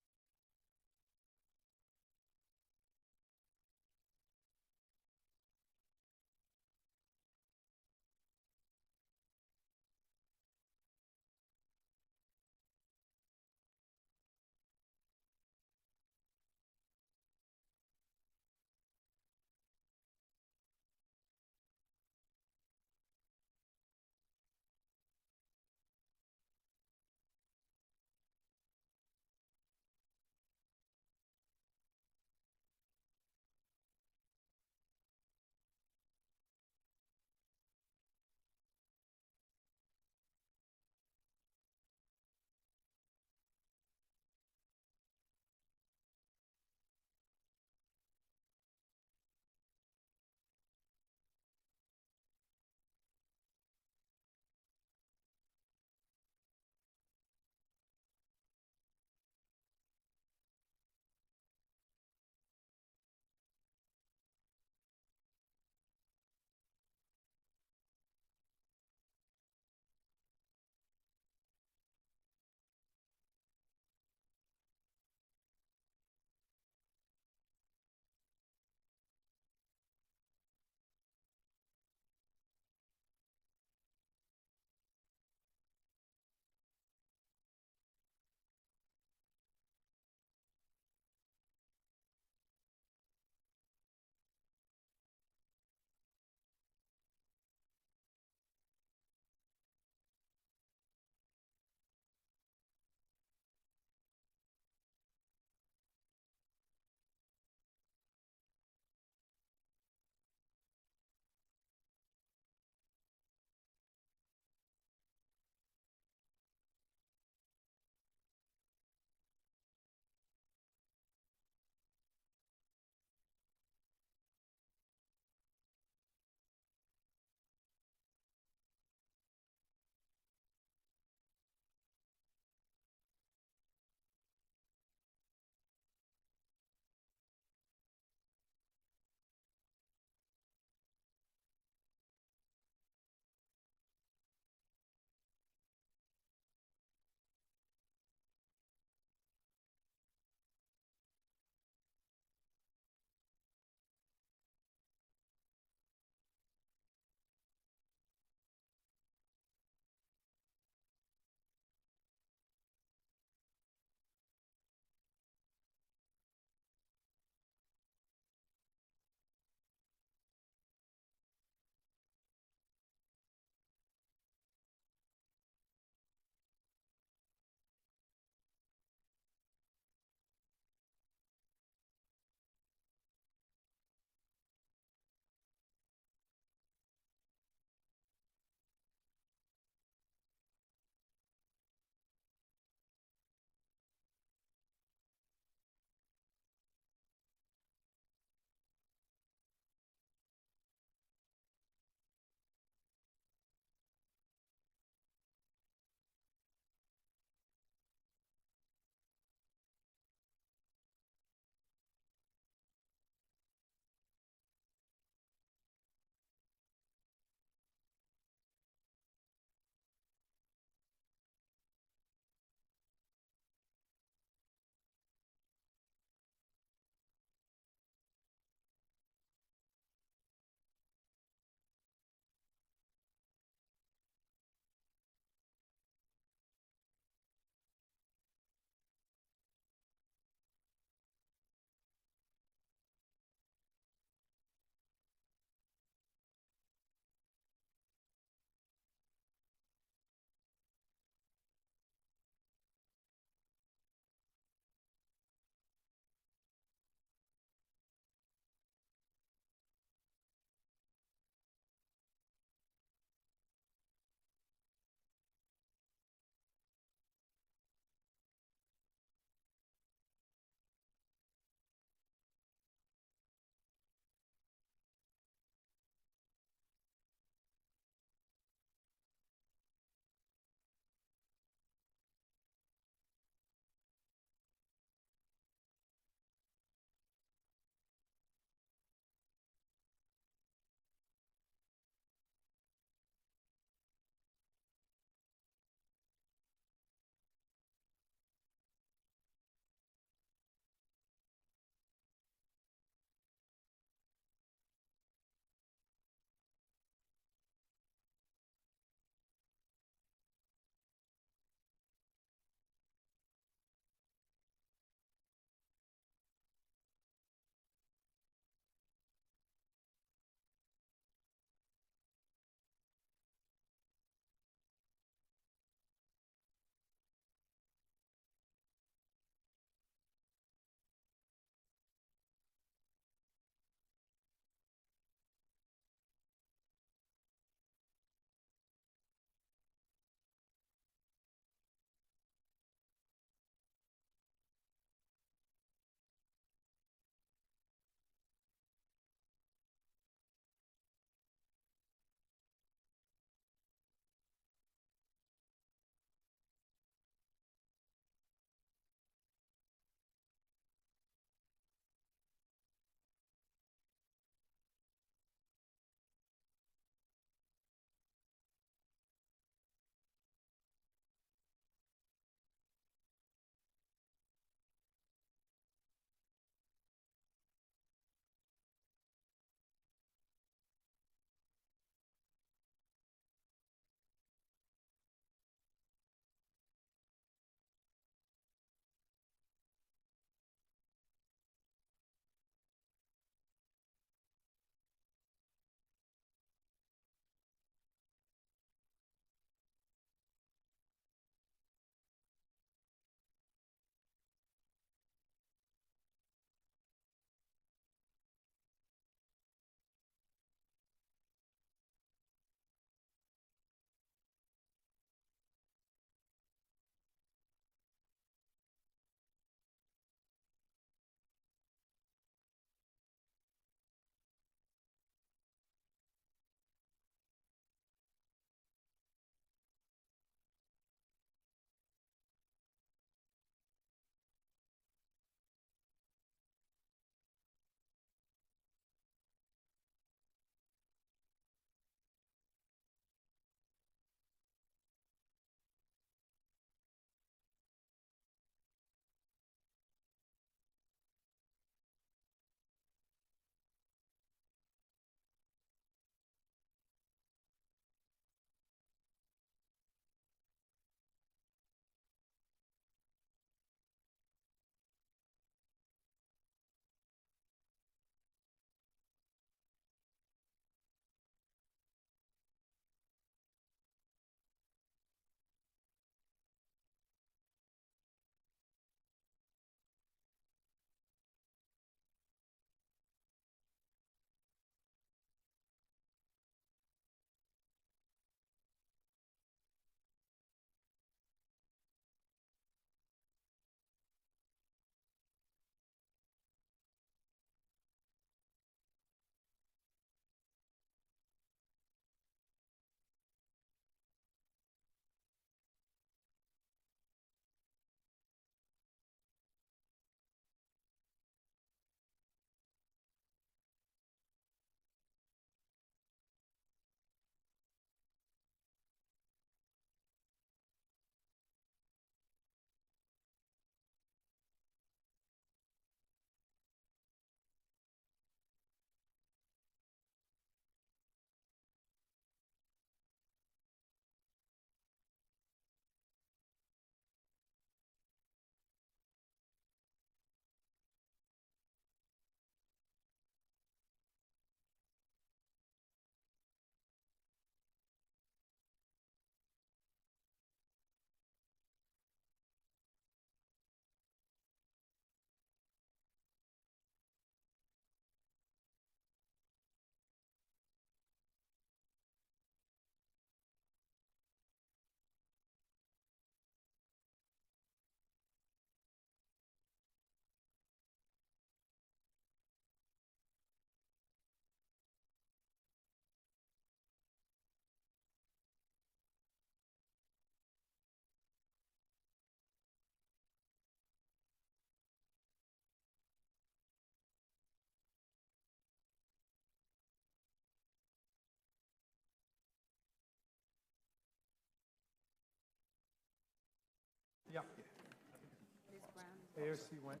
AOC went.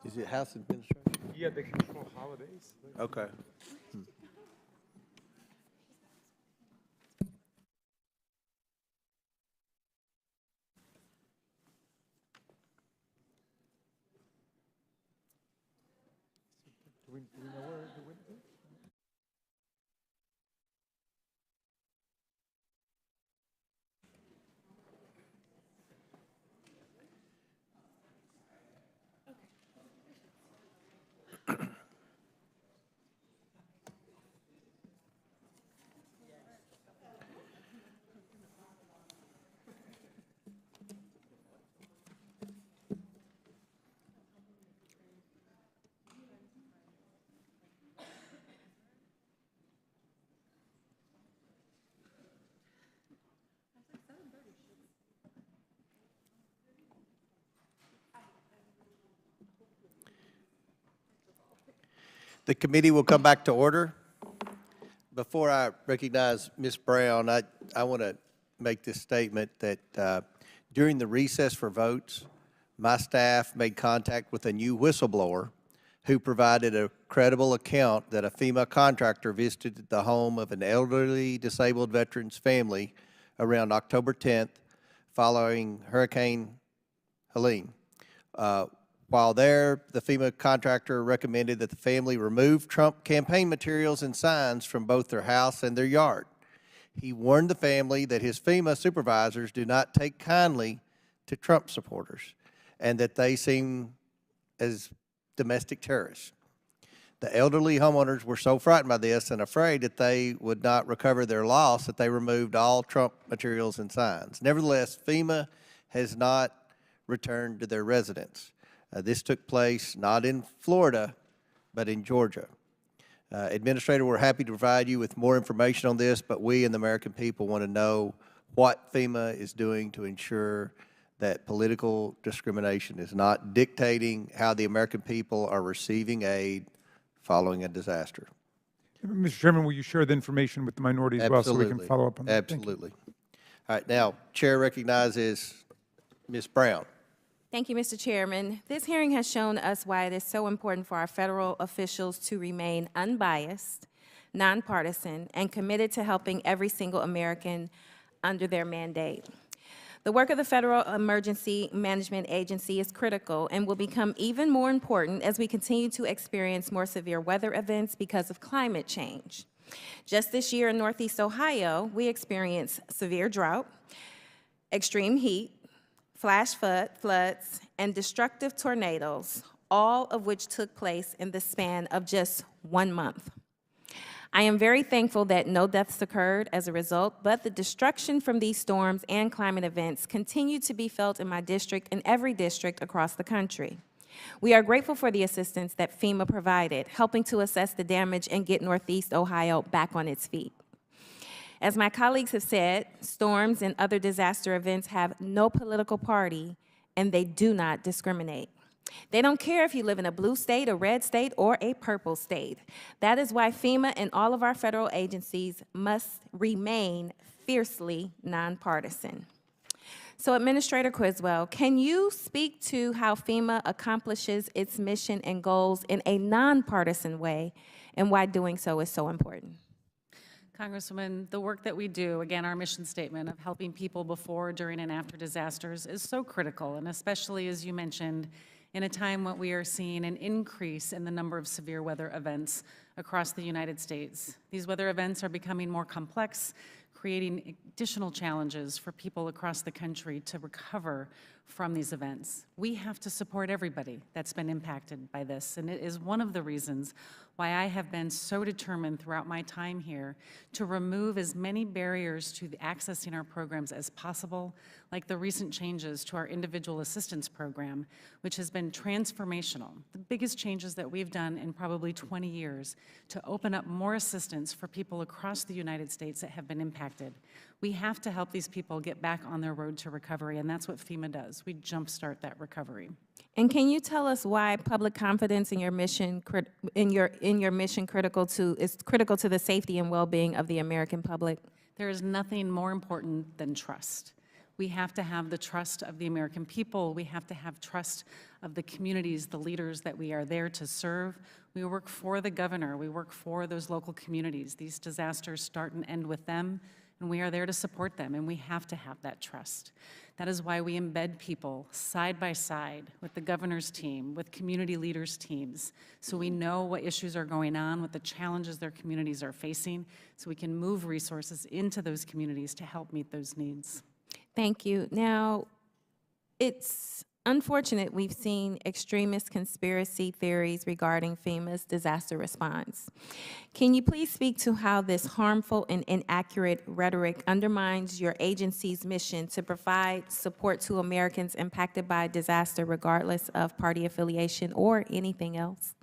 Is it House Administration? Yeah, they control holidays. Okay. Do we know where the witness is? The committee will come back to order. Before I recognize Ms. Brown, I want to make this statement that during the recess for votes, my staff made contact with a new whistleblower who provided a credible account that a FEMA contractor visited the home of an elderly disabled veteran's family around October 10th following Hurricane Helene. While there, the FEMA contractor recommended that the family remove Trump campaign materials and signs from both their house and their yard. He warned the family that his FEMA supervisors do not take kindly to Trump supporters and that they seem as domestic terrorists. The elderly homeowners were so frightened by this and afraid that they would not recover their loss that they removed all Trump materials and signs. Nevertheless, FEMA has not returned to their residence. This took place not in Florida, but in Georgia. Administrator, we're happy to provide you with more information on this, but we and the American people want to know what FEMA is doing to ensure that political discrimination is not dictating how the American people are receiving aid following a disaster. Mr. Chairman, will you share the information with the minority as well so we can follow up on that? Absolutely. All right, now, Chair recognizes Ms. Brown. Thank you, Mr. Chairman. This hearing has shown us why it is so important for our federal officials to remain unbiased, nonpartisan, and committed to helping every single American under their mandate. The work of the Federal Emergency Management Agency is critical and will become even more important as we continue to experience more severe weather events because of climate change. Just this year in Northeast Ohio, we experienced severe drought, extreme heat, flash floods, and destructive tornadoes, all of which took place in the span of just 1 month. I am very thankful that no deaths occurred as a result, but the destruction from these storms and climate events continue to be felt in my district and every district across the country. We are grateful for the assistance that FEMA provided, helping to assess the damage and get Northeast Ohio back on its feet. As my colleagues have said, storms and other disaster events have no political party, and they do not discriminate. They don't care if you live in a blue state, a red state, or a purple state. That is why FEMA and all of our federal agencies must remain fiercely nonpartisan. So, Administrator Criswell, can you speak to how FEMA accomplishes its mission and goals in a nonpartisan way, and why doing so is so important? Congresswoman, the work that we do, again, our mission statement of helping people before, during, and after disasters is so critical, and especially, as you mentioned, in a time when we are seeing an increase in the number of severe weather events across the United States. These weather events are becoming more complex, creating additional challenges for people across the country to recover from these events. We have to support everybody that's been impacted by this, and it is one of the reasons why I have been so determined throughout my time here to remove as many barriers to accessing our programs as possible, like the recent changes to our individual assistance program, which has been transformational, the biggest changes that we've done in probably 20 years to open up more assistance for people across the United States that have been impacted. We have to help these people get back on their road to recovery, and that's what FEMA does. We jumpstart that recovery. And can you tell us why public confidence in your mission is critical to the safety and well-being of the American public? There is nothing more important than trust. We have to have the trust of the American people. We have to have trust of the communities, the leaders that we are there to serve. We work for the governor. We work for those local communities. These disasters start and end with them, and we are there to support them, and we have to have that trust. That is why we embed people side by side with the governor's team, with community leaders' teams, so we know what issues are going on, what the challenges their communities are facing, so we can move resources into those communities to help meet those needs. Thank you. Now, it's unfortunate we've seen extremist conspiracy theories regarding FEMA's disaster response. Can you please speak to how this harmful and inaccurate rhetoric undermines your agency's mission to provide support to Americans impacted by disaster, regardless of party affiliation or anything else?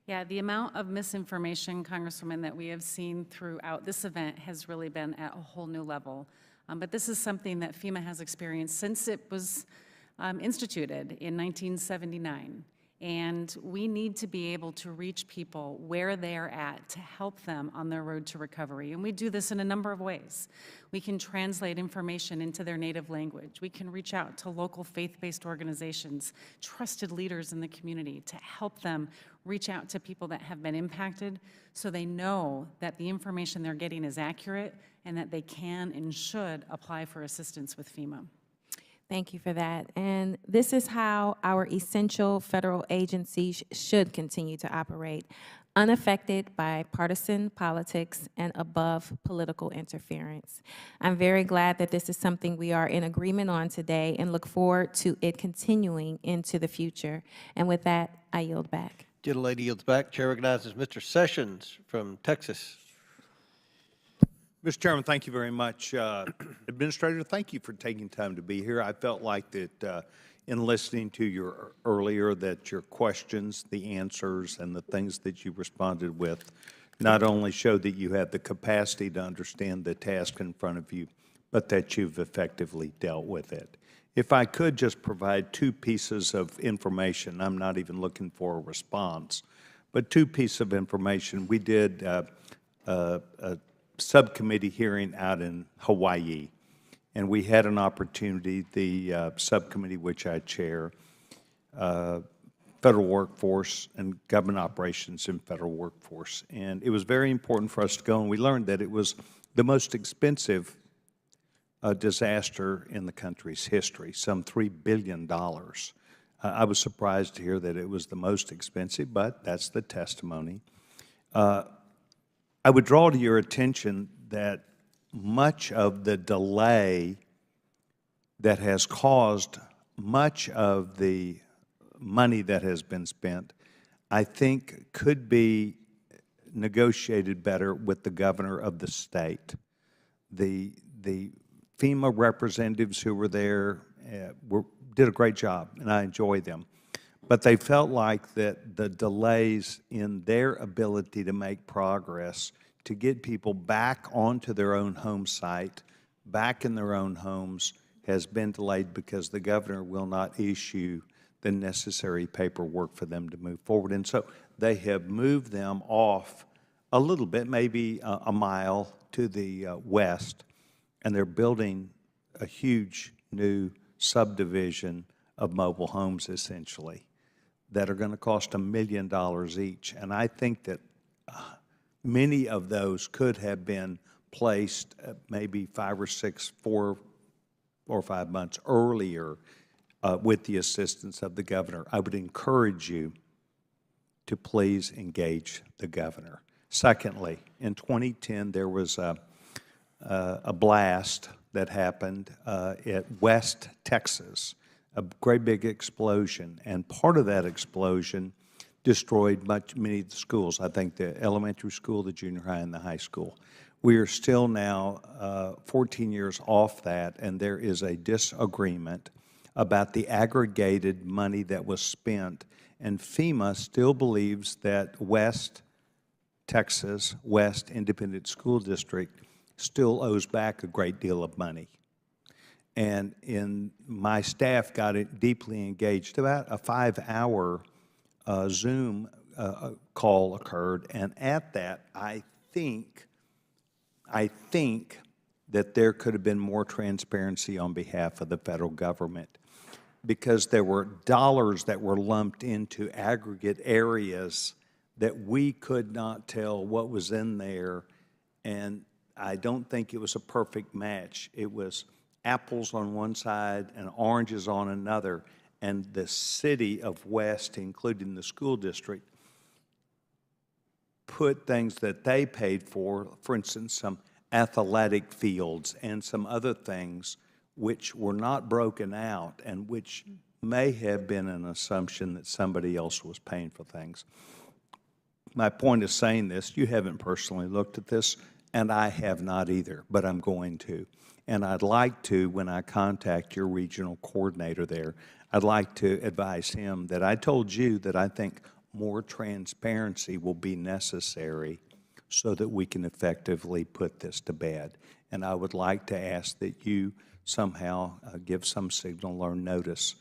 Yeah, the amount of misinformation, Congresswoman, that we have seen throughout this event has really been at a whole new level. But this is something that FEMA has experienced since it was instituted in 1979. And we need to be able to reach people where they're at to help them on their road to recovery. And we do this in a number of ways. We can translate information into their native language. We can reach out to local faith-based organizations, trusted leaders in the community to help them reach out to people that have been impacted so they know that the information they're getting is accurate and that they can and should apply for assistance with FEMA. Thank you for that. And this is how our essential federal agencies should continue to operate, unaffected by partisan politics and above political interference. I'm very glad that this is something we are in agreement on today and look forward to it continuing into the future. And with that, I yield back. Gentlelady yields back. Chair recognizes Mr. Sessions from Texas. Mr. Chairman, thank you very much. Administrator, thank you for taking time to be here. I felt like that in listening to you earlier that your questions, the answers, and the things that you responded with not only showed that you had the capacity to understand the task in front of you, but that you've effectively dealt with it. If I could just provide two pieces of information, I'm not even looking for a response, but two pieces of information. We did a subcommittee hearing out in Hawaii, and we had an opportunity, the subcommittee which I chair, federal workforce and government operations in federal workforce. And it was very important for us to go, and we learned that it was the most expensive disaster in the country's history, some $3 billion. I was surprised to hear that it was the most expensive, but that's the testimony. I would draw to your attention that much of the delay that has caused much of the money that has been spent, I think could be negotiated better with the governor of the state. The FEMA representatives who were there did a great job, and I enjoy them. But they felt like that the delays in their ability to make progress to get people back onto their own home site, back in their own homes, has been delayed because the governor will not issue the necessary paperwork for them to move forward. And so they have moved them off a little bit, maybe a mile to the west, and they're building a huge new subdivision of mobile homes, essentially, that are going to cost $1 million each. And I think that many of those could have been placed maybe 4 or 5 months earlier with the assistance of the governor. I would encourage you to please engage the governor. Secondly, in 2010, there was a blast that happened at West Texas. a great big explosion, and part of that explosion destroyed many of the schools. I think the elementary school, the junior high, and the high school. We are still now 14 years off that, and there is a disagreement about the aggregated money that was spent, and FEMA still believes that West Texas, West Independent School District still owes back a great deal of money. And my staff got it deeply engaged. About a 5-hour Zoom call occurred, and at that, I think that there could have been more transparency on behalf of the federal government, because there were dollars that were lumped into aggregate areas that we could not tell what was in there, and I don't think it was a perfect match. It was apples on one side and oranges on another, and the city of West, including the school district, put things that they paid for instance, some athletic fields and some other things which were not broken out and which may have been an assumption that somebody else was paying for things. My point is saying this, you haven't personally looked at this, and I have not either, but I'm going to. And I'd like to, when I contact your regional coordinator there, I'd like to advise him that I told you that I think more transparency will be necessary so that we can effectively put this to bed. And I would like to ask that you somehow give some signal or notice.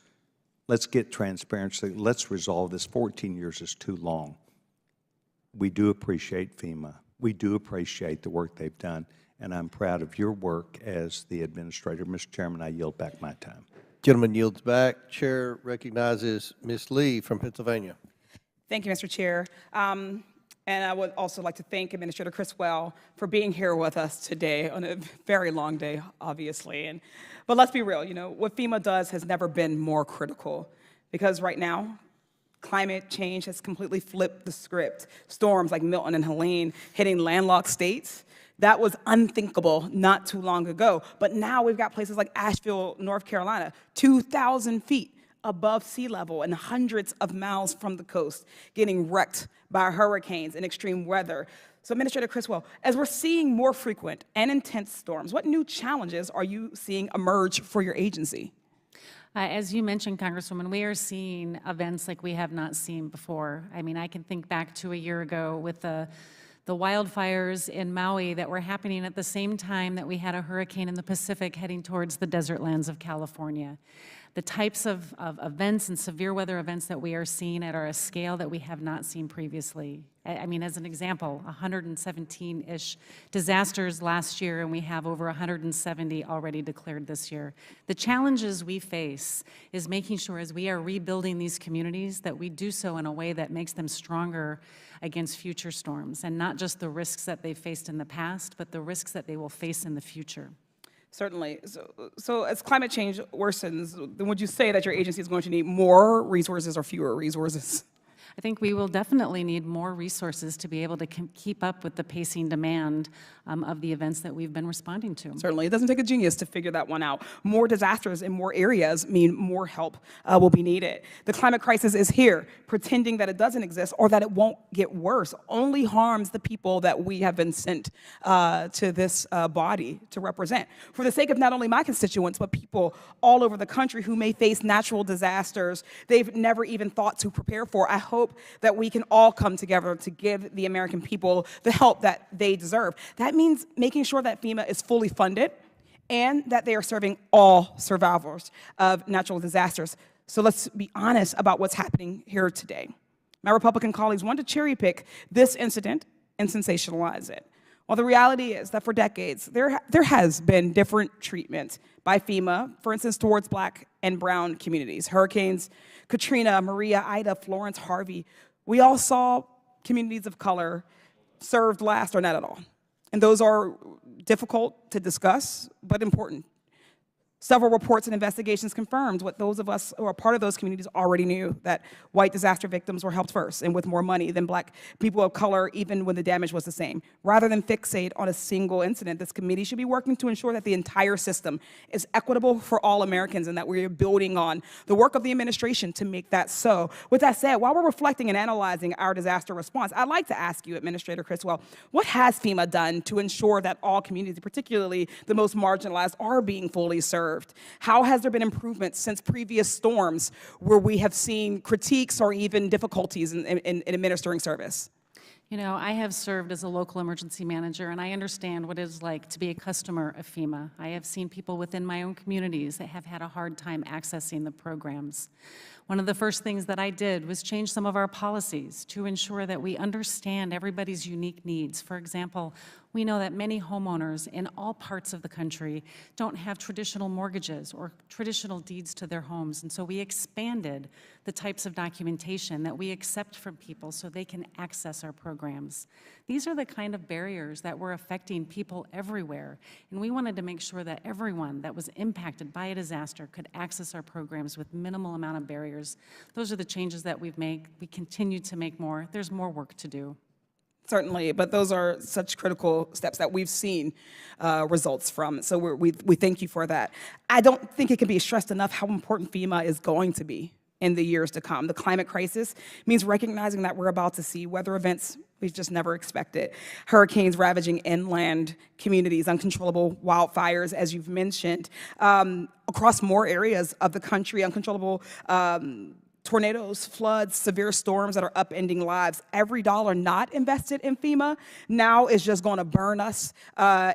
Let's get transparency. Let's resolve this. 14 years is too long. We do appreciate FEMA. We do appreciate the work they've done, and I'm proud of your work as the administrator. Mr. Chairman, I yield back my time. Gentleman yields back. Chair recognizes Ms. Lee from Pennsylvania. Thank you, Mr. Chair. And I would also like to thank Administrator Criswell for being here with us today on a very long day, obviously. But let's be real, you know, what FEMA does has never been more critical, because right now, climate change has completely flipped the script. Storms like Milton and Helene hitting landlocked states, that was unthinkable not too long ago. But now we've got places like Asheville, North Carolina, 2,000 feet above sea level and hundreds of miles from the coast, getting wrecked by hurricanes and extreme weather. So Administrator Criswell, as we're seeing more frequent and intense storms, what new challenges are you seeing emerge for your agency? As you mentioned, Congresswoman, we are seeing events like we have not seen before. I mean, I can think back to a year ago with the wildfires in Maui that were happening at the same time that we had a hurricane in the Pacific heading towards the desert lands of California. The types of events and severe weather events that we are seeing at a scale that we have not seen previously. I mean, as an example, 117-ish disasters last year, and we have over 170 already declared this year. The challenges we face is making sure as we are rebuilding these communities that we do so in a way that makes them stronger against future storms, and not just the risks that they've faced in the past, but the risks that they will face in the future. Certainly. So as climate change worsens, then would you say that your agency is going to need more resources or fewer resources? I think we will definitely need more resources to be able to keep up with the pacing demand of the events that we've been responding to. Certainly. It doesn't take a genius to figure that one out. More disasters in more areas mean more help will be needed. The climate crisis is here. Pretending that it doesn't exist or that it won't get worse only harms the people that we have been sent to this body to represent. For the sake of not only my constituents, but people all over the country who may face natural disasters they've never even thought to prepare for, I hope that we can all come together to give the American people the help that they deserve. That means making sure that FEMA is fully funded and that they are serving all survivors of natural disasters. So let's be honest about what's happening here today. My Republican colleagues want to cherry pick this incident and sensationalize it. Well, the reality is that for decades, there has been different treatment by FEMA, for instance, towards Black and brown communities. Hurricanes Katrina, Maria, Ida, Florence, Harvey, we all saw communities of color served last or not at all. And those are difficult to discuss, but important. Several reports and investigations confirmed what those of us who are part of those communities already knew, that white disaster victims were helped first and with more money than black people of color, even when the damage was the same. Rather than fixate on a single incident, this committee should be working to ensure that the entire system is equitable for all Americans and that we're building on the work of the administration to make that so. With that said, while we're reflecting and analyzing our disaster response, I'd like to ask you, Administrator Criswell, what has FEMA done to ensure that all communities, particularly the most marginalized, are being fully served? How has there been improvements since previous storms where we have seen critiques or even difficulties in administering service? You know, I have served as a local emergency manager, and I understand what it is like to be a customer of FEMA. I have seen people within my own communities that have had a hard time accessing the programs. One of the first things that I did was change some of our policies to ensure that we understand everybody's unique needs. For example, we know that many homeowners in all parts of the country don't have traditional mortgages or traditional deeds to their homes, and so we expanded the types of documentation that we accept from people so they can access our programs. These are the kind of barriers that were affecting people everywhere, and we wanted to make sure that everyone that was impacted by a disaster could access our programs with minimal amount of barriers. Those are the changes that we've made. We continue to make more. There's more work to do. Certainly, but those are such critical steps that we've seen results from. So we thank you for that. I don't think it can be stressed enough how important FEMA is going to be in the years to come. The climate crisis means recognizing that we're about to see weather events we've just never expected. Hurricanes ravaging inland communities, uncontrollable wildfires, as you've mentioned, across more areas of the country, uncontrollable tornadoes, floods, severe storms that are upending lives. Every dollar not invested in FEMA now is just going to burn us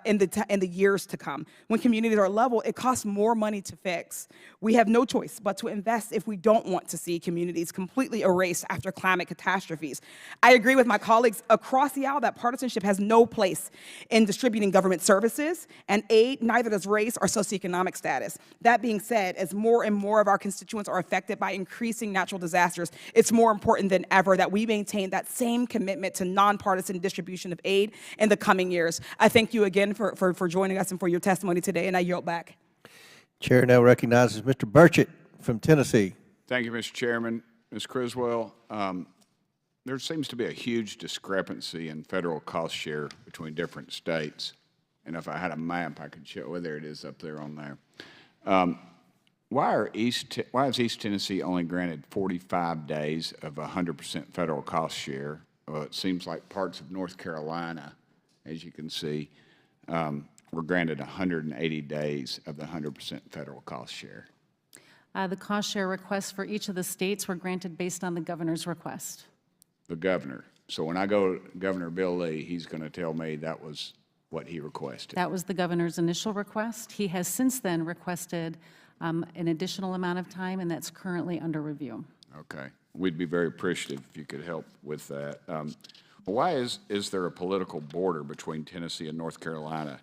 in the years to come. When communities are level, it costs more money to fix. We have no choice but to invest if we don't want to see communities completely erased after climate catastrophes. I agree with my colleagues across the aisle that partisanship has no place in distributing government services and aid, neither does race or socioeconomic status. That being said, as more and more of our constituents are affected by increasing natural disasters, it's more important than ever that we maintain that same commitment to nonpartisan distribution of aid in the coming years. I thank you again for joining us and for your testimony today, and I yield back. Chair now recognizes Mr. Burchett from Tennessee. Thank you, Mr. Chairman. Ms. Criswell, there seems to be a huge discrepancy in federal cost share between different states. And if I had a map, I could show where it is up there on there. Why is East Tennessee only granted 45 days of 100% federal cost share? It seems like parts of North Carolina, as you can see, were granted 180 days of the 100% federal cost share. The cost share requests for each of the states were granted based on the governor's request. The governor. So when I go to Governor Bill Lee, he's going to tell me that was what he requested. That was the governor's initial request. He has since then requested an additional amount of time, and that's currently under review. Okay. We'd be very appreciative if you could help with that. Why is there a political border between Tennessee and North Carolina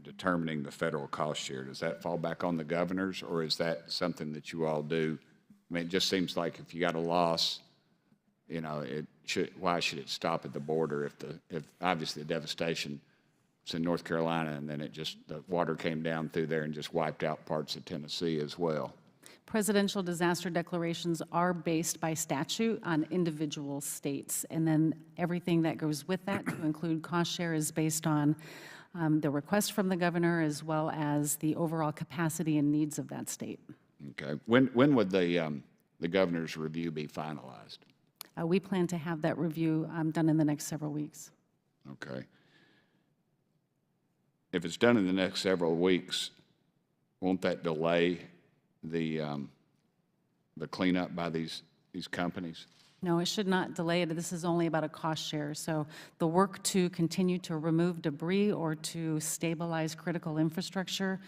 determining the federal cost share? Does that fall back on the governors, or is that something that you all do? I mean, it just seems like if you got a loss, you know, why should it stop at the border if obviously the devastation is in North Carolina and then the water came down through there and just wiped out parts of Tennessee as well? Presidential disaster declarations are based by statute on individual states, and then everything that goes with that, to include cost share, is based on the request from the governor as well as the overall capacity and needs of that state. Okay. When would the governor's review be finalized? We plan to have that review done in the next several weeks. Okay. If it's done in the next several weeks, won't that delay the cleanup by these companies? No, it should not delay it. This is only about a cost share. So the work to continue to remove debris or to stabilize critical infrastructure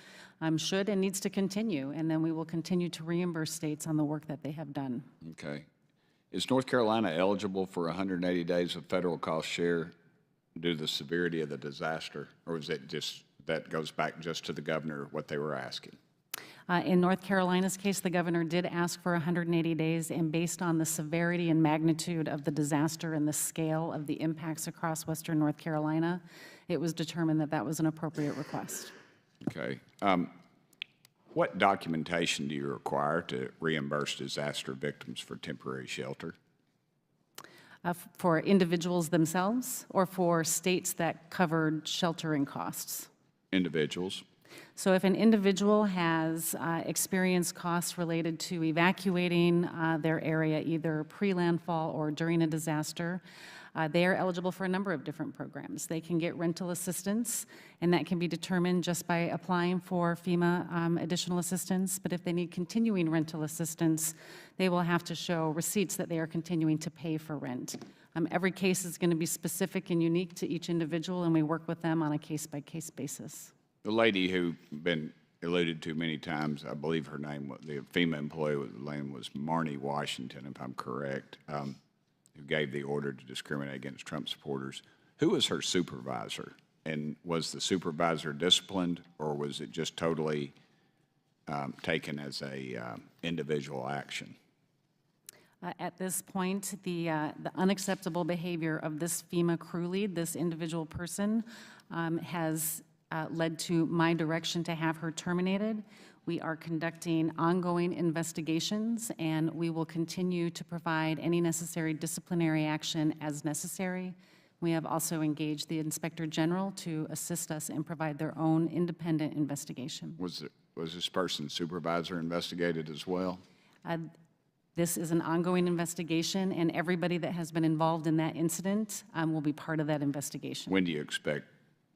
should and needs to continue, and then we will continue to reimburse states on the work that they have done. Okay. Is North Carolina eligible for 180 days of federal cost share due to the severity of the disaster, or is it just that goes back just to the governor what they were asking? In North Carolina's case, the governor did ask for 180 days, and based on the severity and magnitude of the disaster and the scale of the impacts across western North Carolina, it was determined that that was an appropriate request. Okay. What documentation do you require to reimburse disaster victims for temporary shelter? For individuals themselves or for states that covered sheltering costs? Individuals. So if an individual has experienced costs related to evacuating their area either pre-landfall or during a disaster, they are eligible for a number of different programs. They can get rental assistance, and that can be determined just by applying for FEMA additional assistance. But if they need continuing rental assistance, they will have to show receipts that they are continuing to pay for rent. Every case is going to be specific and unique to each individual, and we work with them on a case-by-case basis. The lady who been alluded to many times, I believe her name, the FEMA employee, the name was Marnie Washington, if I'm correct, who gave the order to discriminate against Trump supporters. Who was her supervisor? And was the supervisor disciplined, or was it just totally taken as a individual action? At this point, the unacceptable behavior of this FEMA crew lead, this individual person, has led to my direction to have her terminated. We are conducting ongoing investigations, and we will continue to provide any necessary disciplinary action as necessary. We have also engaged the Inspector General to assist us and provide their own independent investigation. Was this person's supervisor investigated as well? This is an ongoing investigation, and everybody that has been involved in that incident will be part of that investigation. When do you expect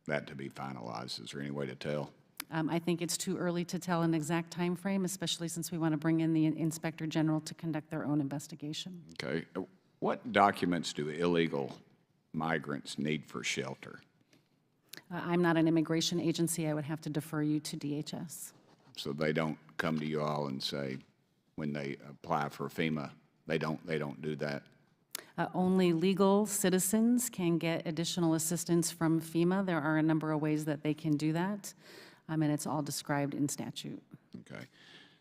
that to be finalized? Is there any way to tell? I think it's too early to tell an exact time frame, especially since we want to bring in the Inspector General to conduct their own investigation. Okay. What documents do illegal migrants need for shelter? I'm not an immigration agency. I would have to defer you to DHS. So they don't come to you all and say, when they apply for FEMA, they don't do that? Only legal citizens can get additional assistance from FEMA. There are a number of ways that they can do that, and it's all described in statute. Okay.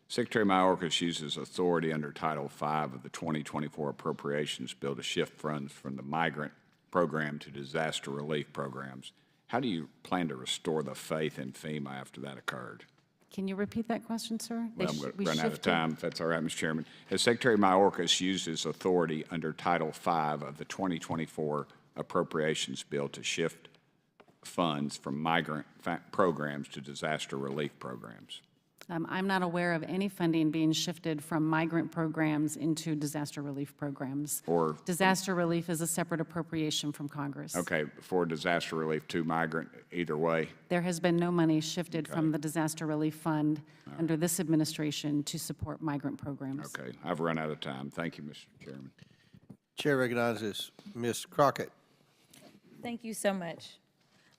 Secretary Mayorkas uses authority under Title V of the 2024 Appropriations Bill to shift funds from the migrant program to disaster relief programs. How do you plan to restore the faith in FEMA after that occurred? Can you repeat that question, sir? Well, I'm going to run out of time, if that's all right, Mr. Chairman. Has Secretary Mayorkas used his authority under Title V of the 2024 Appropriations Bill to shift funds from migrant programs to disaster relief programs? I'm not aware of any funding being shifted from migrant programs into disaster relief programs. Or disaster relief is a separate appropriation from Congress. Okay, for disaster relief to migrant, either way? There has been no money shifted from the disaster relief fund under this administration to support migrant programs. Okay, I've run out of time. Thank you, Mr. Chairman. Chair recognizes Ms. Crockett. Thank you so much,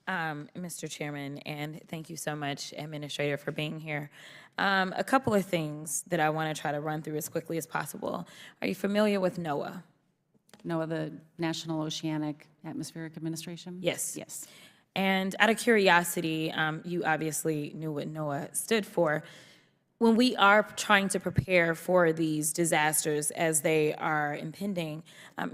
Mr. Chairman, and thank you so much, Administrator, for being here. A couple of things that I want to try to run through as quickly as possible. Are you familiar with NOAA? NOAA, the National Oceanic Atmospheric Administration? Yes. Yes. And out of curiosity, you obviously knew what NOAA stood for. When we are trying to prepare for these disasters as they are impending,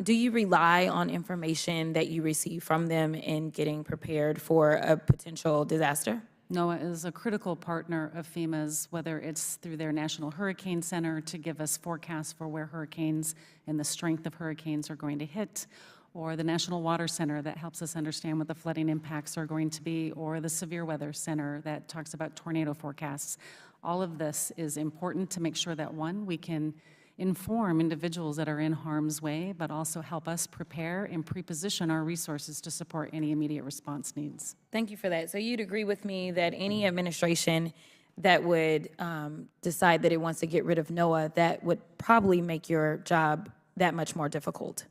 do you rely on information that you receive from them in getting prepared for a potential disaster? NOAA is a critical partner of FEMA's, whether it's through their National Hurricane Center to give us forecasts for where hurricanes and the strength of hurricanes are going to hit, or the National Water Center that helps us understand what the flooding impacts are going to be, or the Severe Weather Center that talks about tornado forecasts. All of this is important to make sure that, one, we can inform individuals that are in harm's way, but also help us prepare and pre-position our resources to support any immediate response needs. Thank you for that. So you'd agree with me that any administration that would decide that it wants to get rid of NOAA, that would probably make your job that much more difficult?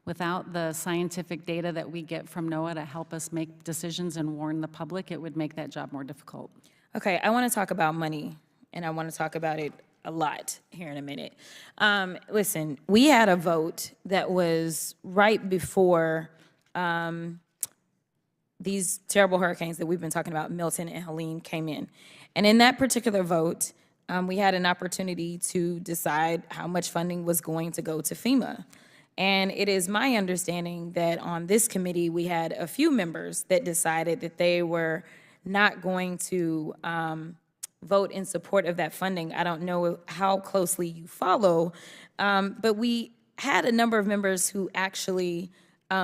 Without the scientific data that we get from NOAA to help us make decisions and warn the public, it would make that job more difficult. Okay, I want to talk about money, and I want to talk about it a lot here in a minute. Listen, we had a vote that was right before these terrible hurricanes that we've been talking about, Milton and Helene, came in. And in that particular vote, we had an opportunity to decide how much funding was going to go to FEMA. And it is my understanding that on this committee, we had a few members that decided that they were not going to vote in support of that funding. I don't know how closely you follow, but we had a number of members who actually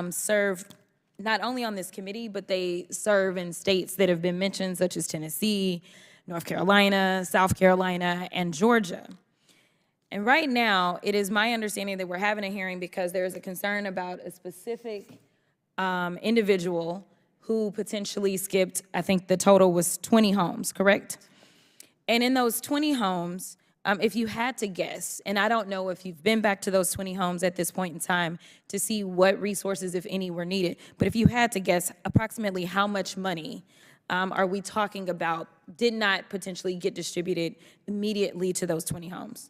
served not only on this committee, but they serve in states that have been mentioned, such as Tennessee, North Carolina, South Carolina, and Georgia. And right now, it is my understanding that we're having a hearing because there is a concern about a specific individual who potentially skipped, I think the total was 20 homes, correct? And in those 20 homes, if you had to guess, and I don't know if you've been back to those 20 homes at this point in time to see what resources, if any, were needed, but if you had to guess approximately how much money are we talking about did not potentially get distributed immediately to those 20 homes?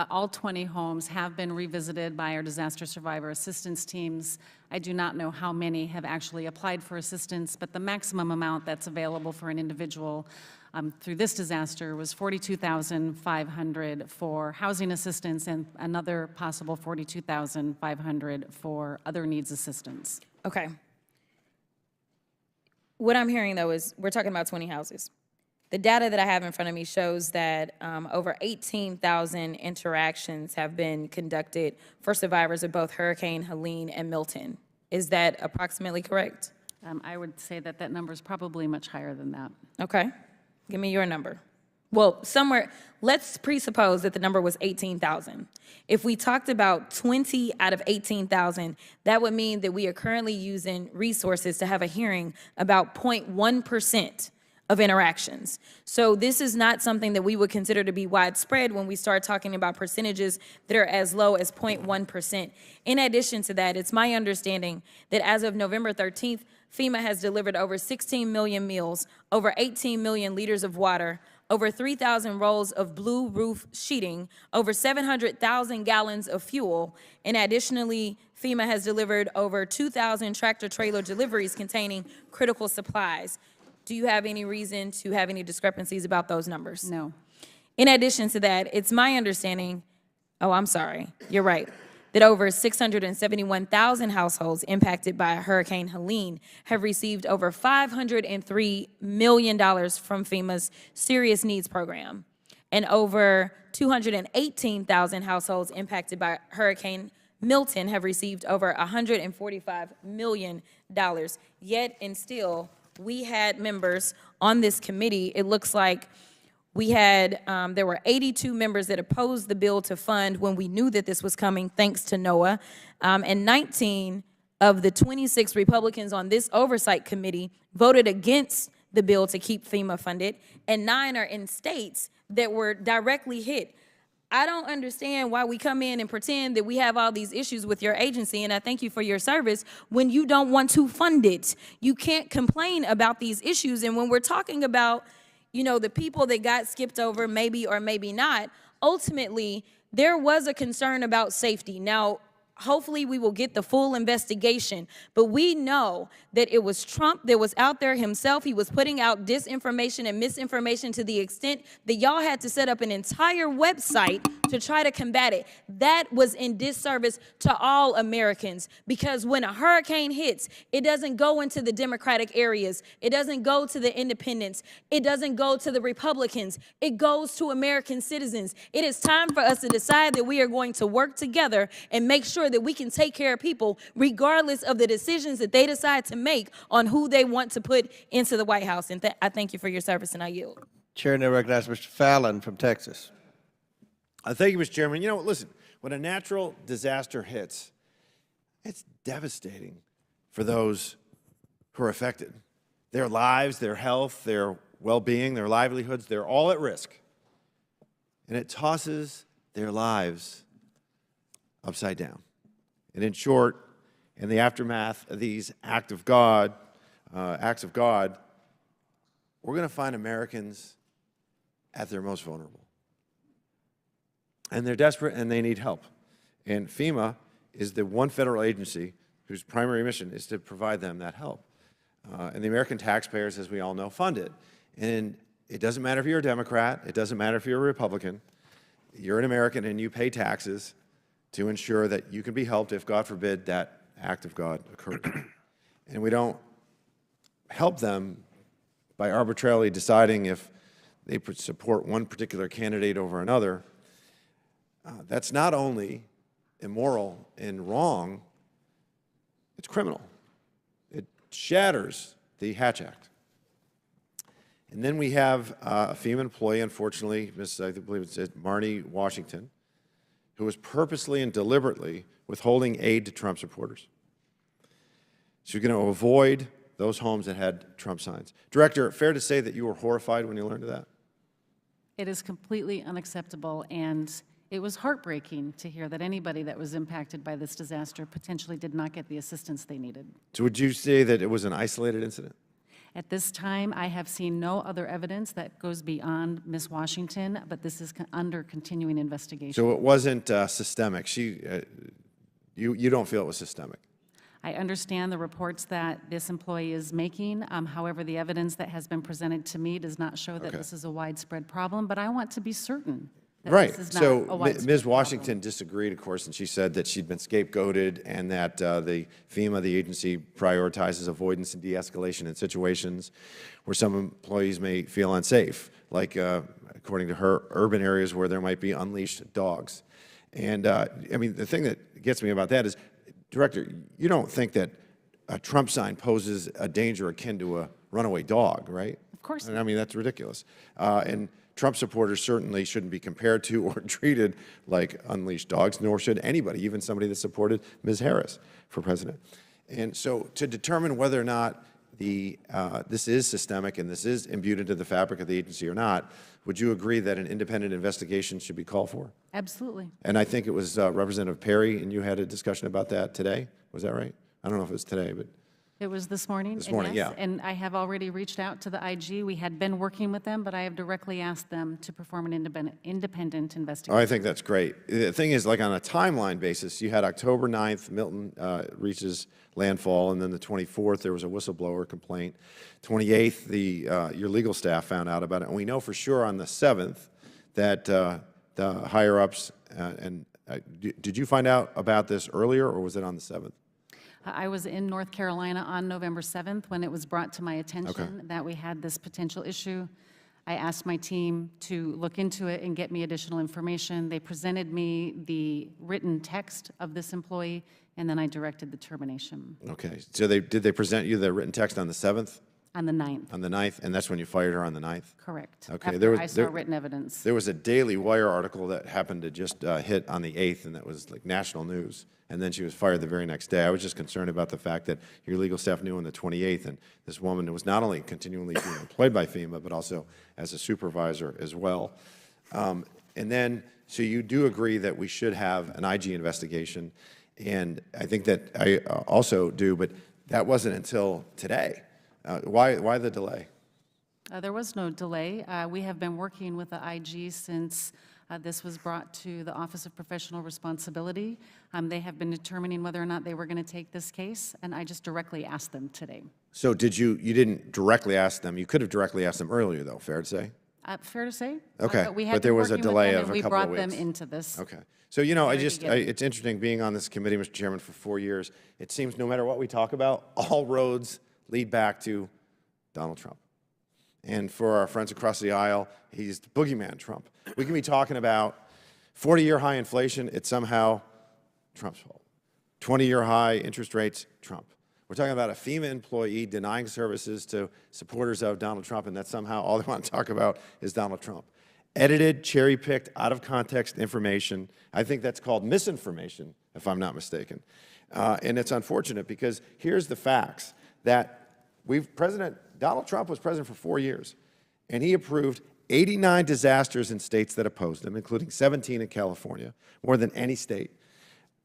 All 20 homes have been revisited by our disaster survivor assistance teams. I do not know how many have actually applied for assistance, but the maximum amount that's available for an individual through this disaster was $42,500 for housing assistance and another possible $42,500 for other needs assistance. Okay. What I'm hearing, though, is we're talking about 20 houses. The data that I have in front of me shows that over 18,000 interactions have been conducted for survivors of both Hurricane Helene and Milton. Is that approximately correct? I would say that that number is probably much higher than that. Okay. Give me your number. Well, somewhere, let's presuppose that the number was 18,000. If we talked about 20 out of 18,000, that would mean that we are currently using resources to have a hearing about 0.1% of interactions. So this is not something that we would consider to be widespread when we start talking about percentages that are as low as 0.1%. In addition to that, it's my understanding that as of November 13th, FEMA has delivered over 16 million meals, over 18 million liters of water, over 3,000 rolls of blue roof sheeting, over 700,000 gallons of fuel, and additionally, FEMA has delivered over 2,000 tractor-trailer deliveries containing critical supplies. Do you have any reason to have any discrepancies about those numbers? No. In addition to that, it's my understanding, oh, I'm sorry, you're right, that over 671,000 households impacted by Hurricane Helene have received over $503 million from FEMA's Serious Needs Program, and over 218,000 households impacted by Hurricane Milton have received over $145 million. Yet and still, we had members on this committee. It looks like we had, there were 82 members that opposed the bill to fund when we knew that this was coming, thanks to NOAA, and 19 of the 26 Republicans on this oversight committee voted against the bill to keep FEMA funded, and 9 are in states that were directly hit. I don't understand why we come in and pretend that we have all these issues with your agency, and I thank you for your service, when you don't want to fund it. You can't complain about these issues, and when we're talking about, you know, the people that got skipped over, maybe or maybe not, ultimately, there was a concern about safety. Now, hopefully we will get the full investigation, but we know that it was Trump that was out there himself. He was putting out disinformation and misinformation to the extent that y'all had to set up an entire website to try to combat it. That was in disservice to all Americans, because when a hurricane hits, it doesn't go into the Democratic areas. It doesn't go to the independents. It doesn't go to the Republicans. It goes to American citizens. It is time for us to decide that we are going to work together and make sure that we can take care of people regardless of the decisions that they decide to make on who they want to put into the White House. And I thank you for your service, and I yield. Chair now recognizes Mr. Fallon from Texas. Thank you, Mr. Chairman. You know, listen, when a natural disaster hits, it's devastating for those who are affected. Their lives, their health, their well-being, their livelihoods, they're all at risk. And it tosses their lives upside down. And in short, in the aftermath of these acts of God, we're going to find Americans at their most vulnerable. And they're desperate and they need help. And FEMA is the one federal agency whose primary mission is to provide them that help. And the American taxpayers, as we all know, fund it. And it doesn't matter if you're a Democrat, it doesn't matter if you're a Republican, you're an American and you pay taxes to ensure that you can be helped if, God forbid, that act of God occurs. And we don't help them by arbitrarily deciding if they support one particular candidate over another, that's not only immoral and wrong, it's criminal. It shatters the Hatch Act. And then we have a FEMA employee, unfortunately, I believe it's Marnie Washington, who was purposely and deliberately withholding aid to Trump supporters. She was going to avoid those homes that had Trump signs. Director, fair to say that you were horrified when you learned of that? It is completely unacceptable, and it was heartbreaking to hear that anybody that was impacted by this disaster potentially did not get the assistance they needed. So would you say that it was an isolated incident? At this time, I have seen no other evidence that goes beyond Ms. Washington, but this is under continuing investigation. So it wasn't systemic. You don't feel it was systemic? I understand the reports that this employee is making. However, the evidence that has been presented to me does not show that this is a widespread problem, but I want to be certain that Right. this is not So a widespread Ms. Washington disagreed, of course, and she said that she'd been scapegoated and that the FEMA, the agency, prioritizes avoidance and de-escalation in situations where some employees may feel unsafe, like, according to her, urban areas where there might be unleashed dogs. And, I mean, the thing that gets me about that is, Director, you don't think that a Trump sign poses a danger akin to a runaway dog, right? Of course not. I mean, that's ridiculous. And Trump supporters certainly shouldn't be compared to or treated like unleashed dogs, nor should anybody, even somebody that supported Ms. Harris for president. And so to determine whether or not this is systemic and this is imbued into the fabric of the agency or not, would you agree that an independent investigation should be called for? Absolutely. And I think it was Representative Perry, and you had a discussion about that today. Was that right? I don't know if it was today, but It was this morning. This morning, yes, yeah. And I have already reached out to the IG. We had been working with them, but I have directly asked them to perform an independent investigation. I think that's great. The thing is, like on a timeline basis, you had October 9th, Milton reaches landfall, and then the 24th, there was a whistleblower complaint. 28th, your legal staff found out about it, and we know for sure on the 7th that the higher-ups, did you find out about this earlier, or was it on the 7th? I was in North Carolina on November 7th when it was brought to my attention that we had this potential issue. I asked my team to look into it and get me additional information. They presented me the written text of this employee, and then I directed the termination. Okay. So did they present you the written text on the 7th? On the 9th. On the 9th, and that's when you fired her on the 9th? Correct. Okay. After I saw written evidence. There was a Daily Wire article that happened to just hit on the 8th, and that was like national news. And then she was fired the very next day. I was just concerned about the fact that your legal staff knew on the 28th, and this woman was not only continually being employed by FEMA, but also as a supervisor as well. And then, so you do agree that we should have an IG investigation, and I think that I also do, but that wasn't until today. Why the delay? There was no delay. We have been working with the IG since this was brought to the Office of Professional Responsibility. They have been determining whether or not they were going to take this case, and I just directly asked them today. So you didn't directly ask them. You could have directly asked them earlier, though, fair to say? Fair to say. Okay, But we had but there been was a working with delay them, of and a couple of we brought them weeks. into this. Okay. So, you know, Very beginning. it's interesting being on this committee, Mr. Chairman, for 4 years. It seems no matter what we talk about, all roads lead back to Donald Trump. And for our friends across the aisle, he's the boogeyman Trump. We can be talking about 40-year high inflation, it's somehow Trump's fault. 20-year high interest rates, Trump. We're talking about a FEMA employee denying services to supporters of Donald Trump, and that's somehow all they want to talk about is Donald Trump. Edited, cherry-picked, out-of-context information. I think that's called misinformation, if I'm not mistaken. And it's unfortunate because here's the facts, that President Donald Trump was president for 4 years, and he approved 89 disasters in states that opposed him, including 17 in California, more than any state.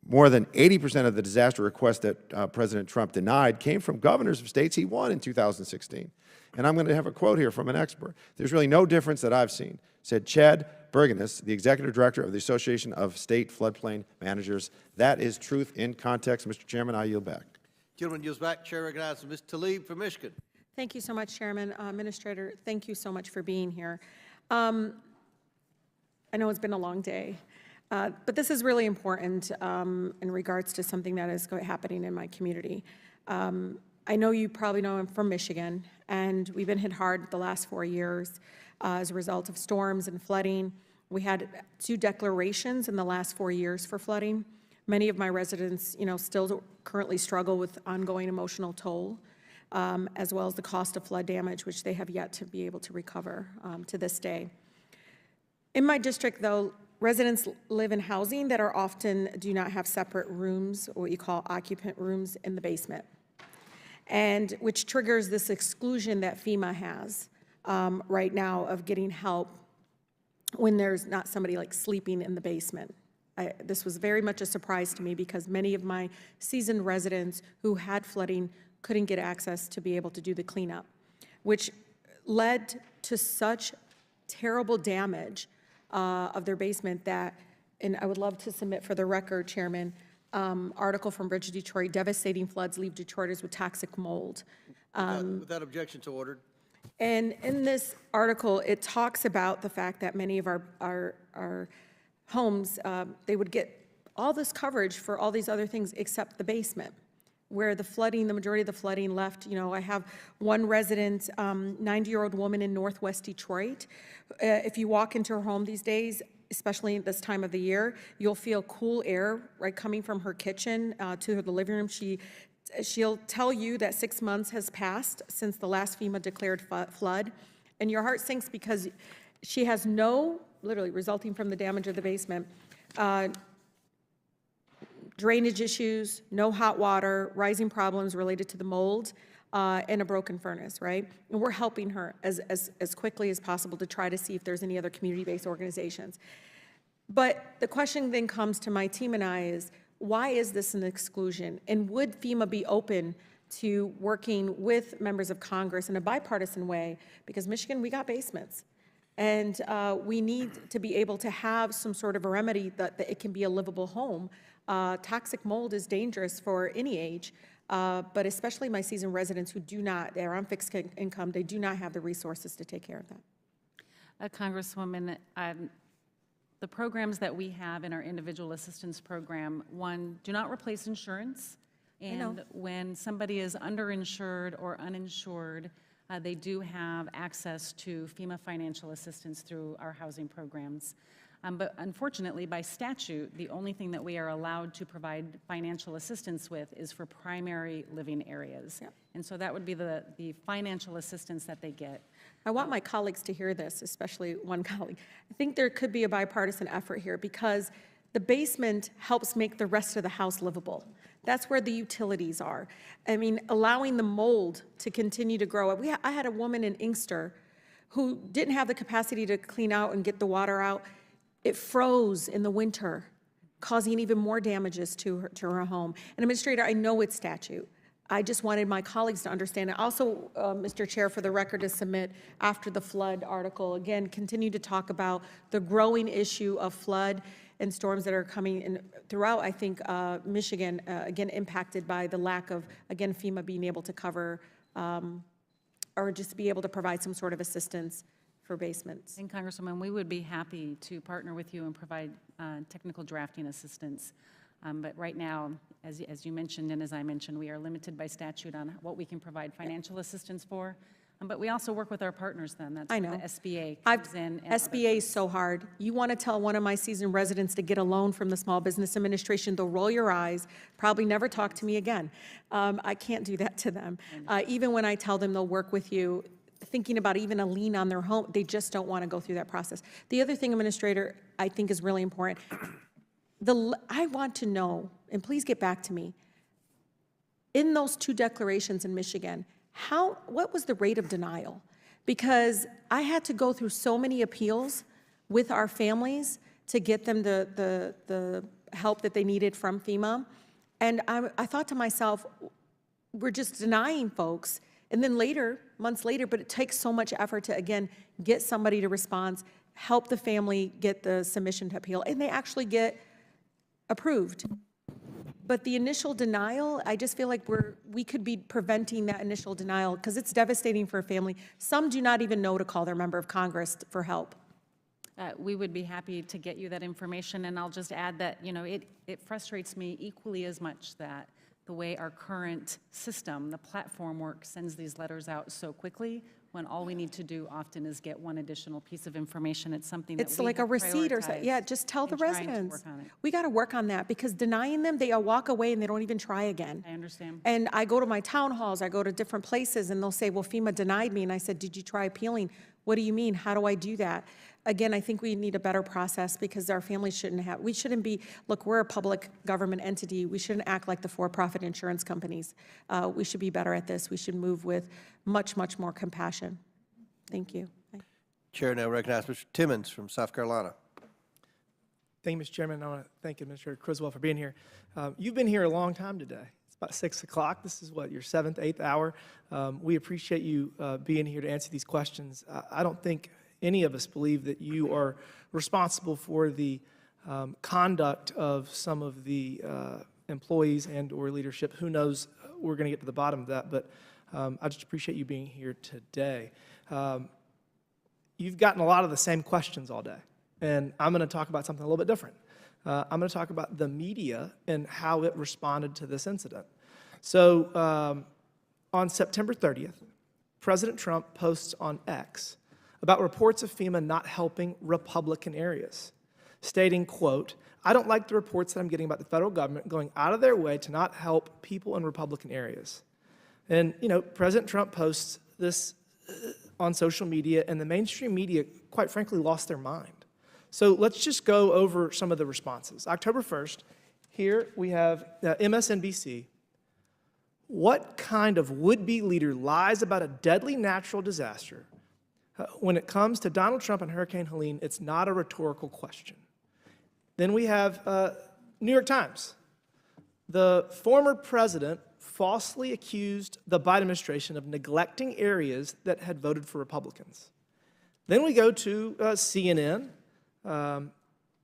More than 80% of the disaster requests that President Trump denied came from governors of states he won in 2016. And I'm going to have a quote here from an expert. There's really no difference that I've seen, said Chad Bergenis, the executive director of the Association of State Floodplain Managers. That is truth in context. Mr. Chairman, I yield back. Gentleman yields back. Chair recognizes Ms. Tlaib from Michigan. Thank you so much, Chairman. Administrator, thank you so much for being here. I know it's been a long day, but this is really important in regards to something that is happening in my community. I know you probably know I'm from Michigan, and we've been hit hard the last 4 years as a result of storms and flooding. We had 2 declarations in the last 4 years for flooding. Many of my residents, still currently struggle with ongoing emotional toll, as well as the cost of flood damage, which they have yet to be able to recover to this day. In my district, though, residents live in housing that are often do not have separate rooms, or what you call occupant rooms, in the basement, and which triggers this exclusion that FEMA has right now of getting help when there's not somebody like sleeping in the basement. This was very much a surprise to me because many of my seasoned residents who had flooding couldn't get access to be able to do the cleanup, which led to such terrible damage of their basement that, and I would love to submit for the record, Chairman, article from Bridge Detroit, devastating floods leave Detroiters with toxic mold. Without objection to order. And in this article, it talks about the fact that many of our homes, they would get all this coverage for all these other things except the basement, where the flooding, the majority of the flooding left. I have one resident, 90-year-old woman in Northwest Detroit. If you walk into her home these days, especially this time of the year, you'll feel cool air coming from her kitchen to the living room. She'll tell you that 6 months has passed since the last FEMA declared flood, and your heart sinks because she has no, literally resulting from the damage of the basement, drainage issues, no hot water, rising problems related to the mold, and a broken furnace, right? And we're helping her as quickly as possible to try to see if there's any other community-based organizations. But the question then comes to my team and I is, why is this an exclusion? And would FEMA be open to working with members of Congress in a bipartisan way? Because Michigan, we got basements. And we need to be able to have some sort of a remedy that it can be a livable home. Toxic mold is dangerous for any age, but especially my seasoned residents who do not, they're on fixed income, they do not have the resources to take care of that. Congresswoman, the programs that we have in our individual assistance program, one, do not replace insurance. And when somebody is underinsured or uninsured, they do have access to FEMA financial assistance through our housing programs. But unfortunately, by statute, the only thing that we are allowed to provide financial assistance with is for primary living areas. Yep. And so that would be the financial assistance that they get. I want my colleagues to hear this, especially one colleague. I think there could be a bipartisan effort here because the basement helps make the rest of the house livable. That's where the utilities are. I mean, allowing the mold to continue to grow. I had a woman in Inkster who didn't have the capacity to clean out and get the water out. It froze in the winter, causing even more damages to her home. And Administrator, I know it's statute. I just wanted my colleagues to understand it. Also, Mr. Chair, for the record, to submit after the flood article, again, continue to talk about the growing issue of flood and storms that are coming in throughout, I think, Michigan, again, impacted by the lack of, again, FEMA being able to cover or just be able to provide some sort of assistance for basements. And Congresswoman, we would be happy to partner with you and provide technical drafting assistance. But right now, as you mentioned and as I mentioned, we are limited by statute on what we can provide financial assistance for. But we also work with our partners then. That's I know. where the SBA comes in. And SBA is so hard. You want to tell one of my seasoned residents to get a loan from the Small Business Administration, they'll roll your eyes, probably never talk to me again. I can't do that to them. Even when I tell them they'll work with you, thinking about even a lien on their home, they just don't want to go through that process. The other thing, Administrator, I think is really important. I want to know, and please get back to me, in those 2 declarations in Michigan, what was the rate of denial? Because I had to go through so many appeals with our families to get them the help that they needed from FEMA. And I thought to myself, we're just denying folks. And then later, months later, but it takes so much effort to, again, get somebody to respond, help the family get the submission to appeal, and they actually get approved. But the initial denial, I just feel like we could be preventing that initial denial because it's devastating for a family. Some do not even know to call their member of Congress for help. We would be happy to get you that information, and I'll just add that, it frustrates me equally as much that the way our current system, the platform works, sends these letters out so quickly, when all we need to do often is get one additional piece of information. It's something that It's we like a have receipt or something. prioritized Yeah, just tell the in trying to residents. work on it. We got to work on that, because denying them, they walk away and they don't even try again. I understand. And I go to my town halls, I go to different places, and they'll say, well, FEMA denied me. And I said, did you try appealing? What do you mean? How do I do that? Again, I think we need a better process, because our families we shouldn't be, look, we're a public government entity. We shouldn't act like the for-profit insurance companies. We should be better at this. We should move with much, much more compassion. Thank you. Chair now recognizes Mr. Timmons from South Carolina. Thank you, Mr. Chairman. I want to thank Administrator Criswell for being here. You've been here a long time today. It's about 6 o'clock. This is what, your 7th, 8th hour. We appreciate you being here to answer these questions. I don't think any of us believe that you are responsible for the conduct of some of the employees and or leadership. Who knows? We're going to get to the bottom of that, but I just appreciate you being here today. You've gotten a lot of the same questions all day, and I'm going to talk about something a little bit different. I'm going to talk about the media and how it responded to this incident. So on September 30th, President Trump posts on X about reports of FEMA not helping Republican areas, stating, quote, "I don't like the reports that I'm getting about the federal government going out of their way to not help people in Republican areas." And, you know, President Trump posts this on social media, and the mainstream media, quite frankly, lost their mind. So let's just go over some of the responses. October 1st, here we have MSNBC. What kind of would-be leader lies about a deadly natural disaster? When it comes to Donald Trump and Hurricane Helene, it's not a rhetorical question. Then we have New York Times. The former president falsely accused the Biden administration of neglecting areas that had voted for Republicans. Then we go to CNN.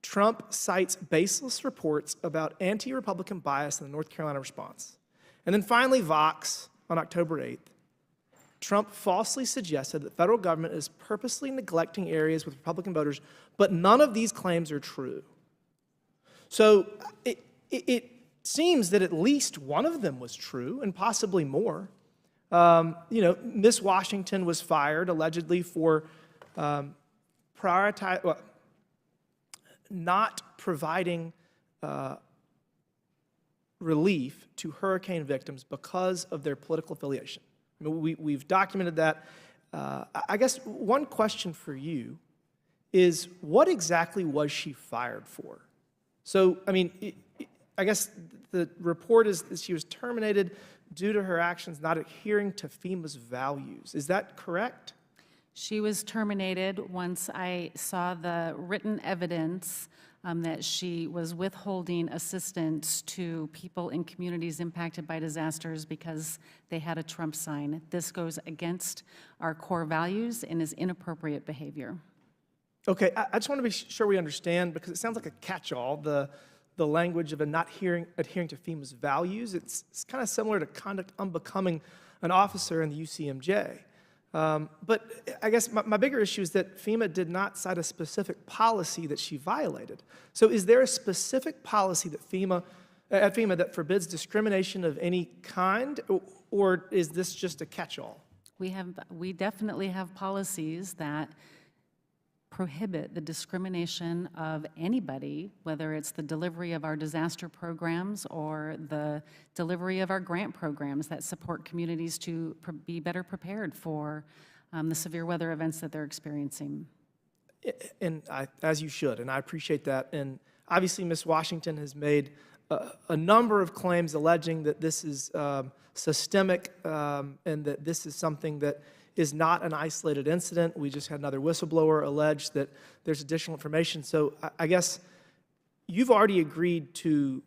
Trump cites baseless reports about anti-Republican bias in the North Carolina response. And then finally, Vox on October 8th. Trump falsely suggested that the federal government is purposely neglecting areas with Republican voters, but none of these claims are true. So it seems that at least one of them was true, and possibly more. You know, Miss Washington was fired allegedly for not providing relief to hurricane victims because of their political affiliation. I mean, we've documented that. I guess one question for you is, what exactly was she fired for? So, I mean, I guess the report is that she was terminated due to her actions not adhering to FEMA's values. Is that correct? She was terminated once I saw the written evidence that she was withholding assistance to people in communities impacted by disasters because they had a Trump sign. This goes against our core values and is inappropriate behavior. Okay, I just want to be sure we understand, because it sounds like a catch-all, the language of a not adhering to FEMA's values. It's kind of similar to conduct unbecoming an officer in the UCMJ. But I guess my bigger issue is that FEMA did not cite a specific policy that she violated. So is there a specific policy that at FEMA that forbids discrimination of any kind, or is this just a catch-all? We definitely have policies that prohibit the discrimination of anybody, whether it's the delivery of our disaster programs or the delivery of our grant programs that support communities to be better prepared for the severe weather events that they're experiencing. And as you should, and I appreciate that. And obviously, Ms. Washington has made a number of claims alleging that this is systemic and that this is something that is not an isolated incident. We just had another whistleblower allege that there's additional information. So I guess you've already agreed to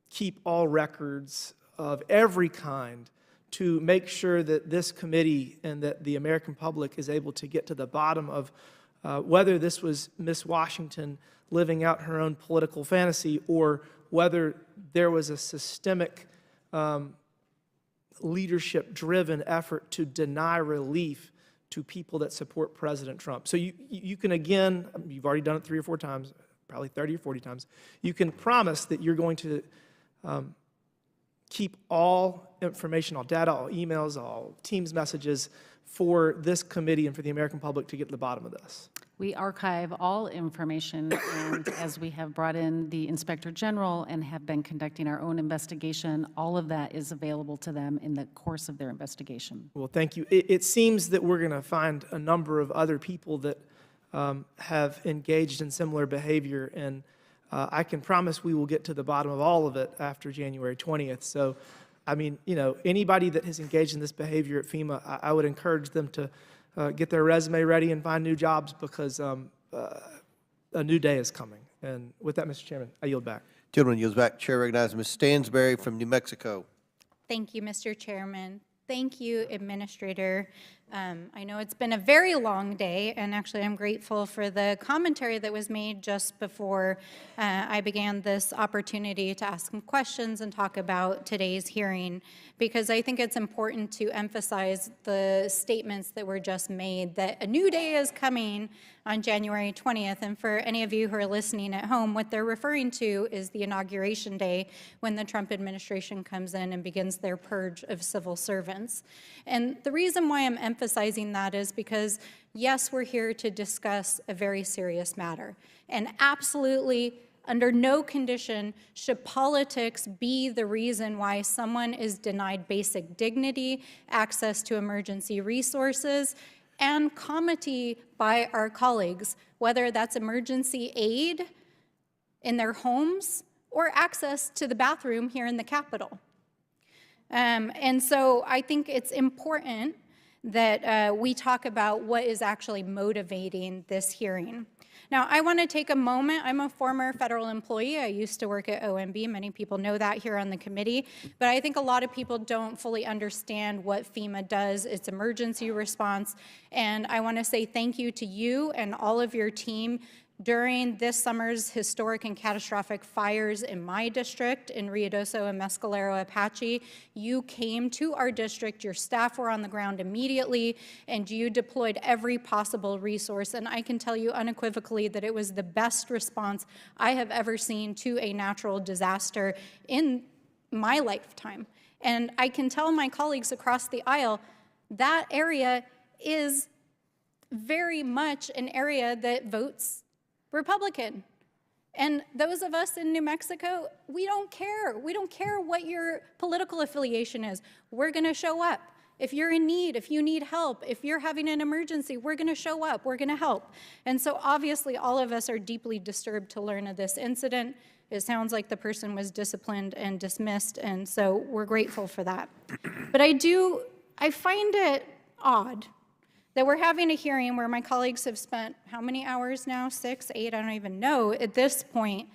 keep all records of every kind to make sure that this committee and that the American public is able to get to the bottom of whether this was Miss Washington living out her own political fantasy or whether there was a systemic leadership-driven effort to deny relief to people that support President Trump. So you can, again, you've already done it 3 or 4 times, probably 30 or 40 times, you can promise that you're going to keep all information, all data, all emails, all Teams messages for this committee and for the American public to get to the bottom of this? We archive all information, and as we have brought in the Inspector General and have been conducting our own investigation, all of that is available to them in the course of their investigation. Well, thank you. It seems that we're going to find a number of other people that have engaged in similar behavior, and I can promise we will get to the bottom of all of it after January 20th. So, I mean, you know, anybody that has engaged in this behavior at FEMA, I would encourage them to get their resume ready and find new jobs, because a new day is coming. And with that, Mr. Chairman, I yield back. Gentleman yields back. Chair recognizes Ms. Stansberry from New Mexico. Thank you, Mr. Chairman. Thank you, Administrator. I know it's been a very long day, and actually I'm grateful for the commentary that was made just before I began this opportunity to ask some questions and talk about today's hearing, because I think it's important to emphasize the statements that were just made, that a new day is coming on January 20th. And for any of you who are listening at home, what they're referring to is the inauguration day, when the Trump administration comes in and begins their purge of civil servants. And the reason why I'm emphasizing that is because, yes, we're here to discuss a very serious matter. And absolutely, under no condition should politics be the reason why someone is denied basic dignity, access to emergency resources, and comity by our colleagues, whether that's emergency aid in their homes or access to the bathroom here in the Capitol. And so I think it's important that we talk about what is actually motivating this hearing. Now, I want to take a moment. I'm a former federal employee. I used to work at OMB. Many people know that here on the committee. But I think a lot of people don't fully understand what FEMA does, its emergency response. And I want to say thank you to you and all of your team. During this summer's historic and catastrophic fires in my district, in Ruidoso and Mescalero Apache, you came to our district, your staff were on the ground immediately, and you deployed every possible resource. And I can tell you unequivocally that it was the best response I have ever seen to a natural disaster in my lifetime. And I can tell my colleagues across the aisle, that area is very much an area that votes Republican. And those of us in New Mexico, we don't care. We don't care what your political affiliation is. We're going to show up. If you're in need, if you need help, if you're having an emergency, we're going to show up. We're going to help. And so obviously all of us are deeply disturbed to learn of this incident. It sounds like the person was disciplined and dismissed, and so we're grateful for that. But I find it odd that we're having a hearing where my colleagues have spent how many hours now? 6, 8, I don't even know at this point,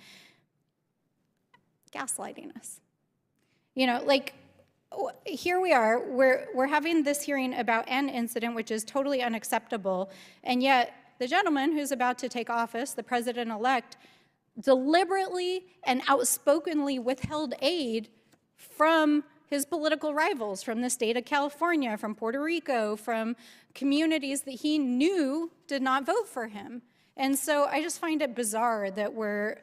gaslighting us. You know, like, here we are, we're having this hearing about an incident which is totally unacceptable, and yet the gentleman who's about to take office, the president-elect, deliberately and outspokenly withheld aid from his political rivals, from the state of California, from Puerto Rico, from communities that he knew did not vote for him. And so I just find it bizarre that we're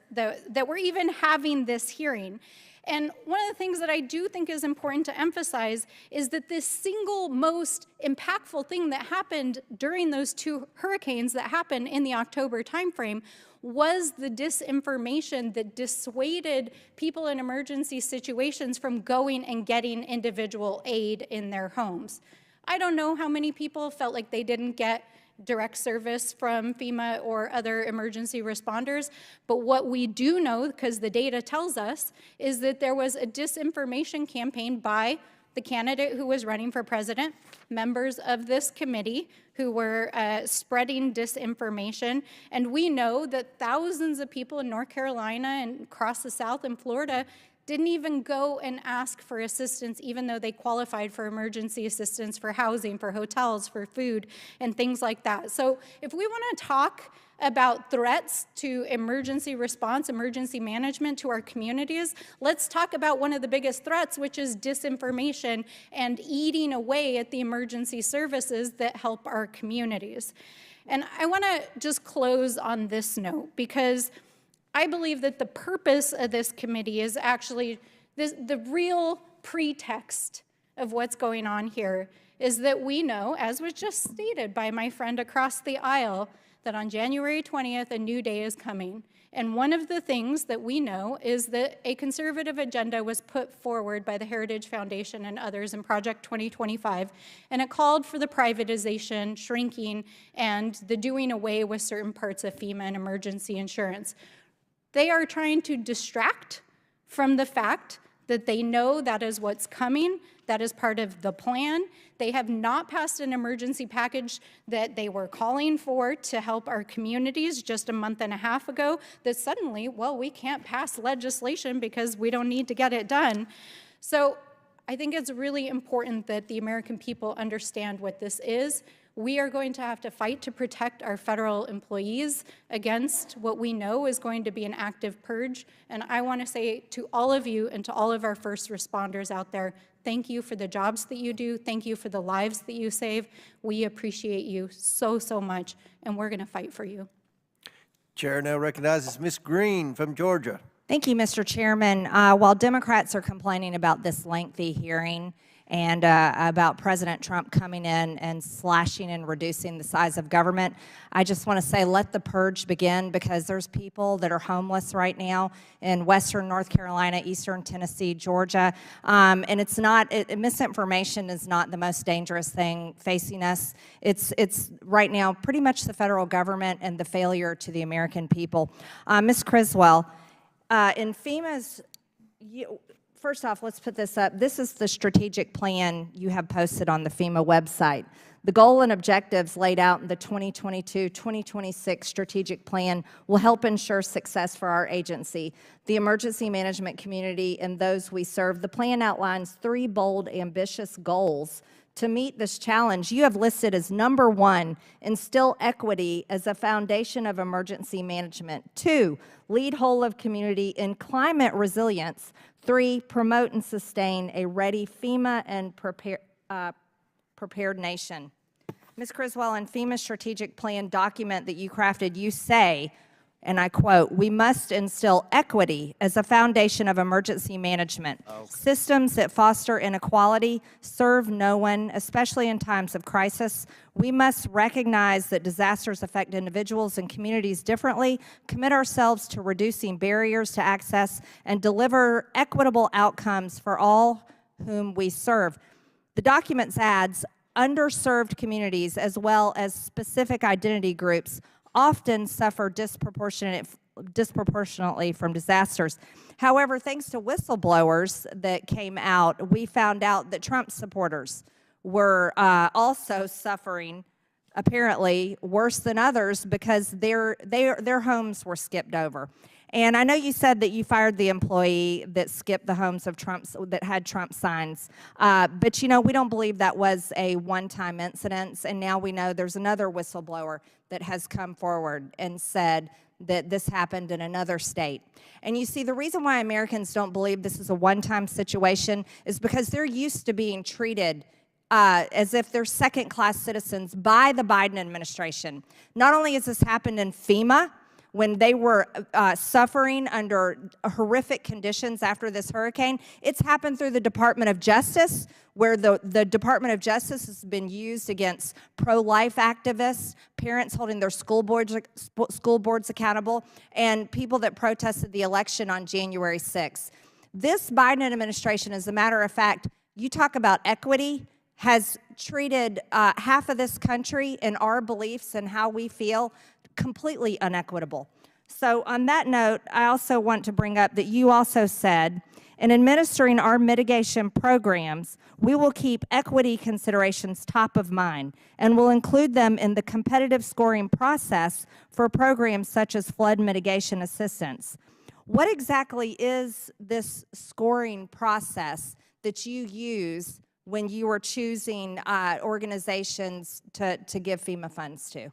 even having this hearing. And one of the things that I do think is important to emphasize is that this single most impactful thing that happened during those 2 hurricanes that happened in the October timeframe was the disinformation that dissuaded people in emergency situations from going and getting individual aid in their homes. I don't know how many people felt like they didn't get direct service from FEMA or other emergency responders, but what we do know, because the data tells us, is that there was a disinformation campaign by the candidate who was running for president, members of this committee who were spreading disinformation. And we know that thousands of people in North Carolina and across the South and Florida didn't even go and ask for assistance, even though they qualified for emergency assistance for housing, for hotels, for food, and things like that. So if we want to talk about threats to emergency response, emergency management to our communities, let's talk about one of the biggest threats, which is disinformation and eating away at the emergency services that help our communities. And I want to just close on this note, because I believe that the purpose of this committee is actually the real pretext of what's going on here is that we know, as was just stated by my friend across the aisle, that on January 20th, a new day is coming. And one of the things that we know is that a conservative agenda was put forward by the Heritage Foundation and others in Project 2025, and it called for the privatization, shrinking, and the doing away with certain parts of FEMA and emergency insurance. They are trying to distract from the fact that they know that is what's coming, that is part of the plan. They have not passed an emergency package that they were calling for to help our communities just a month and a half ago, that suddenly, well, we can't pass legislation because we don't need to get it done. So I think it's really important that the American people understand what this is. We are going to have to fight to protect our federal employees against what we know is going to be an active purge. And I want to say to all of you and to all of our first responders out there, thank you for the jobs that you do. Thank you for the lives that you save. We appreciate you so, so much, and we're going to fight for you. Chair now recognizes Ms. Green from Georgia. Thank you, Mr. Chairman. While Democrats are complaining about this lengthy hearing and about President Trump coming in and slashing and reducing the size of government, I just want to say let the purge begin, because there's people that are homeless right now in western North Carolina, eastern Tennessee, Georgia, and it's not, misinformation is not the most dangerous thing facing us. It's right now pretty much the federal government and the failure to the American people. Ms. Criswell, in FEMA's, first off, let's put this up. This is the strategic plan you have posted on the FEMA website. The goal and objectives laid out in the 2022-2026 strategic plan will help ensure success for our agency, the emergency management community, and those we serve. The plan outlines 3 bold, ambitious goals to meet this challenge. You have listed as number 1, instill equity as a foundation of emergency management. 2, lead whole of community in climate resilience. 3, promote and sustain a ready FEMA and prepared nation. Ms. Criswell, in FEMA's strategic plan document that you crafted, you say, and I quote, "We must instill equity as a foundation of emergency management. Systems that foster inequality serve no one, especially in times of crisis. We must recognize that disasters affect individuals and communities differently, commit ourselves to reducing barriers to access, and deliver equitable outcomes for all whom we serve." The document adds, underserved communities as well as specific identity groups often suffer disproportionately from disasters. However, thanks to whistleblowers that came out, we found out that Trump supporters were also suffering, apparently worse than others, because their homes were skipped over. And I know you said that you fired the employee that skipped the homes of Trump's, that had Trump signs. But, you know, we don't believe that was a one-time incident. And now we know there's another whistleblower that has come forward and said that this happened in another state. And you see, the reason why Americans don't believe this is a one-time situation is because they're used to being treated as if they're second-class citizens by the Biden administration. Not only has this happened in FEMA, when they were suffering under horrific conditions after this hurricane, it's happened through the Department of Justice, where the Department of Justice has been used against pro-life activists, parents holding their school boards accountable, and people that protested the election on January 6th. This Biden administration, as a matter of fact, you talk about equity, has treated half of this country and our beliefs and how we feel completely unequitable. So on that note, I also want to bring up that you also said, in administering our mitigation programs, we will keep equity considerations top of mind and will include them in the competitive scoring process for programs such as flood mitigation assistance. What exactly is this scoring process that you use when you are choosing organizations to give FEMA funds to?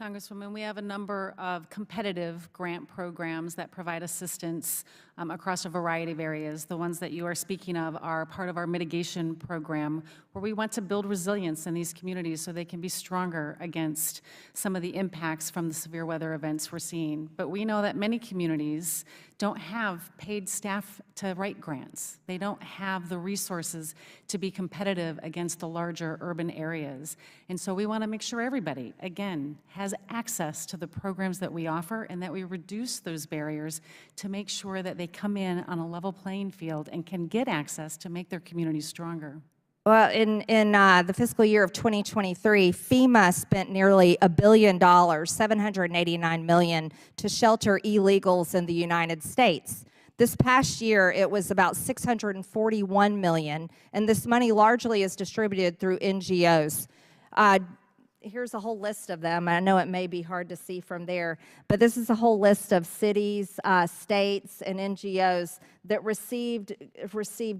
Congresswoman, we have a number of competitive grant programs that provide assistance across a variety of areas. The ones that you are speaking of are part of our mitigation program, where we want to build resilience in these communities so they can be stronger against some of the impacts from the severe weather events we're seeing. But we know that many communities don't have paid staff to write grants. They don't have the resources to be competitive against the larger urban areas. And so we want to make sure everybody, again, has access to the programs that we offer and that we reduce those barriers to make sure that they come in on a level playing field and can get access to make their communities stronger. Well, in the fiscal year of 2023, FEMA spent nearly $1 billion, $789 million, to shelter illegals in the United States. This past year, it was about $641 million, and this money largely is distributed through NGOs. Here's a whole list of them. I know it may be hard to see from there, but this is a whole list of cities, states, and NGOs that received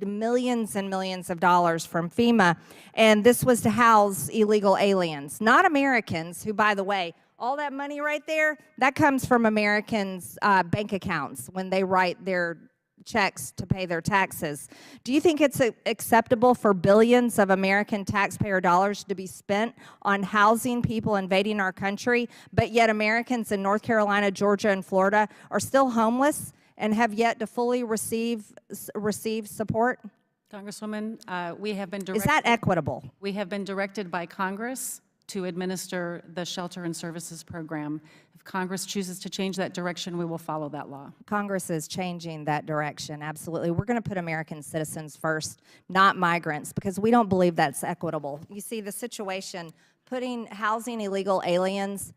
millions and millions of dollars from FEMA, and this was to house illegal aliens, not Americans, who, by the way, all that money right there, that comes from Americans' bank accounts when they write their checks to pay their taxes. Do you think it's acceptable for billions of American taxpayer dollars to be spent on housing people invading our country, but yet Americans in North Carolina, Georgia, and Florida are still homeless and have yet to fully receive support? Congresswoman, we have been directed. Is that equitable? We have been directed by Congress to administer the Shelter and Services Program. If Congress chooses to change that direction, we will follow that law. Congress is changing that direction, absolutely. We're going to put American citizens first, not migrants, because we don't believe that's equitable. You see, the situation, housing illegal aliens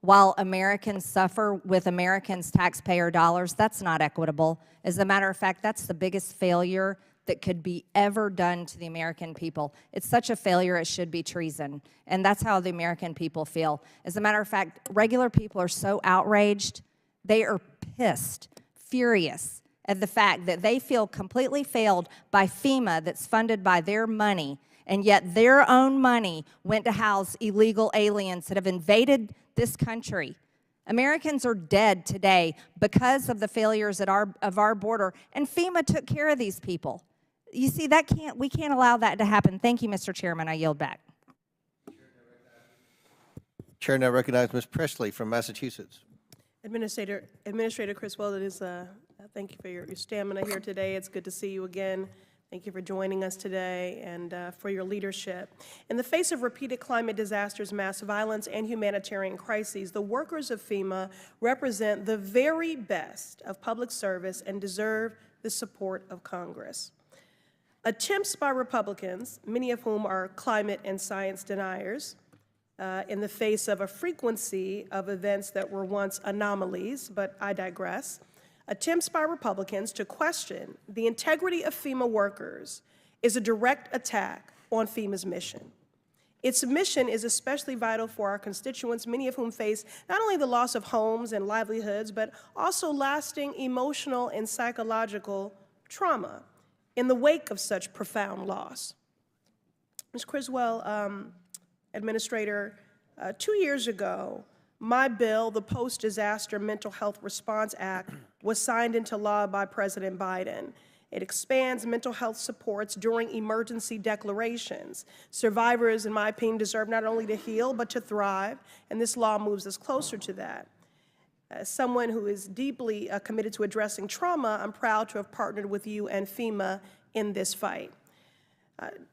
while Americans suffer with Americans' taxpayer dollars, that's not equitable. As a matter of fact, that's the biggest failure that could be ever done to the American people. It's such a failure, it should be treason. And that's how the American people feel. As a matter of fact, regular people are so outraged, they are pissed, furious at the fact that they feel completely failed by FEMA that's funded by their money, and yet their own money went to house illegal aliens that have invaded this country. Americans are dead today because of the failures of our border, and FEMA took care of these people. You see, we can't allow that to happen. Thank you, Mr. Chairman. I yield back. Chair now recognizes Ms. Presley from Massachusetts. Administrator Criswell, thank you for your stamina here today. It's good to see you again. Thank you for joining us today and for your leadership. In the face of repeated climate disasters, mass violence, and humanitarian crises, the workers of FEMA represent the very best of public service and deserve the support of Congress. Attempts by Republicans, many of whom are climate and science deniers, in the face of a frequency of events that were once anomalies, but I digress, attempts by Republicans to question the integrity of FEMA workers is a direct attack on FEMA's mission. Its mission is especially vital for our constituents, many of whom face not only the loss of homes and livelihoods, but also lasting emotional and psychological trauma in the wake of such profound loss. Ms. Criswell, Administrator, 2 years ago, my bill, the Post-Disaster Mental Health Response Act, was signed into law by President Biden. It expands mental health supports during emergency declarations. Survivors, in my opinion, deserve not only to heal, but to thrive, and this law moves us closer to that. As someone who is deeply committed to addressing trauma, I'm proud to have partnered with you and FEMA in this fight.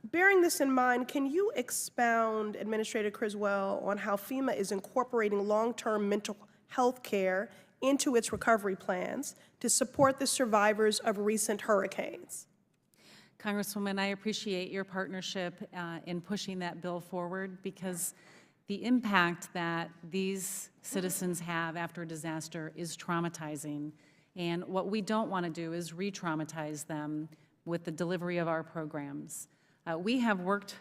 Bearing this in mind, can you expound, Administrator Criswell, on how FEMA is incorporating long-term mental health care into its recovery plans to support the survivors of recent hurricanes? Congresswoman, I appreciate your partnership in pushing that bill forward, because the impact that these citizens have after a disaster is traumatizing. And what we don't want to do is re-traumatize them with the delivery of our programs. We have worked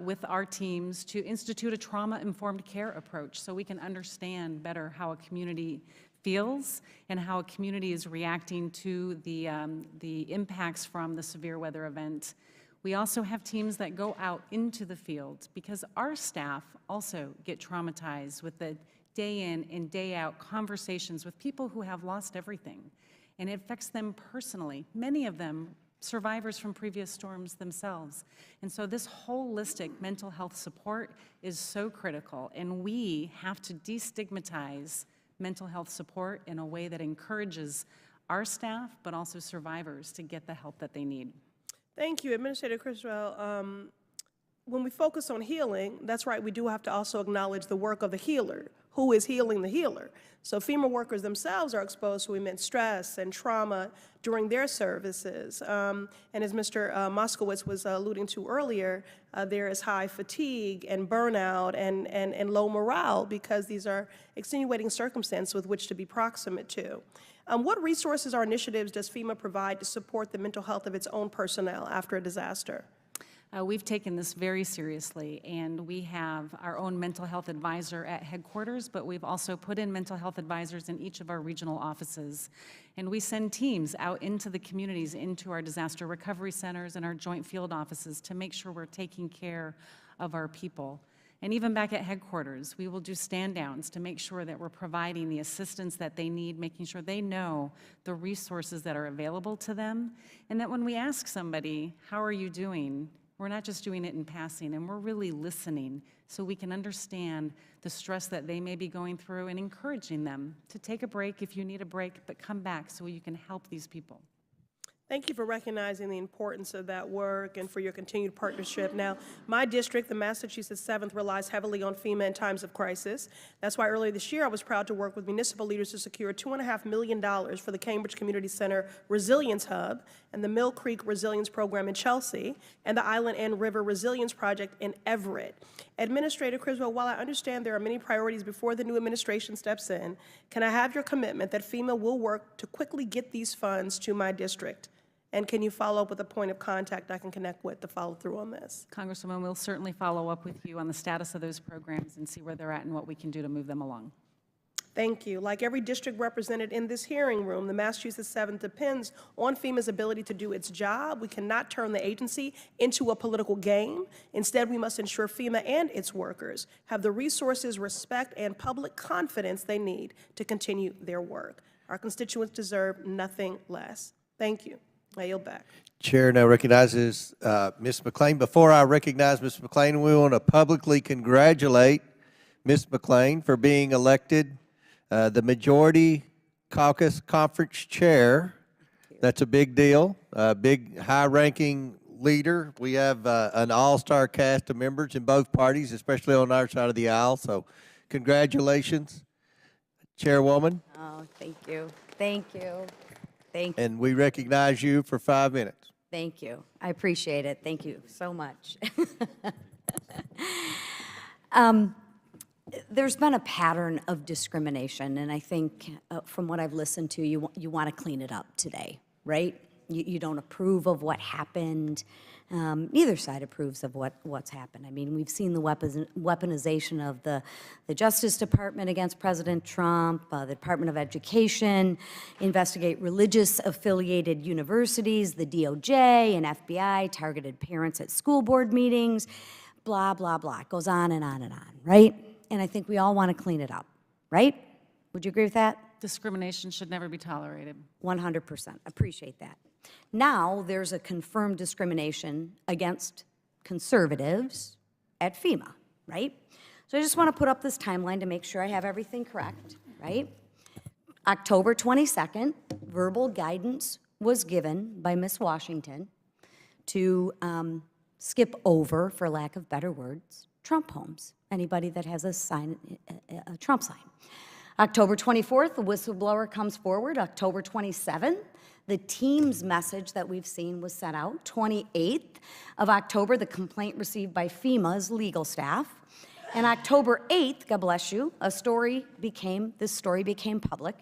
with our teams to institute a trauma-informed care approach so we can understand better how a community feels and how a community is reacting to the impacts from the severe weather event. We also have teams that go out into the field because our staff also get traumatized with the day in and day out conversations with people who have lost everything, and it affects them personally. Many of them survivors from previous storms themselves. And so this holistic mental health support is so critical, and we have to destigmatize mental health support in a way that encourages our staff, but also survivors, to get the help that they need. Thank you, Administrator Criswell. When we focus on healing, that's right, we do have to also acknowledge the work of the healer. Who is healing the healer? So FEMA workers themselves are exposed to immense stress and trauma during their services. And as Mr. Moskowitz was alluding to earlier, there is high fatigue and burnout and low morale because these are extenuating circumstances with which to be proximate to. What resources or initiatives does FEMA provide to support the mental health of its own personnel after a disaster? We've taken this very seriously, and we have our own mental health advisor at headquarters, but we've also put in mental health advisors in each of our regional offices. And we send teams out into the communities, into our disaster recovery centers and our joint field offices to make sure we're taking care of our people. And even back at headquarters, we will do stand-downs to make sure that we're providing the assistance that they need, making sure they know the resources that are available to them, and that when we ask somebody, how are you doing, we're not just doing it in passing, and we're really listening so we can understand the stress that they may be going through and encouraging them to take a break if you need a break, but come back so you can help these people. Thank you for recognizing the importance of that work and for your continued partnership. Now, my district, the Massachusetts 7th, relies heavily on FEMA in times of crisis. That's why earlier this year I was proud to work with municipal leaders to secure $2.5 million for the Cambridge Community Center Resilience Hub and the Mill Creek Resilience Program in Chelsea and the Island and River Resilience Project in Everett. Administrator Criswell, while I understand there are many priorities before the new administration steps in, can I have your commitment that FEMA will work to quickly get these funds to my district? And can you follow up with a point of contact I can connect with to follow through on this? Congresswoman, we'll certainly follow up with you on the status of those programs and see where they're at and what we can do to move them along. Thank you. Like every district represented in this hearing room, the Massachusetts 7th depends on FEMA's ability to do its job. We cannot turn the agency into a political game. Instead, we must ensure FEMA and its workers have the resources, respect, and public confidence they need to continue their work. Our constituents deserve nothing less. Thank you. I yield back. Chair now recognizes Ms. McLean. Before I recognize Ms. McLean, we want to publicly congratulate Ms. McLean for being elected the Majority Caucus Conference Chair. That's a big deal, a big high-ranking leader. We have an all-star cast of members in both parties, especially on our side of the aisle, so congratulations, Chairwoman. Oh, thank you. Thank you. Thank you. And we recognize you for 5 minutes. Thank you. I appreciate it. Thank you so much. There's been a pattern of discrimination, and I think from what I've listened to, you want to clean it up today, right? You don't approve of what happened. Neither side approves of what's happened. I mean, we've seen the weaponization of the Justice Department against President Trump, the Department of Education, investigate religious-affiliated universities, the DOJ and FBI targeted parents at school board meetings, blah, blah, blah. It goes on and on and on, right? And I think we all want to clean it up, right? Would you agree with that? Discrimination should never be tolerated. 100%. Appreciate that. Now there's a confirmed discrimination against conservatives at FEMA, right? So I just want to put up this timeline to make sure I have everything correct, right? October 22nd, verbal guidance was given by Ms. Washington to skip over, for lack of better words, Trump homes. Anybody that has a sign, a Trump sign. October 24th, the whistleblower comes forward. October 27th, the team's message that we've seen was sent out. 28th of October, the complaint received by FEMA's legal staff. And October 8th, God bless you, this story became public.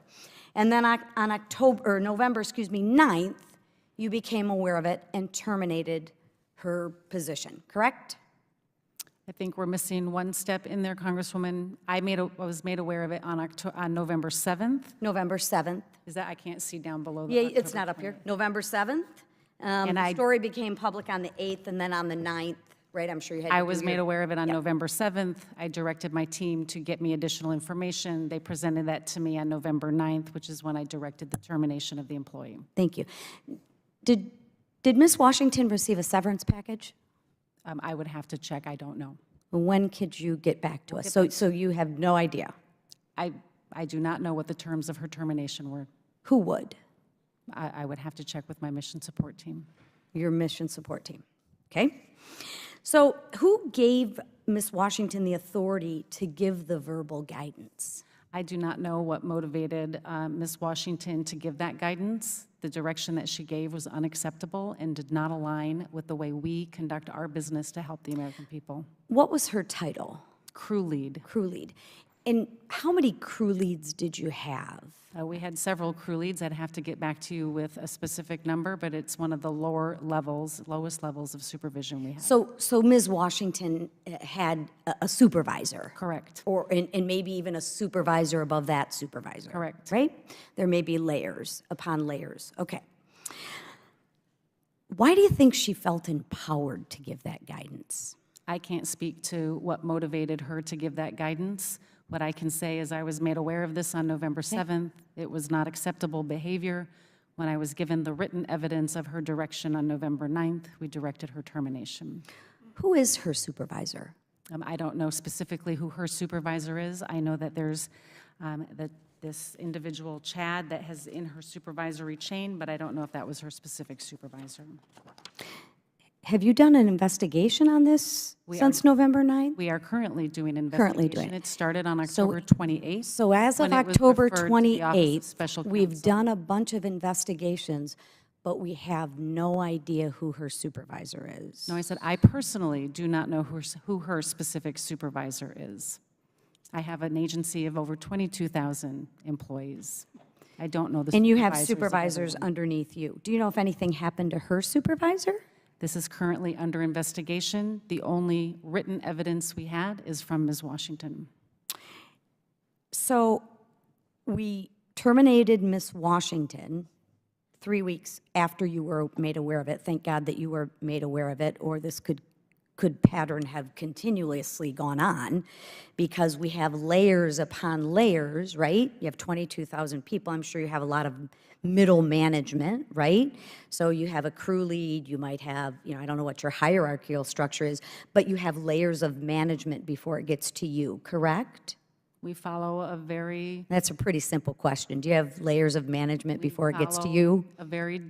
And then on November 9th, you became aware of it and terminated her position, correct? I think we're missing one step in there, Congresswoman. I was made aware of it on November 7th. November 7th. Is that, I can't see down below. Yeah, it's not up here. November 7th. And the story became public on the 8th, and then on the 9th, right? I'm sure you had. I to do was made your- aware of it on Yep. November 7th. I directed my team to get me additional information. They presented that to me on November 9th, which is when I directed the termination of the employee. Thank you. Did Ms. Washington receive a severance package? I would have to check. I don't know. When could you get back to I'll us? get So, back to so you have no idea? I do not know what the terms of her termination were. Who would? I would have to check with my mission support team. Your mission support team, okay? So who gave Ms. Washington the authority to give the verbal guidance? I do not know what motivated Ms. Washington to give that guidance. The direction that she gave was unacceptable and did not align with the way we conduct our business to help the American people. What was her title? Crew lead. Crew lead. And how many crew leads did you have? We had several crew leads. I'd have to get back to you with a specific number, but it's one of the lowest levels of supervision we have. So Ms. Washington had a supervisor? Correct. And maybe even a supervisor above that supervisor? Correct. Right? There may be layers upon layers. Okay. Why do you think she felt empowered to give that guidance? I can't speak to what motivated her to give that guidance. What I can say is I was made aware of this on November 7th. It was not acceptable behavior. When I was given the written evidence of her direction on November 9th, we directed her termination. Who is her supervisor? I don't know specifically who her supervisor is. I know that there's this individual, Chad, that has in her supervisory chain, but I don't know if that was her specific supervisor. Have you done an investigation on this since November 9th? We are currently doing an Currently investigation. doing it. It started on October 28th. So as of when it was October referred to the Office of 28th, Special we've Counsel. done a bunch of investigations, but we have no idea who her supervisor is. No, I said I personally do not know who her specific supervisor is. I have an agency of over 22,000 employees. I don't know the And you have supervisors of supervisors everyone. underneath you. Do you know if anything happened to her supervisor? This is currently under investigation. The only written evidence we had is from Ms. Washington. So we terminated Ms. Washington 3 weeks after you were made aware of it. Thank God that you were made aware of it, or this could pattern have continuously gone on, because we have layers upon layers, right? You have 22,000 people. I'm sure you have a lot of middle management, right? So you have a crew lead, you might have, I don't know what your hierarchical structure is, but you have layers of management before it gets to you, correct? We follow a very... That's a pretty simple question. Do you have layers of management before it gets to you? A very,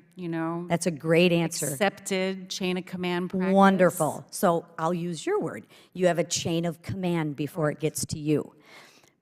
That's a great answer. accepted chain of command practice. Wonderful. So I'll use your word. You have a chain of command before it gets to you.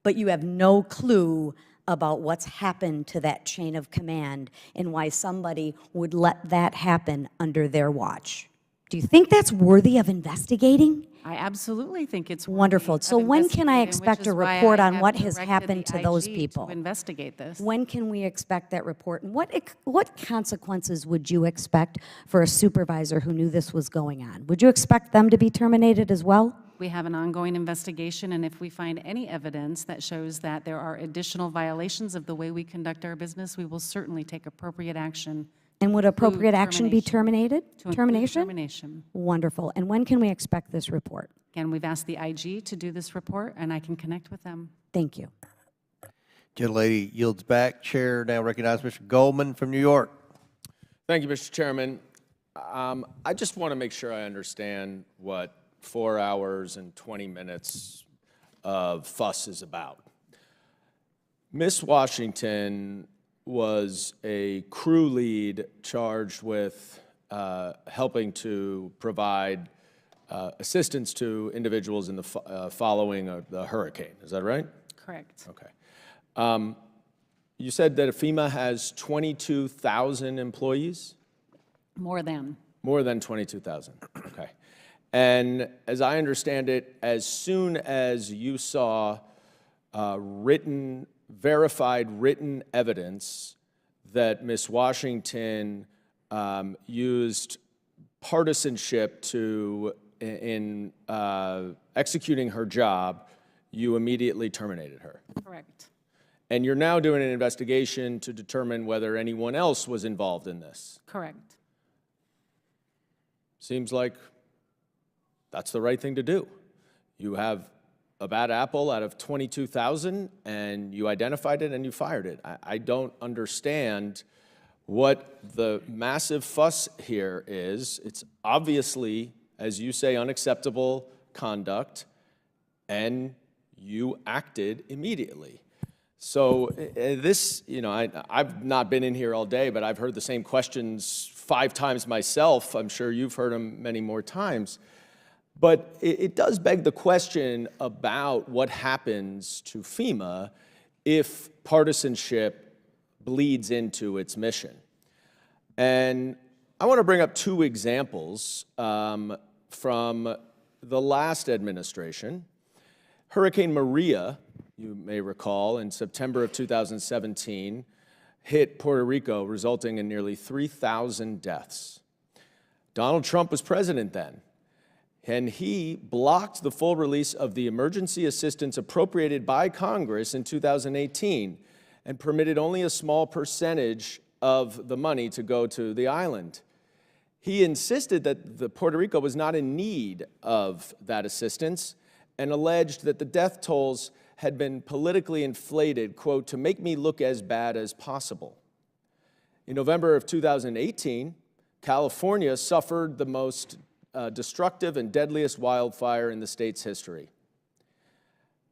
But you have no clue about what's happened to that chain of command and why somebody would let that happen under their watch. Do you think that's worthy of investigating? I absolutely think it's wonderful. So when can I expect a report on what has directed happened the to those IG people? to investigate this. When can we expect that report? And what consequences would you expect for a supervisor who knew this was going on? Would you expect them to be terminated as well? We have an ongoing investigation, and if we find any evidence that shows that there are additional violations of the way we conduct our business, we will certainly take appropriate action. And would appropriate action be terminated? To include Termination? termination. Wonderful. And when can we expect this report? Again, we've asked the IG to do this report, and I can connect with them. Thank you. Gentlelady yields back. Chair now recognizes Mr. Goldman from New York. Thank you, Mr. Chairman. I just want to make sure I understand what 4 hours and 20 minutes of fuss is about. Ms. Washington was a crew lead charged with helping to provide assistance to individuals in the following the hurricane. Is that right? Correct. Okay. You said that FEMA has 22,000 employees? More than. More than 22,000. Okay. And as I understand it, as soon as you saw verified written evidence that Ms. Washington used partisanship in executing her job, you immediately terminated her. Correct. And you're now doing an investigation to determine whether anyone else was involved in this. Correct. Seems like that's the right thing to do. You have a bad apple out of 22,000, and you identified it and you fired it. I don't understand what the massive fuss here is. It's obviously, as you say, unacceptable conduct, and you acted immediately. So this, I've not been in here all day, but I've heard the same questions 5 times myself. I'm sure you've heard them many more times. But it does beg the question about what happens to FEMA if partisanship bleeds into its mission. And I want to bring up 2 examples from the last administration. Hurricane Maria, you may recall, in September of 2017, hit Puerto Rico, resulting in nearly 3,000 deaths. Donald Trump was president then, and he blocked the full release of the emergency assistance appropriated by Congress in 2018 and permitted only a small percentage of the money to go to the island. He insisted that Puerto Rico was not in need of that assistance and alleged that the death tolls had been politically inflated, quote, to make me look as bad as possible. In November of 2018, California suffered the most destructive and deadliest wildfire in the state's history.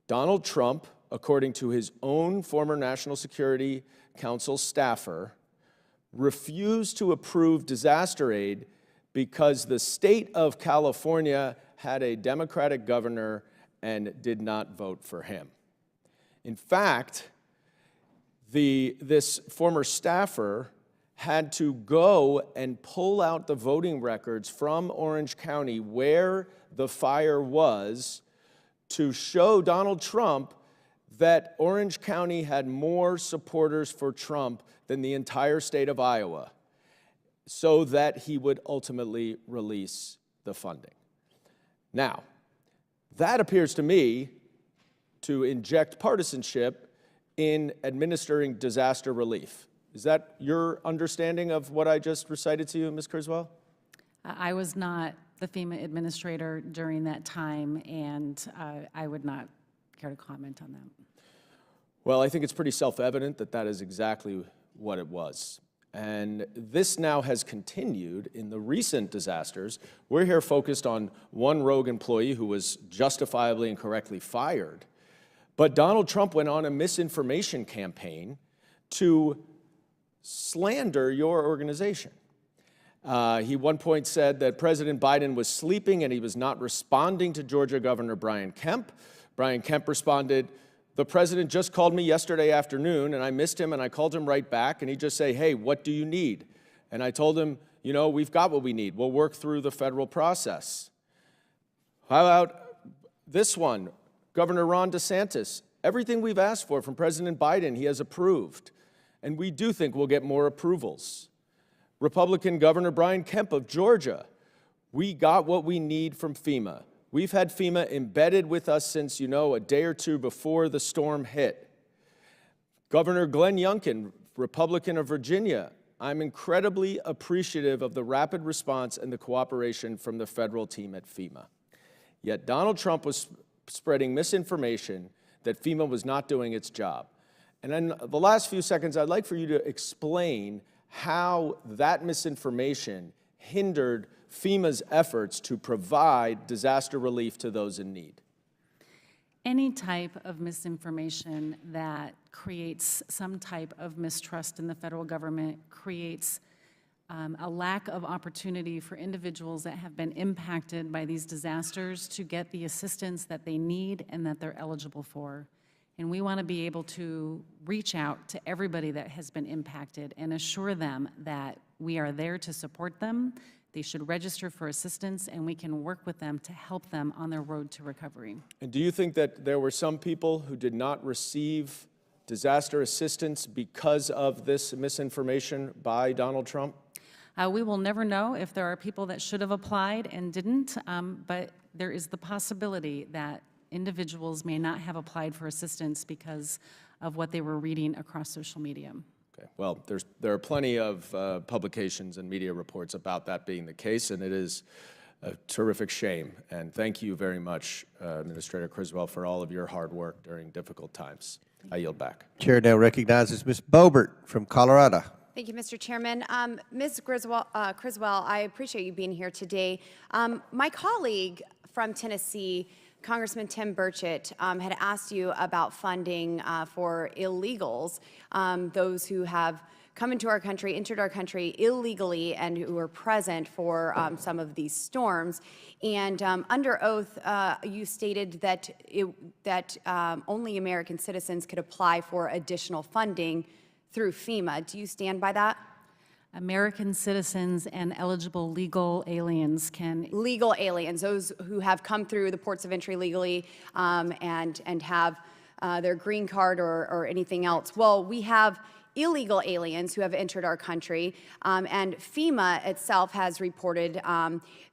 Donald Trump, according to his own former National Security Council staffer, refused to approve disaster aid because the state of California had a Democratic governor and did not vote for him. In fact, this former staffer had to go and pull out the voting records from Orange County where the fire was to show Donald Trump that Orange County had more supporters for Trump than the entire state of Iowa, so that he would ultimately release the funding. Now, that appears to me to inject partisanship in administering disaster relief. Is that your understanding of what I just recited to you, Ms. Criswell? I was not the FEMA administrator during that time, and I would not care to comment on that. Well, I think it's pretty self-evident that that is exactly what it was. And this now has continued in the recent disasters. We're here focused on one rogue employee who was justifiably and correctly fired. But Donald Trump went on a misinformation campaign to slander your organization. He at one point said that President Biden was sleeping and he was not responding to Georgia Governor Brian Kemp. Brian Kemp responded, "The president just called me yesterday afternoon and I missed him and I called him right back and he just say, 'Hey, what do you need?' And I told him, we've got what we need. We'll work through the federal process." How about this one? Governor Ron DeSantis, everything we've asked for from President Biden, he has approved. And we do think we'll get more approvals. Republican Governor Brian Kemp of Georgia, we got what we need from FEMA. We've had FEMA embedded with us since, a day or two before the storm hit. Governor Glenn Youngkin, Republican of Virginia, I'm incredibly appreciative of the rapid response and the cooperation from the federal team at FEMA. Yet Donald Trump was spreading misinformation that FEMA was not doing its job. And in the last few seconds, I'd like for you to explain how that misinformation hindered FEMA's efforts to provide disaster relief to those in need. Any type of misinformation that creates some type of mistrust in the federal government creates a lack of opportunity for individuals that have been impacted by these disasters to get the assistance that they need and that they're eligible for. And we want to be able to reach out to everybody that has been impacted and assure them that we are there to support them. They should register for assistance, and we can work with them to help them on their road to recovery. And do you think that there were some people who did not receive disaster assistance because of this misinformation by Donald Trump? We will never know if there are people that should have applied and didn't, but there is the possibility that individuals may not have applied for assistance because of what they were reading across social media. Okay. Well, there are plenty of publications and media reports about that being the case, and it is a terrific shame. And thank you very much, Administrator Criswell, for all of your hard work during difficult times. I yield back. Chair now recognizes Ms. Boebert from Colorado. Thank you, Mr. Chairman. Ms. Criswell, I appreciate you being here today. My colleague from Tennessee, Congressman Tim Burchett, had asked you about funding for illegals, those who have come into our country, entered our country illegally, and who were present for some of these storms. And under oath, you stated that only American citizens could apply for additional funding through FEMA. Do you stand by that? American citizens and eligible legal aliens can. Legal aliens, those who have come through the ports of entry legally and have their green card or anything else. Well, we have illegal aliens who have entered our country, and FEMA itself has reported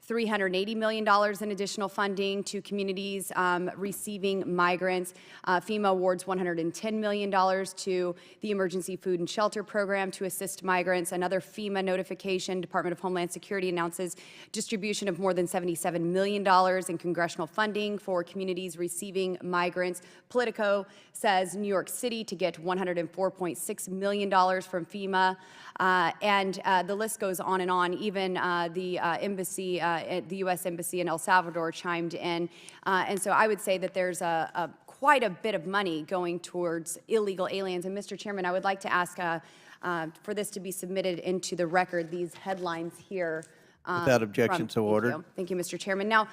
$380 million in additional funding to communities receiving migrants. FEMA awards $110 million to the Emergency Food and Shelter Program to assist migrants. Another FEMA notification, Department of Homeland Security announces distribution of more than $77 million in congressional funding for communities receiving migrants. Politico says New York City to get $104.6 million from FEMA, and the list goes on and on. Even the embassy, the U.S. Embassy in El Salvador chimed in, and so I would say that there's quite a bit of money going towards illegal aliens. And Mr. Chairman, I would like to ask for this to be submitted into the record, these headlines here. Without objection, so ordered. Thank you, Mr. Chairman. Now,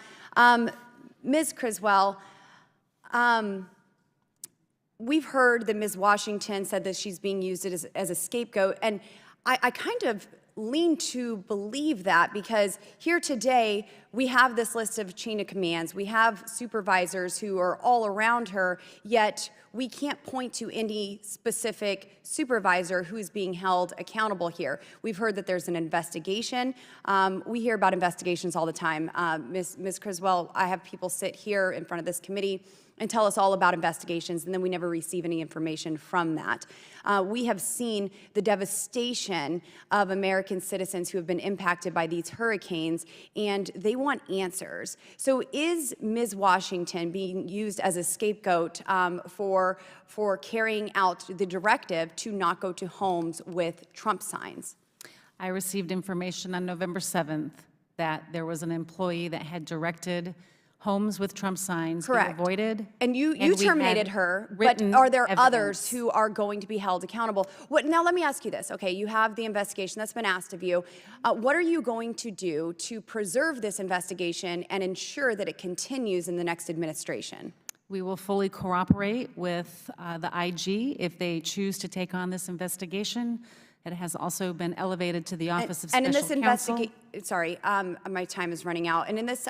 Ms. Criswell, we've heard that Ms. Washington said that she's being used as a scapegoat, and I kind of lean to believe that, because here today we have this list of chain of commands. We have supervisors who are all around her, yet we can't point to any specific supervisor who's being held accountable here. We've heard that there's an investigation. We hear about investigations all the time. Ms. Criswell, I have people sit here in front of this committee and tell us all about investigations, and then we never receive any information from that. We have seen the devastation of American citizens who have been impacted by these hurricanes, and they want answers. So is Ms. Washington being used as a scapegoat for carrying out the directive to not go to homes with Trump signs? I received information on November 7th that there was an employee that had directed homes with Trump signs be avoided. And you terminated her, but are there others who are going to be held accountable? Now let me ask you this, okay, you have the investigation that's been asked of you. What are you going to do to preserve this investigation and ensure that it continues in the next administration? We will fully cooperate with the IG if they choose to take on this investigation. It has also been elevated to the Office of Special Counsel. And in this investigation, sorry, my time is running out. And in this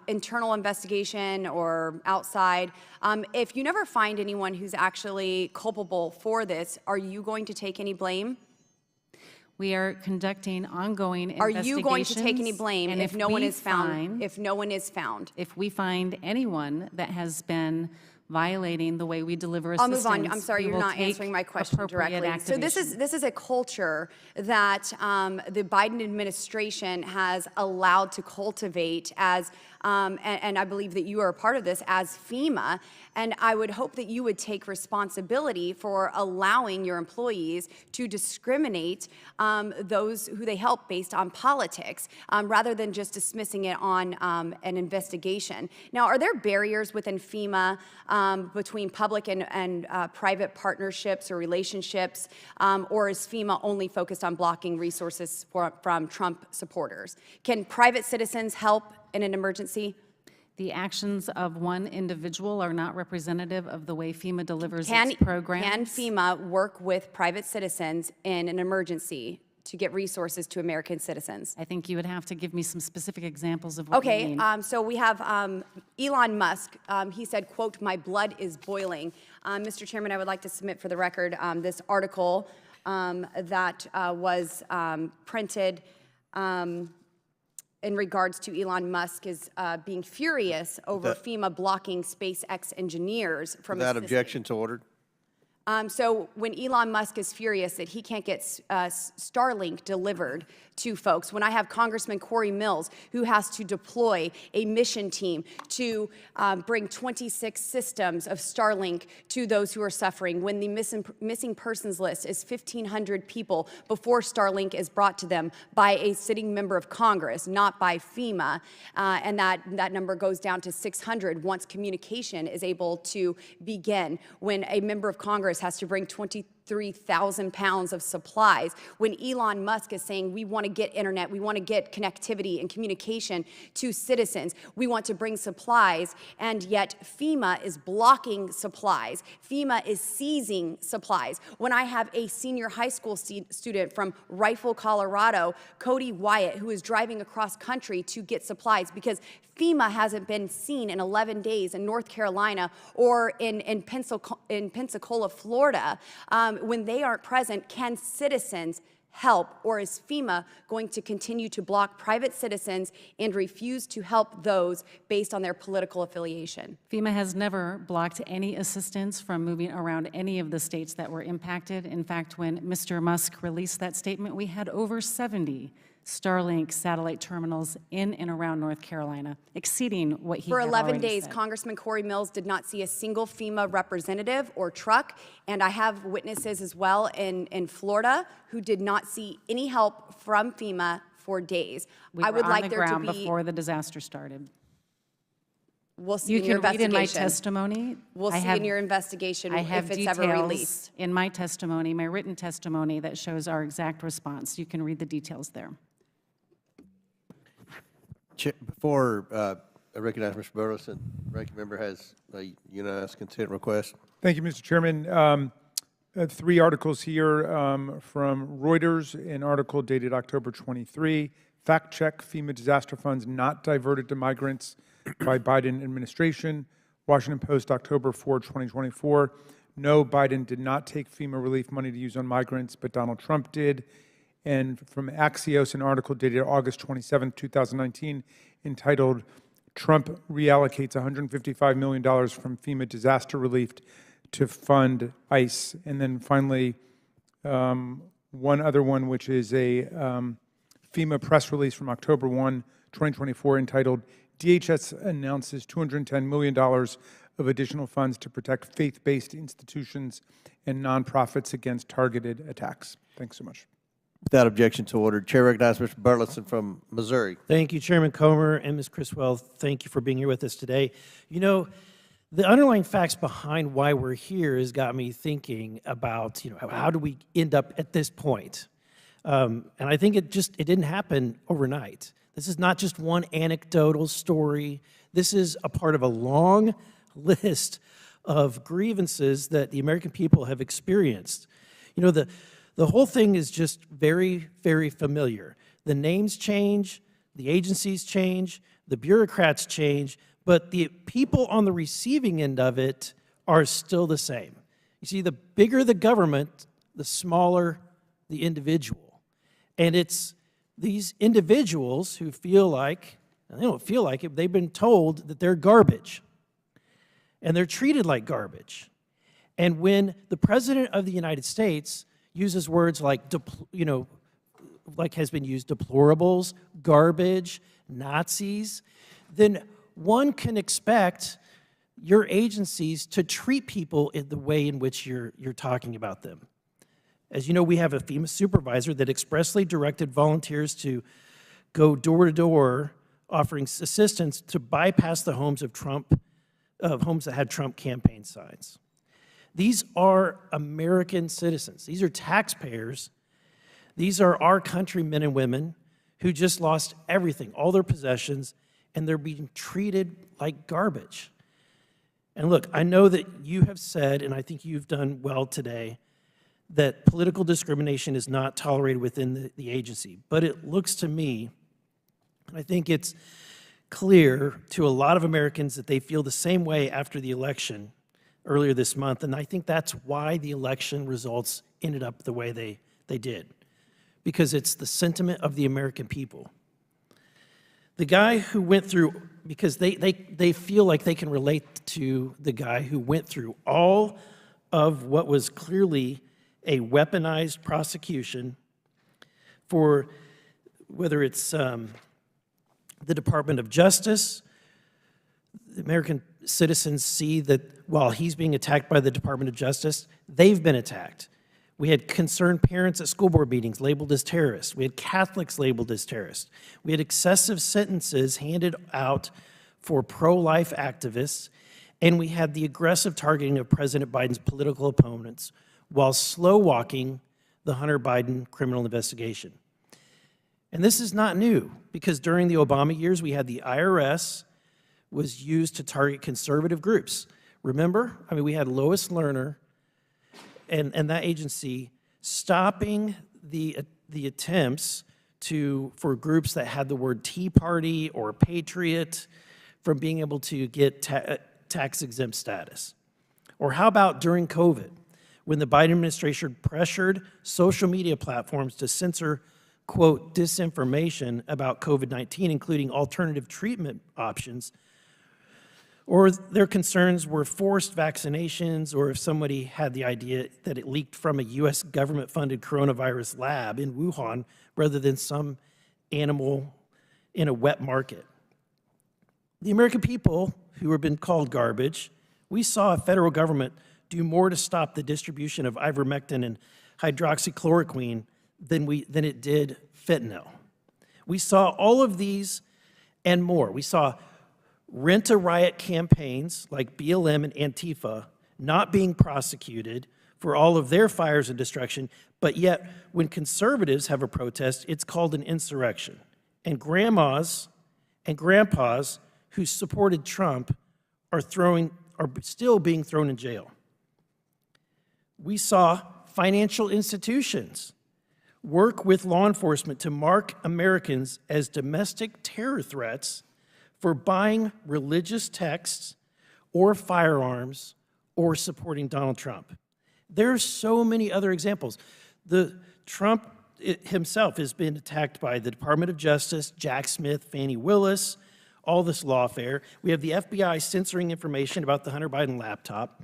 internal investigation or outside, if you never find anyone who's actually culpable for this, are you going to take any blame? We are conducting ongoing Are investigations. you going to take any blame if no one is found? If we find anyone that has been violating the way we deliver I'll assistance. move on. I'm sorry, you're not answering my question directly. So this is a culture that the Biden administration has allowed to cultivate as, and I believe that you are a part of this, as FEMA. And I would hope that you would take responsibility for allowing your employees to discriminate those who they help based on politics, rather than just dismissing it on an investigation. Now, are there barriers within FEMA between public and private partnerships or relationships, or is FEMA only focused on blocking resources from Trump supporters? Can private citizens help in an emergency? The actions of one individual are not representative of the way FEMA delivers its programs. Can FEMA work with private citizens in an emergency to get resources to American citizens? I think you would have to give me some specific examples of what you mean. Okay, so we have Elon Musk. He said, quote, "My blood is boiling." Mr. Chairman, I would like to submit for the record this article that was printed in regards to Elon Musk is being furious over FEMA blocking SpaceX engineers from Without objection, so ordered. So when Elon Musk is furious that he can't get Starlink delivered to folks, when I have Congressman Corey Mills who has to deploy a mission team to bring 26 systems of Starlink to those who are suffering, when the missing persons list is 1,500 people before Starlink is brought to them by a sitting member of Congress, not by FEMA, and that number goes down to 600 once communication is able to begin, when a member of Congress has to bring 23,000 pounds of supplies, when Elon Musk is saying we want to get internet, we want to get connectivity and communication to citizens, we want to bring supplies, and yet FEMA is blocking supplies. FEMA is seizing supplies. When I have a senior high school student from Rifle, Colorado, Cody Wyatt, who is driving across country to get supplies because FEMA hasn't been seen in 11 days in North Carolina or in Pensacola, Florida, when they aren't present, can citizens help, or is FEMA going to continue to block private citizens and refuse to help those based on their political affiliation? FEMA has never blocked any assistance from moving around any of the states that were impacted. In fact, when Mr. Musk released that statement, we had over 70 Starlink satellite terminals in and around North Carolina, exceeding what he For had 11 already days, said. Congressman Corey Mills did not see a single FEMA representative or truck, and I have witnesses as well in Florida who did not see any help from FEMA for days. We were on the ground before the disaster started. We'll see You in your can read in investigation. my testimony. We'll see in your investigation I have if it's ever details released. in my testimony, my written testimony, that shows our exact response. You can read the details there. Before I recognize Mr. Burleson, ranking member has a unanimous consent request. Thank you, Mr. Chairman. 3 articles here from Reuters, an article dated October 23, fact check, FEMA disaster funds not diverted to migrants by Biden administration. Washington Post, October 4, 2024, no, Biden did not take FEMA relief money to use on migrants, but Donald Trump did. And from Axios, an article dated August 27, 2019, entitled, Trump reallocates $155 million from FEMA disaster relief to fund ICE. And then finally, one other one, which is a FEMA press release from October 1, 2024, entitled, DHS announces $210 million of additional funds to protect faith-based institutions and nonprofits against targeted attacks. Thanks so much. Without objection to order, Chair recognizes Mr. Burleson from Missouri. Thank you, Chairman Comer and Ms. Criswell. Thank you for being here with us today. You know, the underlying facts behind why we're here has got me thinking about, how do we end up at this point? And I think it didn't happen overnight. This is not just one anecdotal story. This is a part of a long list of grievances that the American people have experienced. The whole thing is just very, very familiar. The names change, the agencies change, the bureaucrats change, but the people on the receiving end of it are still the same. You see, the bigger the government, the smaller the individual. And it's these individuals who feel like, they don't feel like it, they've been told that they're garbage. And they're treated like garbage. And when the President of the United States uses words like, like has been used, deplorables, garbage, Nazis, then one can expect your agencies to treat people in the way in which you're talking about them. As you know, we have a FEMA supervisor that expressly directed volunteers to go door to door offering assistance to bypass the homes of homes that had Trump campaign signs. These are American citizens. These are taxpayers. These are our countrymen and women who just lost everything, all their possessions, and they're being treated like garbage. And look, I know that you have said, and I think you've done well today, that political discrimination is not tolerated within the agency. But it looks to me, and I think it's clear to a lot of Americans that they feel the same way after the election earlier this month, and I think that's why the election results ended up the way they did, because it's the sentiment of the American people. The guy who went through, because they feel like they can relate to the guy who went through all of what was clearly a weaponized prosecution for whether it's the Department of Justice. The American citizens see that while he's being attacked by the Department of Justice, they've been attacked. We had concerned parents at school board meetings labeled as terrorists. We had Catholics labeled as terrorists. We had excessive sentences handed out for pro-life activists, and we had the aggressive targeting of President Biden's political opponents while slow-walking the Hunter Biden criminal investigation. And this is not new, because during the Obama years, we had the IRS was used to target conservative groups. Remember? I mean, we had Lois Lerner and that agency stopping the attempts for groups that had the word Tea Party or Patriot from being able to get tax-exempt status. Or how about during COVID, when the Biden administration pressured social media platforms to censor, quote, disinformation about COVID-19, including alternative treatment options, or their concerns were forced vaccinations, or if somebody had the idea that it leaked from a U.S. government-funded coronavirus lab in Wuhan rather than some animal in a wet market. The American people, who have been called garbage, we saw a federal government do more to stop the distribution of ivermectin and hydroxychloroquine than it did fentanyl. We saw all of these and more. We saw rent-a-riot campaigns like BLM and Antifa not being prosecuted for all of their fires and destruction, but yet when conservatives have a protest, it's called an insurrection. And grandmas and grandpas who supported Trump are still being thrown in jail. We saw financial institutions work with law enforcement to mark Americans as domestic terror threats for buying religious texts or firearms or supporting Donald Trump. There's so many other examples. Trump himself has been attacked by the Department of Justice, Jack Smith, Fani Willis, all this lawfare. We have the FBI censoring information about the Hunter Biden laptop.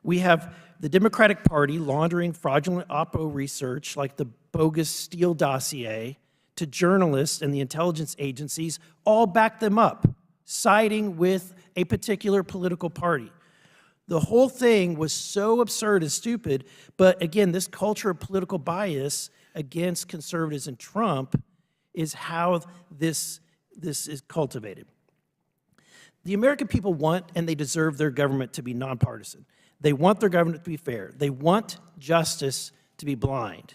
We have the Democratic Party laundering fraudulent Oppo research like the bogus Steele dossier to journalists and the intelligence agencies, all back them up, siding with a particular political party. The whole thing was so absurd and stupid, but again, this culture of political bias against conservatives and Trump is how this is cultivated. The American people want and they deserve their government to be nonpartisan. They want their government to be fair. They want justice to be blind.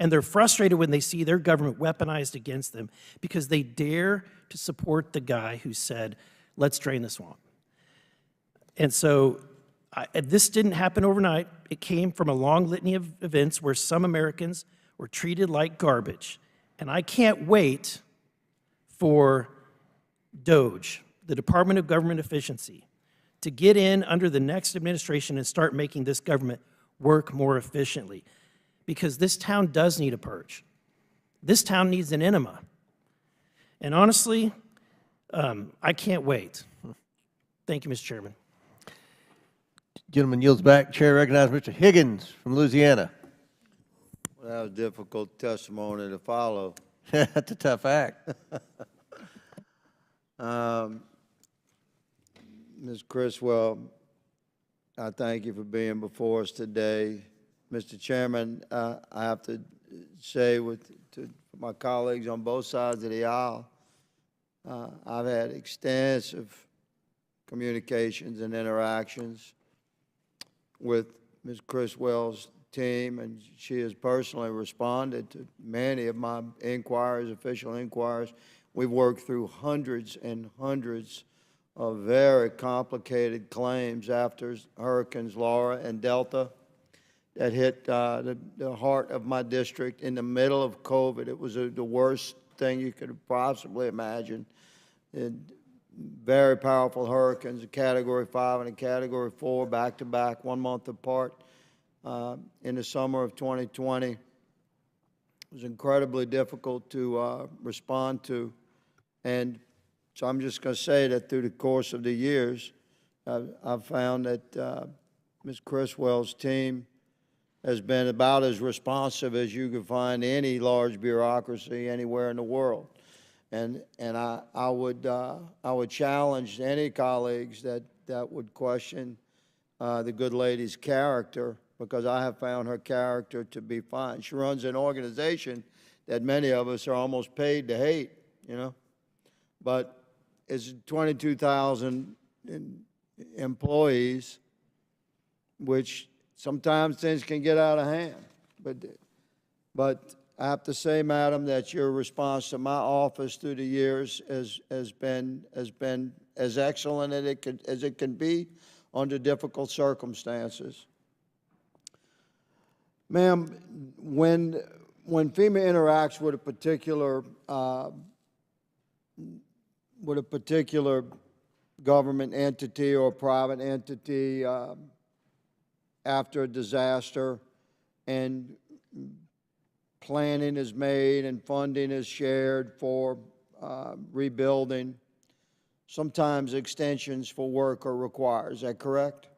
And they're frustrated when they see their government weaponized against them because they dare to support the guy who said, let's drain the swamp. And so this didn't happen overnight. It came from a long litany of events where some Americans were treated like garbage. And I can't wait for DOGE, the Department of Government Efficiency, to get in under the next administration and start making this government work more efficiently. Because this town does need a purge. This town needs an enema. And honestly, I can't wait. Thank you, Mr. Chairman. Gentleman yields back. Chair recognizes Mr. Higgins from Louisiana. Well, that was difficult testimony to follow. That's a tough act. Ms. Criswell, I thank you for being before us today. Mr. Chairman, I have to say to my colleagues on both sides of the aisle, I've had extensive communications and interactions with Ms. Criswell's team, and she has personally responded to many of my inquiries, official inquiries. We've worked through hundreds and hundreds of very complicated claims after Hurricanes Laura and Delta that hit the heart of my district in the middle of COVID. It was the worst thing you could possibly imagine. Very powerful hurricanes, a Category 5 and a Category 4, back-to-back, 1 month apart in the summer of 2020. It was incredibly difficult to respond to. And so I'm just going to say that through the course of the years, I've found that Ms. Criswell's team has been about as responsive as you could find any large bureaucracy anywhere in the world. And I would challenge any colleagues that would question the good lady's character, because I have found her character to be fine. She runs an organization that many of us are almost paid to hate, you know. But it's 22,000 employees, which sometimes things can get out of hand. But I have to say, madam, that your response to my office through the years has been as excellent as it can be under difficult circumstances. Ma'am, when FEMA interacts with a particular government entity or private entity after a disaster, and planning is made and funding is shared for rebuilding, sometimes extensions for work are required. Is that correct?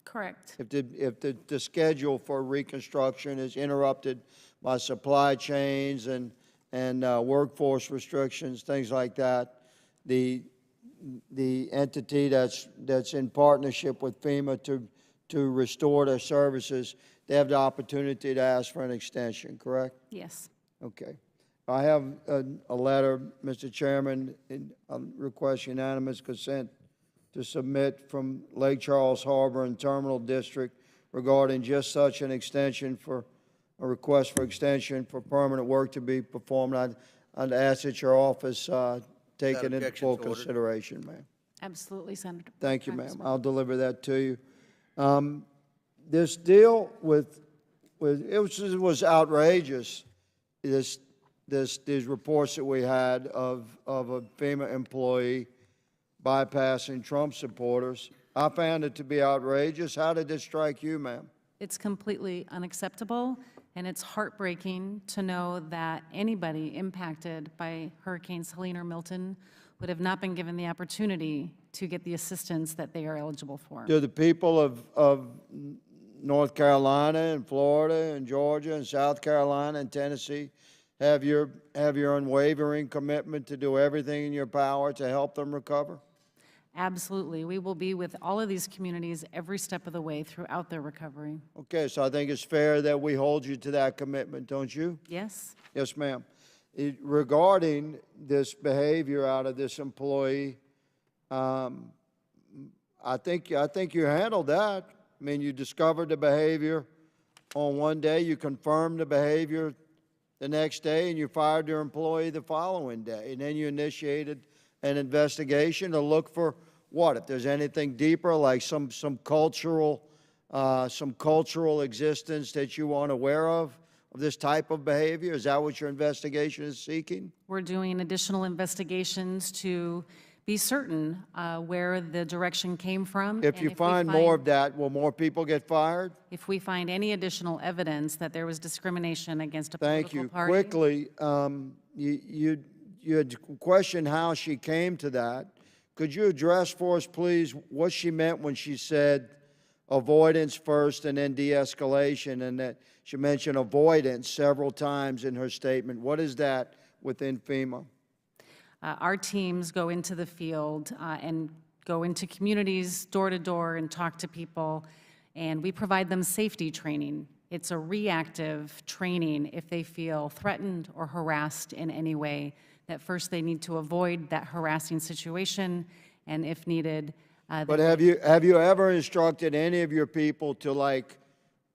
Correct. If the schedule for reconstruction is interrupted by supply chains and workforce restrictions, things like that, the entity that's in partnership with FEMA to restore their services, they have the opportunity to ask for an extension, correct? Yes. Okay. I have a letter, Mr. Chairman, request unanimous consent to submit from Lake Charles Harbor and Terminal District regarding just such an extension for a request for extension for permanent work to be performed. I'd ask that your office take it into full consideration, ma'am. Absolutely, Senator. Thank you, ma'am. I'll deliver that to you. This deal it was outrageous. These reports that we had of a FEMA employee bypassing Trump supporters. I found it to be outrageous. How did this strike you, ma'am? It's completely unacceptable, and it's heartbreaking to know that anybody impacted by Hurricanes Helene or Milton would have not been given the opportunity to get the assistance that they are eligible for. Do the people of North Carolina and Florida and Georgia and South Carolina and Tennessee have your unwavering commitment to do everything in your power to help them recover? Absolutely. We will be with all of these communities every step of the way throughout their recovery. Okay, so I think it's fair that we hold you to that commitment, don't you? Yes. Yes, ma'am. Regarding this behavior out of this employee, I think you handled that. I mean, you discovered the behavior on one day, you confirmed the behavior the next day, and you fired your employee the following day. And then you initiated an investigation to look for what? If there's anything deeper, like some cultural existence that you aren't aware of this type of behavior? Is that what your investigation is seeking? We're doing additional investigations to be certain where the direction came from. If you find more of that, will more people get fired? If we find any additional evidence that there was discrimination against a political party. Quickly, you had questioned how she came to that. Could you address for us, please, what she meant when she said avoidance first and then de-escalation, and that she mentioned avoidance several times in her statement? What is that within FEMA? Our teams go into the field and go into communities door to door and talk to people, and we provide them safety training. It's a reactive training if they feel threatened or harassed in any way, that first they need to avoid that harassing situation, and if needed. But have you ever instructed any of your people to, like,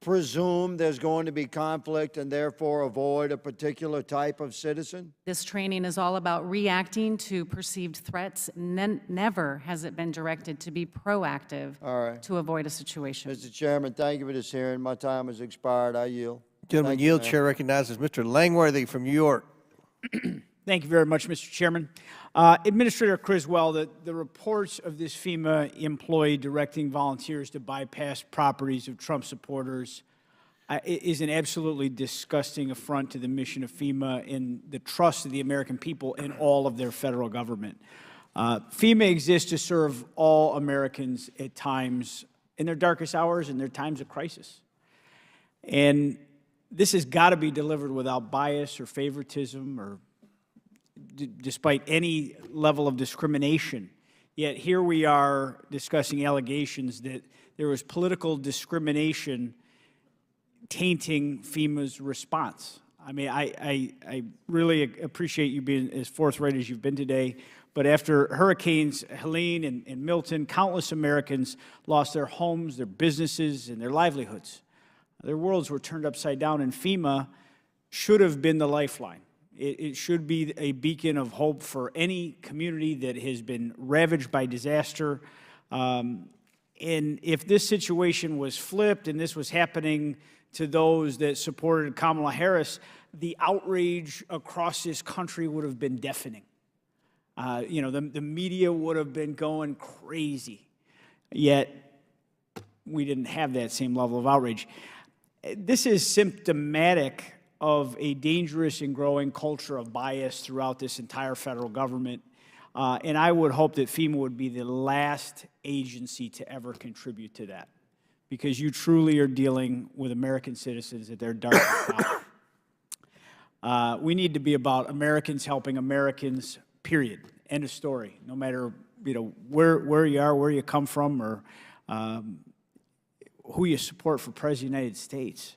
presume there's going to be conflict and therefore avoid a particular type of citizen? This training is all about reacting to perceived threats. Never has it been directed to be proactive to avoid a situation. Mr. Chairman, thank you for this hearing. My time has expired. I yield. Gentleman yield. Chair recognizes Mr. Langworthy from New York. Thank you very much, Mr. Chairman. Administrator Criswell, the reports of this FEMA employee directing volunteers to bypass properties of Trump supporters is an absolutely disgusting affront to the mission of FEMA and the trust of the American people in all of their federal government. FEMA exists to serve all Americans at times in their darkest hours and their times of crisis. And this has got to be delivered without bias or favoritism or despite any level of discrimination. Yet here we are discussing allegations that there was political discrimination tainting FEMA's response. I mean, I really appreciate you being as forthright as you've been today, but after Hurricanes Helene and Milton, countless Americans lost their homes, their businesses, and their livelihoods. Their worlds were turned upside down, and FEMA should have been the lifeline. It should be a beacon of hope for any community that has been ravaged by disaster. And if this situation was flipped and this was happening to those that supported Kamala Harris, the outrage across this country would have been deafening. You know, the media would have been going crazy. Yet, we didn't have that same level of outrage. This is symptomatic of a dangerous and growing culture of bias throughout this entire federal government. And I would hope that FEMA would be the last agency to ever contribute to that, because you truly are dealing with American citizens at their darkest hour. We need to be about Americans helping Americans, period. End of story. No matter, you know, where you are, where you come from, or who you support for President of the United States.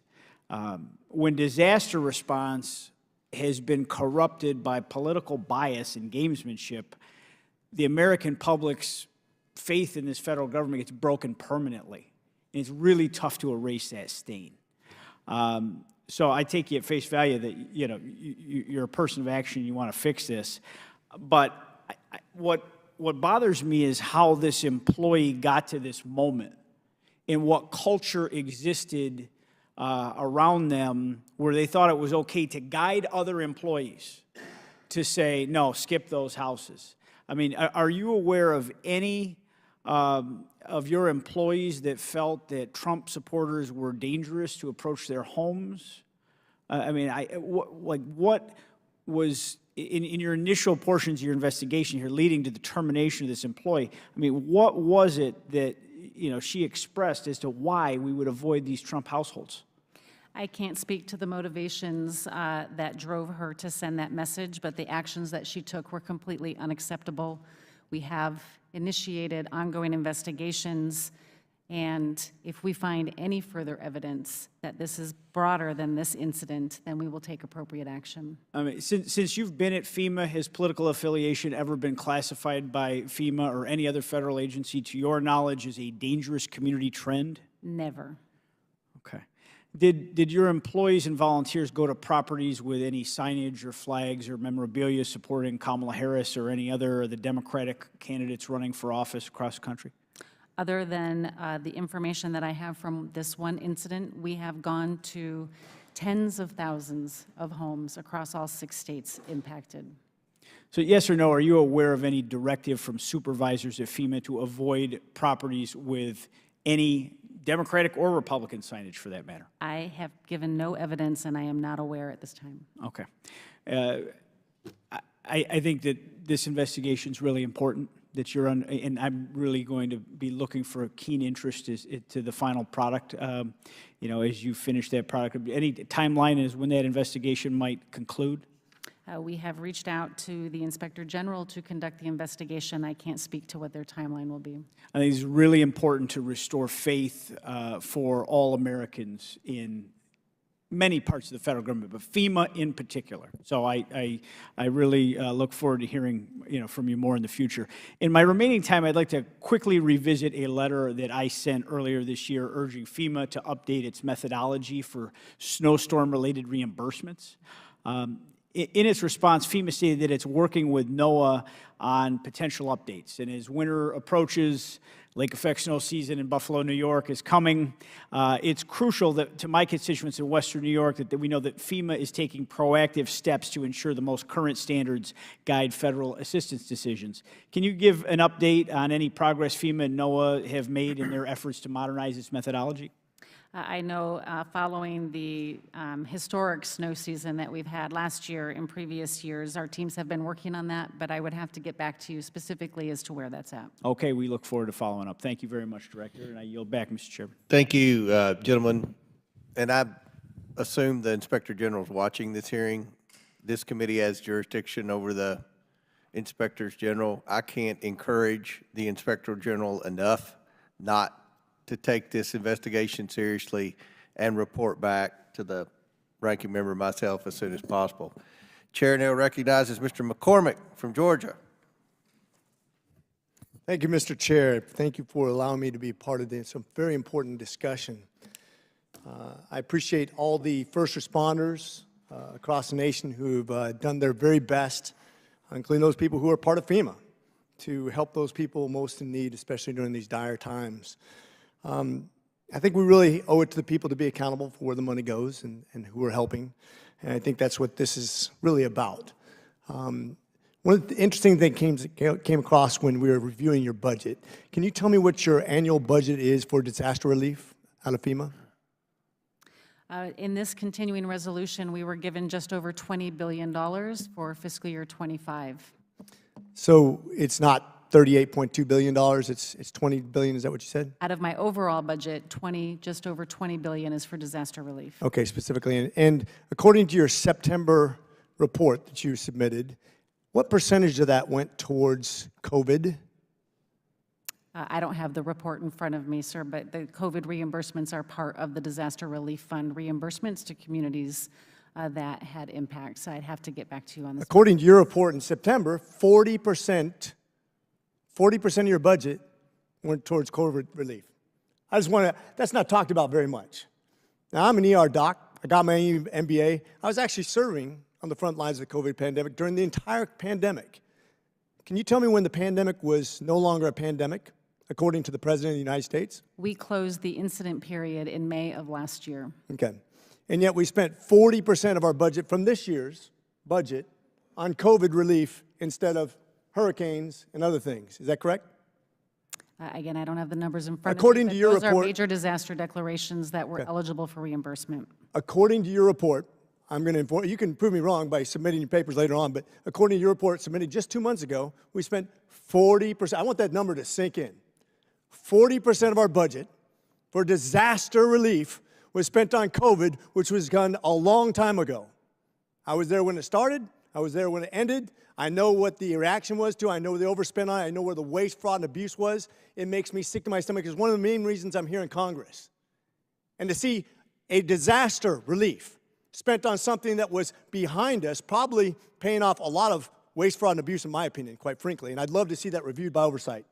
When disaster response has been corrupted by political bias and gamesmanship, the American public's faith in this federal government gets broken permanently. And it's really tough to erase that stain. So I take you at face value that, you know, you're a person of action, you want to fix this. But what bothers me is how this employee got to this moment and what culture existed around them where they thought it was okay to guide other employees to say, no, skip those houses. I mean, are you aware of any of your employees that felt that Trump supporters were dangerous to approach their homes? I mean, what was, in your initial portions of your investigation here leading to the termination of this employee, I mean, what was it that, you know, she expressed as to why we would avoid these Trump households? I can't speak to the motivations that drove her to send that message, but the actions that she took were completely unacceptable. We have initiated ongoing investigations, and if we find any further evidence that this is broader than this incident, then we will take appropriate action. I mean, since you've been at FEMA, has political affiliation ever been classified by FEMA or any other federal agency, to your knowledge, as a dangerous community trend? Never. Okay. Did your employees and volunteers go to properties with any signage or flags or memorabilia supporting Kamala Harris or any other of the Democratic candidates running for office across the country? Other than the information that I have from this one incident, we have gone to tens of thousands of homes across all 6 states impacted. So yes or no, are you aware of any directive from supervisors at FEMA to avoid properties with any Democratic or Republican signage for that matter? I have given no evidence, and I am not aware at this time. Okay. I think that this investigation is really important, that you're on, and I'm really going to be looking for a keen interest to the final product, you know, as you finish that product. Any timeline is when that investigation might conclude? We have reached out to the Inspector General to conduct the investigation. I can't speak to what their timeline will be. I think it's really important to restore faith for all Americans in many parts of the federal government, but FEMA in particular. So I really look forward to hearing, you know, from you more in the future. In my remaining time, I'd like to quickly revisit a letter that I sent earlier this year urging FEMA to update its methodology for snowstorm-related reimbursements. In its response, FEMA stated that it's working with NOAA on potential updates. And as winter approaches, lake effect snow season in Buffalo, New York is coming. It's crucial that, to my constituents in Western New York, that we know that FEMA is taking proactive steps to ensure the most current standards guide federal assistance decisions. Can you give an update on any progress FEMA and NOAA have made in their efforts to modernize its methodology? I know following the historic snow season that we've had last year and previous years, our teams have been working on that, but I would have to get back to you specifically as to where that's at. Okay, we look forward to following up. Thank you very much, Director, and I yield back, Mr. Chairman. Thank you, gentlemen. And I assume the Inspector General is watching this hearing. This committee has jurisdiction over the Inspectors General. I can't encourage the Inspector General enough not to take this investigation seriously and report back to the ranking member and myself as soon as possible. Chair now recognizes Mr. McCormick from Georgia. Thank you, Mr. Chair. Thank you for allowing me to be part of this very important discussion. I appreciate all the first responders across the nation who've done their very best, including those people who are part of FEMA, to help those people most in need, especially during these dire times. I think we really owe it to the people to be accountable for where the money goes and who are helping, and I think that's what this is really about. One of the interesting things that came across when we were reviewing your budget, can you tell me what your annual budget is for disaster relief out of FEMA? In this continuing resolution, we were given just over $20 billion for fiscal year 25. So it's not $38.2 billion, it's $20 billion, is that what you said? Out of my overall budget, just over $20 billion is for disaster relief. Okay, specifically. And according to your September report that you submitted, what percentage of that went towards COVID? I don't have the report in front of me, sir, but the COVID reimbursements are part of the Disaster Relief Fund reimbursements to communities that had impacts. I'd have to get back to you on this. According to your report in September, 40% of your budget went towards COVID relief. I just want to, that's not talked about very much. Now, I'm an ER doc. I got my MBA. I was actually serving on the front lines of the COVID pandemic during the entire pandemic. Can you tell me when the pandemic was no longer a pandemic, according to the President of the United States? We closed the incident period in May of last year. Okay. And yet we spent 40% of our budget from this year's budget on COVID relief instead of hurricanes and other things. Is that correct? Again, I don't have the numbers in front According of me, to your those report, are major disaster declarations that were eligible for reimbursement. according to your report, I'm going to inform you, can prove me wrong by submitting your papers later on, but according to your report submitted just 2 months ago, we spent 40%. I want that number to sink in. 40% of our budget for disaster relief was spent on COVID, which was done a long time ago. I was there when it started. I was there when it ended. I know what the reaction was to. I know the overspend on it. I know where the waste, fraud, and abuse was. It makes me sick to my stomach. It's one of the main reasons I'm here in Congress. And to see a disaster relief spent on something that was behind us, probably paying off a lot of waste, fraud, and abuse, in my opinion, quite frankly. And I'd love to see that reviewed by Oversight.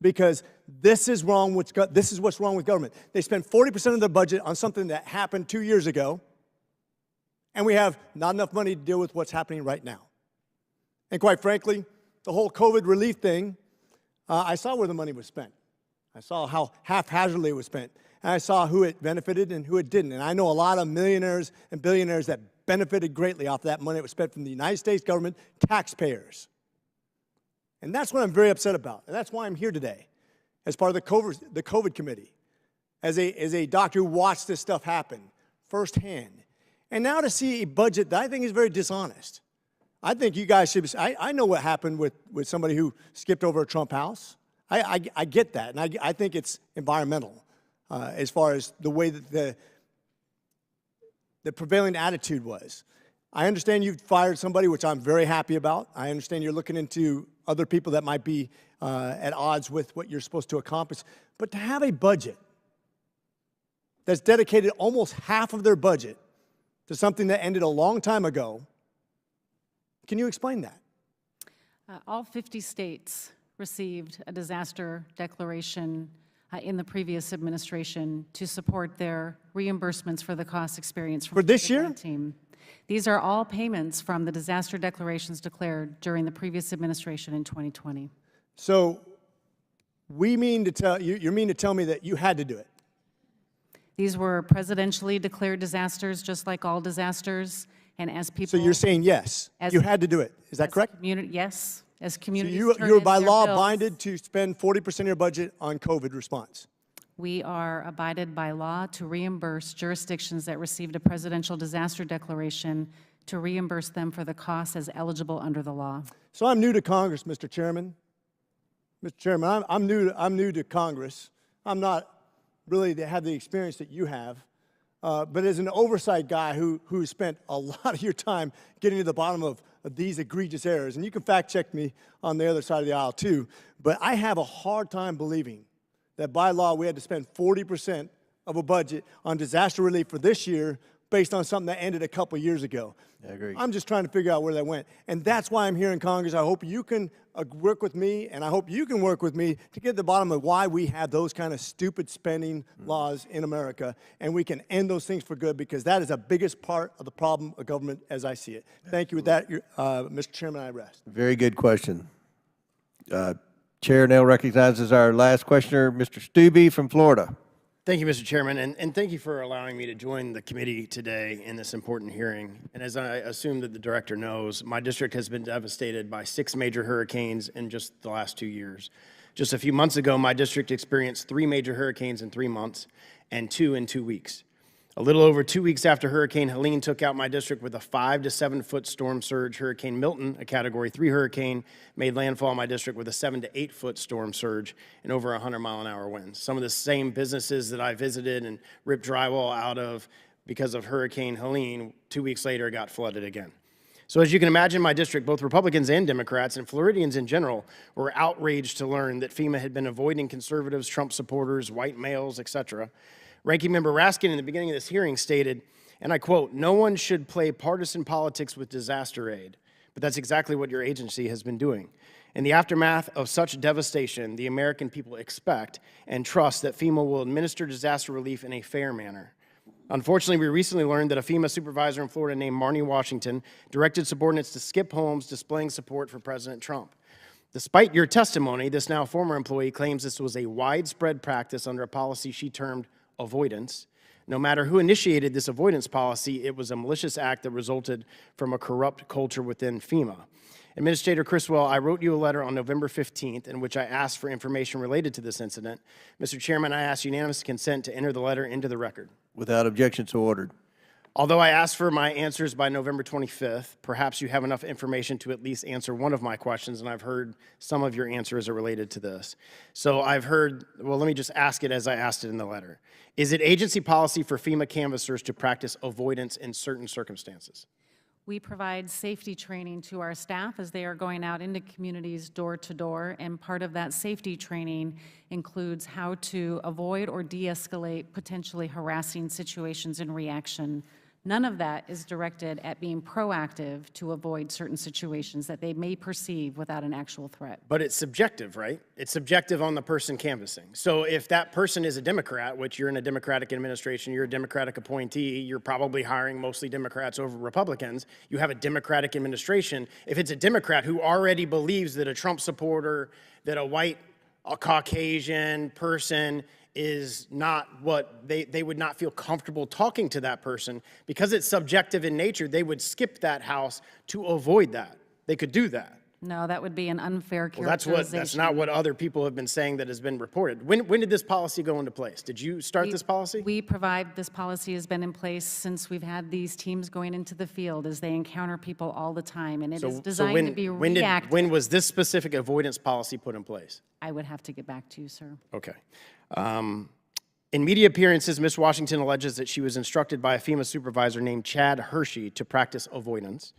Because this is what's wrong with government. They spend 40% of their budget on something that happened 2 years ago, and we have not enough money to deal with what's happening right now. And quite frankly, the whole COVID relief thing, I saw where the money was spent. I saw how haphazardly it was spent. And I saw who it benefited and who it didn't. And I know a lot of millionaires and billionaires that benefited greatly off that money that was spent from the United States government, taxpayers. And that's what I'm very upset about. And that's why I'm here today as part of the COVID committee, as a doctor who watched this stuff happen firsthand. And now to see a budget that I think is very dishonest. I think you guys should be, I know what happened with somebody who skipped over a Trump house. I get that, and I think it's environmental as far as the way that the prevailing attitude was. I understand you've fired somebody, which I'm very happy about. I understand you're looking into other people that might be at odds with what you're supposed to accomplish. But to have a budget that's dedicated almost half of their budget to something that ended a long time ago, can you explain that? All 50 states received a disaster declaration in the previous administration to support their reimbursements for the costs experienced from for this year? These are all payments from the disaster declarations declared during the previous administration in 2020. So you mean to tell me that you had to do it? These were presidentially declared disasters, just like all disasters. And as people, so you're saying yes, you had to do it. Is that correct? Yes, as communities. So you're by law binded to spend 40% of your budget on COVID response. we are abided by law to reimburse jurisdictions that received a presidential disaster declaration to reimburse them for the costs as eligible under the law. So I'm new to Congress, Mr. Chairman. Mr. Chairman, I'm new to Congress. I'm not really to have the experience that you have, but as an oversight guy who spent a lot of your time getting to the bottom of these egregious errors, and you can fact check me on the other side of the aisle too, but I have a hard time believing that by law we had to spend 40% of a budget on disaster relief for this year based on something that ended a couple years ago. I agree. I'm just trying to figure out where that went. And that's why I'm here in Congress. I hope you can work with me, and I hope you can work with me to get to the bottom of why we have those kind of stupid spending laws in America, and we can end those things for good, because that is the biggest part of the problem of government as I see it. Thank you. With that, Mr. Chairman, I rest. Very good question. Chair now recognizes our last questioner, Mr. Stubbe from Florida. Thank you, Mr. Chairman, and thank you for allowing me to join the committee today in this important hearing. And as I assume that the director knows, my district has been devastated by 6 major hurricanes in just the last 2 years. Just a few months ago, my district experienced 3 major hurricanes in 3 months and 2 in 2 weeks. A little over 2 weeks after Hurricane Helene took out my district with a 5 to 7 foot storm surge, Hurricane Milton, a Category 3 hurricane, made landfall in my district with a 7 to 8 foot storm surge and over 100-mile-an-hour winds. Some of the same businesses that I visited and ripped drywall out of because of Hurricane Helene, 2 weeks later got flooded again. So as you can imagine, my district, both Republicans and Democrats, and Floridians in general, were outraged to learn that FEMA had been avoiding conservatives, Trump supporters, white males, etc. Ranking Member Raskin in the beginning of this hearing stated, and I quote, "No one should play partisan politics with disaster aid." But that's exactly what your agency has been doing. In the aftermath of such devastation, the American people expect and trust that FEMA will administer disaster relief in a fair manner. Unfortunately, we recently learned that a FEMA supervisor in Florida named Marnie Washington directed subordinates to skip homes displaying support for President Trump. Despite your testimony, this now former employee claims this was a widespread practice under a policy she termed avoidance. No matter who initiated this avoidance policy, it was a malicious act that resulted from a corrupt culture within FEMA. Administrator Criswell, I wrote you a letter on November 15th in which I asked for information related to this incident. Mr. Chairman, I ask unanimous consent to enter the letter into the record. Without objection, so ordered. Although I asked for my answers by November 25th, perhaps you have enough information to at least answer one of my questions, and I've heard some of your answers are related to this. So I've heard, well, let me just ask it as I asked it in the letter. Is it agency policy for FEMA canvassers to practice avoidance in certain circumstances? We provide safety training to our staff as they are going out into communities door to door, and part of that safety training includes how to avoid or de-escalate potentially harassing situations in reaction. None of that is directed at being proactive to avoid certain situations that they may perceive without an actual threat. But it's subjective, right? It's subjective on the person canvassing. So if that person is a Democrat, which you're in a Democratic administration, you're a Democratic appointee, you're probably hiring mostly Democrats over Republicans, you have a Democratic administration. If it's a Democrat who already believes that a Trump supporter, that a Caucasian person is not what they would not feel comfortable talking to that person, because it's subjective in nature, they would skip that house to avoid that. They could do that. No, that would be an unfair Well, characterization. that's not what other people have been saying that has been reported. When did this policy go into place? Did you start this policy? We provide, this policy has been in place since we've had these teams going into the field as they encounter people all the time, and it is designed to be reactive. When was this specific avoidance policy put in place? I would have to get back to you, sir. Okay. In media appearances, Ms. Washington alleges that she was instructed by a FEMA supervisor named Chad Hershey to practice avoidance.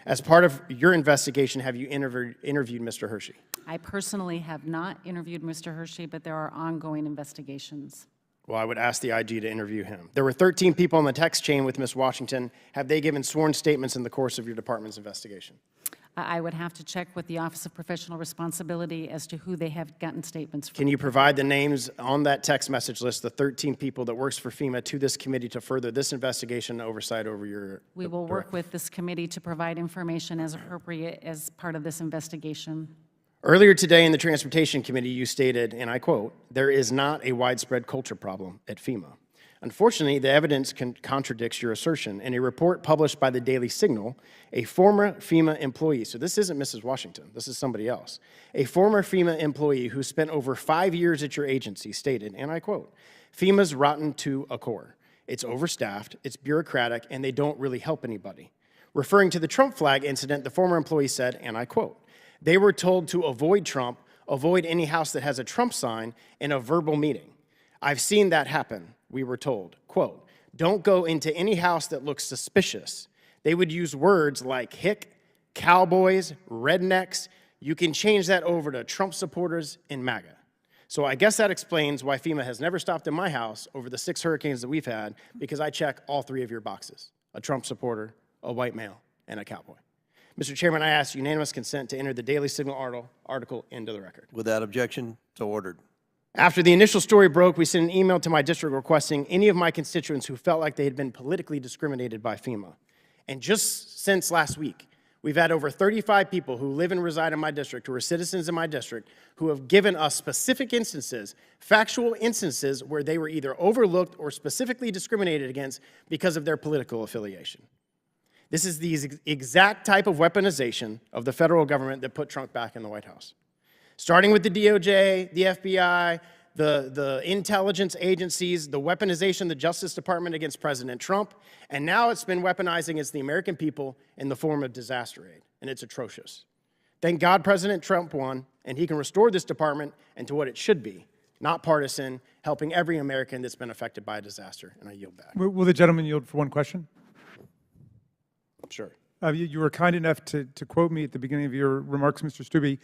As part of your investigation, have you interviewed Mr. Hershey? I personally have not interviewed Mr. Hershey, but there are ongoing investigations. Well, I would ask the IG to interview him. There were 13 people on the text chain with Ms. Washington. Have they given sworn statements in the course of your department's investigation? I would have to check with the Office of Professional Responsibility as to who they have gotten statements from. Can you provide the names on that text message list, the 13 people that works for FEMA, to this committee to further this investigation and oversight over your... We will work with this committee to provide information as appropriate as part of this investigation. Earlier today in the Transportation Committee, you stated, and I quote, "There is not a widespread culture problem at FEMA." Unfortunately, the evidence contradicts your assertion. In a report published by the Daily Signal, a former FEMA employee, so this isn't Mrs. Washington, this is somebody else, a former FEMA employee who spent over 5 years at your agency stated, and I quote, "FEMA's rotten to a core. It's overstaffed, it's bureaucratic, and they don't really help anybody." Referring to the Trump flag incident, the former employee said, and I quote, "They were told to avoid Trump, avoid any house that has a Trump sign in a verbal meeting. I've seen that happen," we were told. Quote, "Don't go into any house that looks suspicious." They would use words like hick, cowboys, rednecks. You can change that over to Trump supporters and MAGA. So I guess that explains why FEMA has never stopped in my house over the 6 hurricanes that we've had, because I check all 3 of your boxes: a Trump supporter, a white male, and a cowboy. Mr. Chairman, I ask unanimous consent to enter the Daily Signal article into the record. Without objection, so ordered. After the initial story broke, we sent an email to my district requesting any of my constituents who felt like they had been politically discriminated by FEMA. And just since last week, we've had over 35 people who live and reside in my district, who are citizens in my district, who have given us specific instances, factual instances, where they were either overlooked or specifically discriminated against because of their political affiliation. This is the exact type of weaponization of the federal government that put Trump back in the White House. Starting with the DOJ, the FBI, the intelligence agencies, the weaponization of the Justice Department against President Trump, and now it's been weaponized against the American people in the form of disaster aid, and it's atrocious. Thank God President Trump won, and he can restore this department into what it should be, not partisan, helping every American that's been affected by a disaster, and I yield back. Will the gentleman yield for one question? Sure. You were kind enough to quote me at the beginning of your remarks, Mr. Stubbe,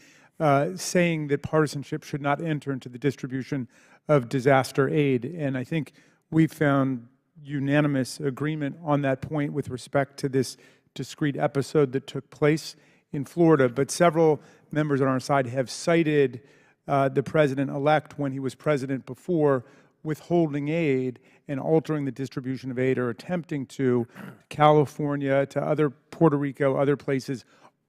saying that partisanship should not enter into the distribution of disaster aid. And I think we've found unanimous agreement on that point with respect to this discrete episode that took place in Florida. But several members on our side have cited the president-elect, when he was president before, withholding aid and altering the distribution of aid, or attempting to, California, to other Puerto Rico, other places,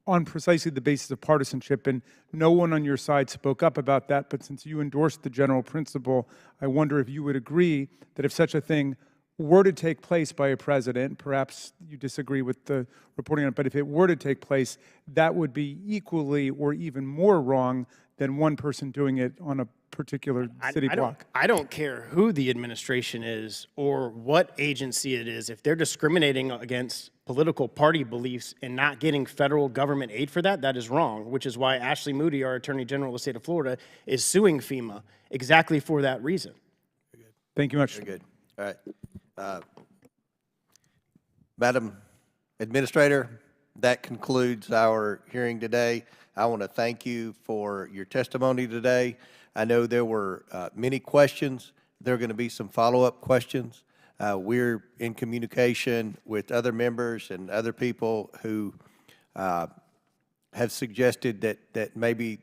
on precisely the basis of partisanship. And no one on your side spoke up about that, but since you endorsed the general principle, I wonder if you would agree that if such a thing were to take place by a president, perhaps you disagree with the reporting on it, but if it were to take place, that would be equally or even more wrong than one person doing it on a particular city block. I don't care who the administration is or what agency it is. If they're discriminating against political party beliefs and not getting federal government aid for that, that is wrong, which is why Ashley Moody, our Attorney General of the state of Florida, is suing FEMA exactly for that reason. Thank you much. Very good. All right. Madam Administrator, that concludes our hearing today. I want to thank you for your testimony today. I know there were many questions. There are going to be some follow-up questions. We're in communication with other members and other people who have suggested that maybe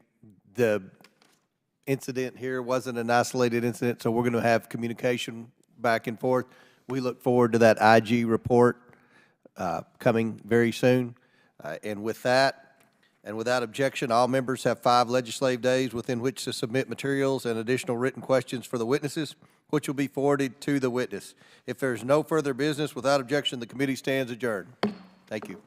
the incident here wasn't an isolated incident, so we're going to have communication back and forth. We look forward to that IG report coming very soon. And with that, and without objection, all members have 5 legislative days within which to submit materials and additional written questions for the witnesses, which will be forwarded to the witness. If there's no further business, without objection, the committee stands adjourned. Thank you.